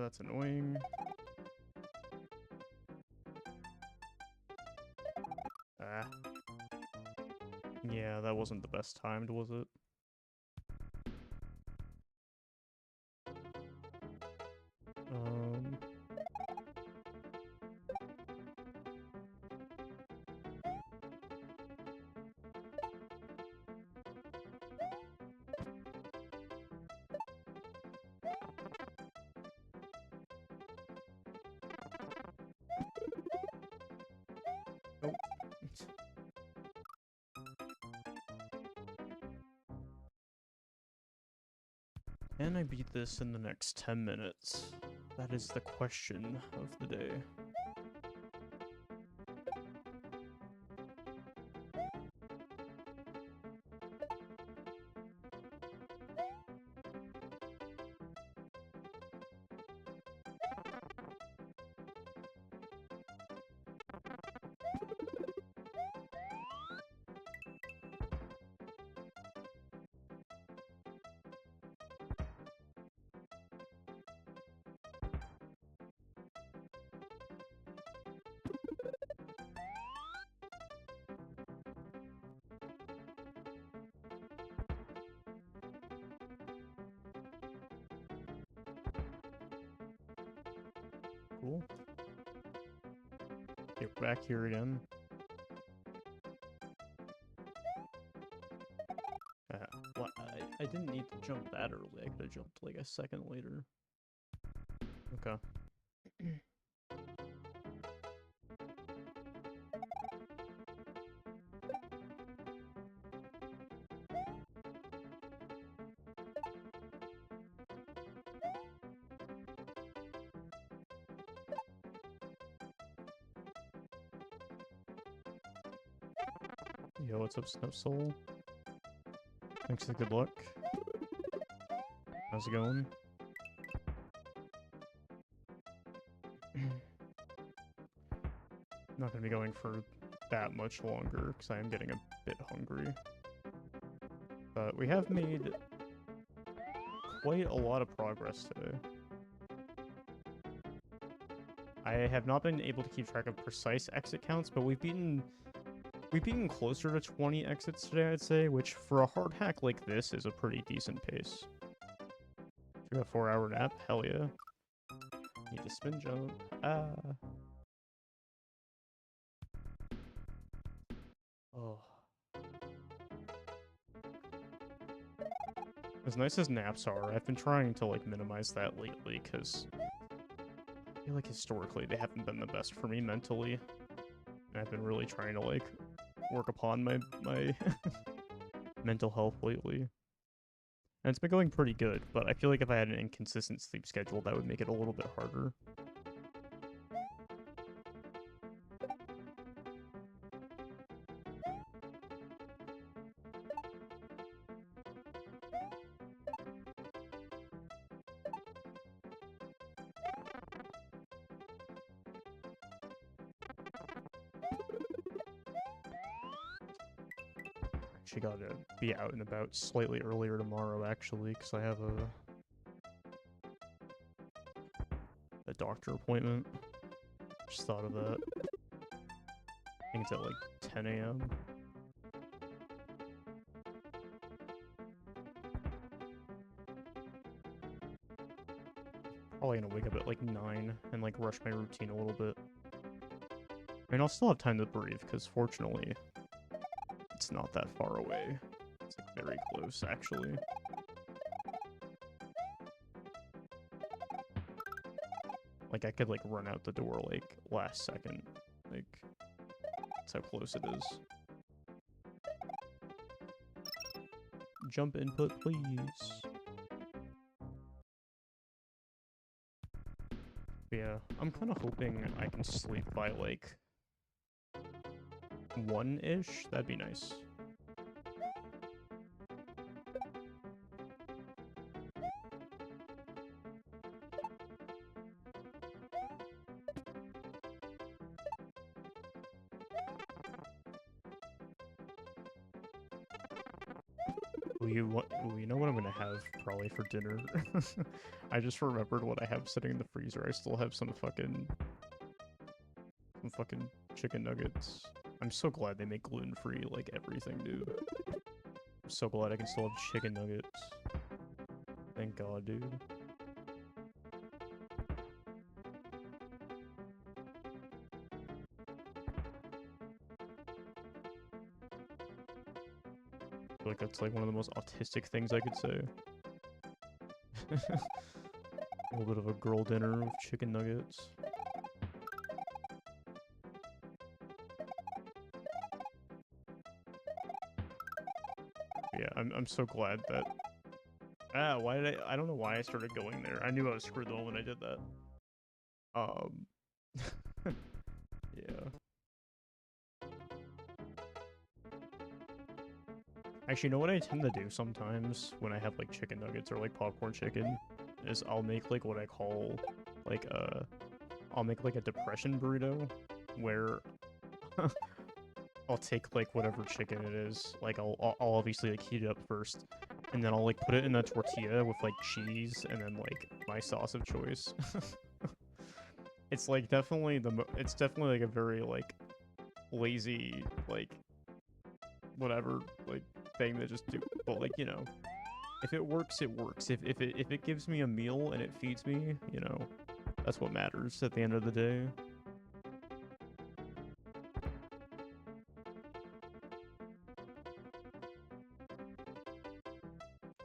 Speaker 1: That's annoying. Ah. Yeah, that wasn't the best timed, was it? Oh. Can I beat this in the next 10 minutes? That is the question of the day. Cool. Get back here again. Well, I didn't need to jump that early. I could have jumped like a second later. Okay. Yo, what's up, Snow Soul? Thanks for the good luck. How's it going? Not gonna be going for that much longer because I am getting a bit hungry. But we have made quite a lot of progress today. I have not been able to keep track of precise exit counts, but we've beaten closer to 20 exits today, I'd say, which for a hard hack like this is a pretty decent pace. Do a 4-hour nap? Hell yeah. Need to spin jump. Ah. Oh. As nice as naps are, I've been trying to like minimize that lately because I feel like historically they haven't been the best for me mentally. And I've been really trying to like work upon my mental health lately. And it's been going pretty good, but I feel like if I had an inconsistent sleep schedule, that would make it a little bit harder. Actually gotta be out and about slightly earlier tomorrow, actually, because I have a doctor appointment. Just thought of that. I think it's at like 10 a.m. Probably gonna wake up at like 9 and like rush my routine a little bit. And I'll still have time to breathe, because fortunately, it's not that far away. It's like very close, actually. Like, I could, like, run out the door, like, last second. Like, that's how close it is. Jump input, please. Yeah, I'm kind of hoping I can sleep by, like, 1-ish. That'd be nice. You know what I'm gonna have probably for dinner? I just remembered what I have sitting in the freezer. I still have some fucking chicken nuggets. I'm so glad they make gluten-free, like, everything, dude. I'm so glad I can still have chicken nuggets. Thank God, dude. I feel like that's, like, one of the most autistic things I could say. A little bit of a girl dinner with chicken nuggets. Yeah, I'm so glad that... why did I don't know why I started going there. I knew I was screwed though when I did that. Yeah. Actually, you know what I tend to do sometimes when I have, like, chicken nuggets or, like, popcorn chicken? Is I'll make, like, what I call, like, I'll make, like, a depression burrito, where I'll take, like, whatever chicken it is, like, I'll obviously, like, heat it up first, and then I'll, like, put it in a tortilla with, like, cheese, and then, like, my sauce of choice. It's, like, definitely it's definitely, like, a very, like, lazy, like, whatever, like, thing to just do, but, like, you know, if it works, it works. If it gives me a meal and it feeds me, you know, that's what matters at the end of the day.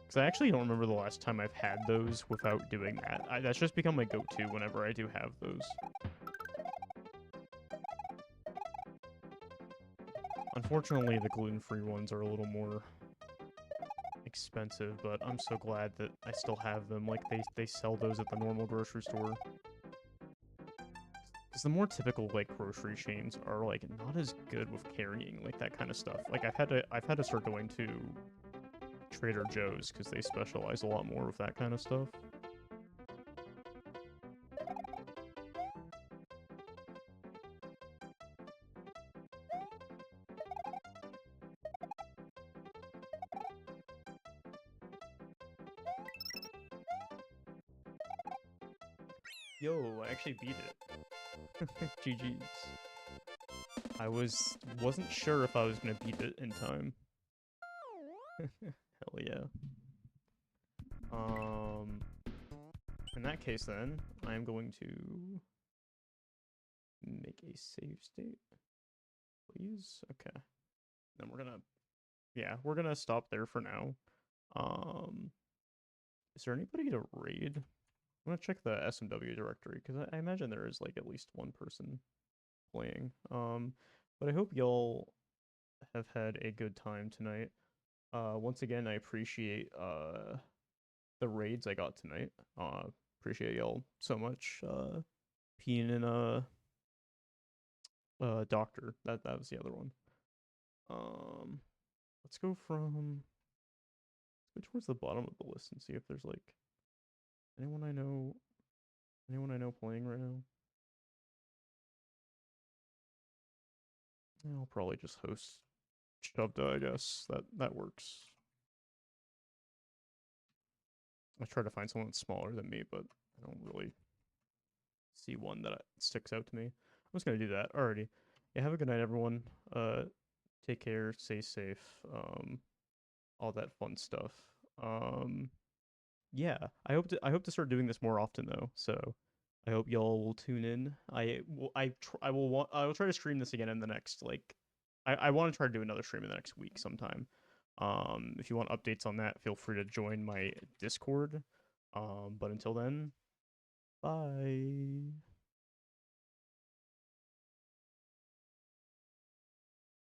Speaker 1: Because I actually don't remember the last time I've had those without doing that. That's just become my go-to whenever I do have those. Unfortunately, the gluten-free ones are a little more expensive, but I'm so glad that I still have them. Like, they sell those at the normal grocery store. Because the more typical, like, grocery chains are, like, not as good with carrying, like, that kind of stuff. Like, I've had to start going to Trader Joe's because they specialize a lot more with that kind of stuff. Yo, I actually beat it. GG's. I wasn't sure if I was gonna beat it in time. Hell yeah. In that case then, I'm going to make a save state, please. Okay. Then we're gonna stop there for now. Is there anybody to raid? I'm gonna check the SMW directory because I imagine there is, like, at least one person playing. But I hope y'all have had a good time tonight. Once again, I appreciate the raids I got tonight. Appreciate y'all so much. Peen and Doctor. That was the other one. Let's go towards the bottom of the list and see if there's, like, anyone I know playing right now. I'll probably just host Shovda, I guess. That works. I try to find someone that's smaller than me, but I don't really see one that sticks out to me. I'm just gonna do that. Alrighty. Yeah, have a good night, everyone. Take care, stay safe, all that fun stuff. Yeah, I hope to start doing this more often though. So I hope y'all will tune in. I will try to stream this again in the next, like, I want to try to do another stream in the next week sometime. If you want updates on that, feel free to join my Discord. But until then, Bye.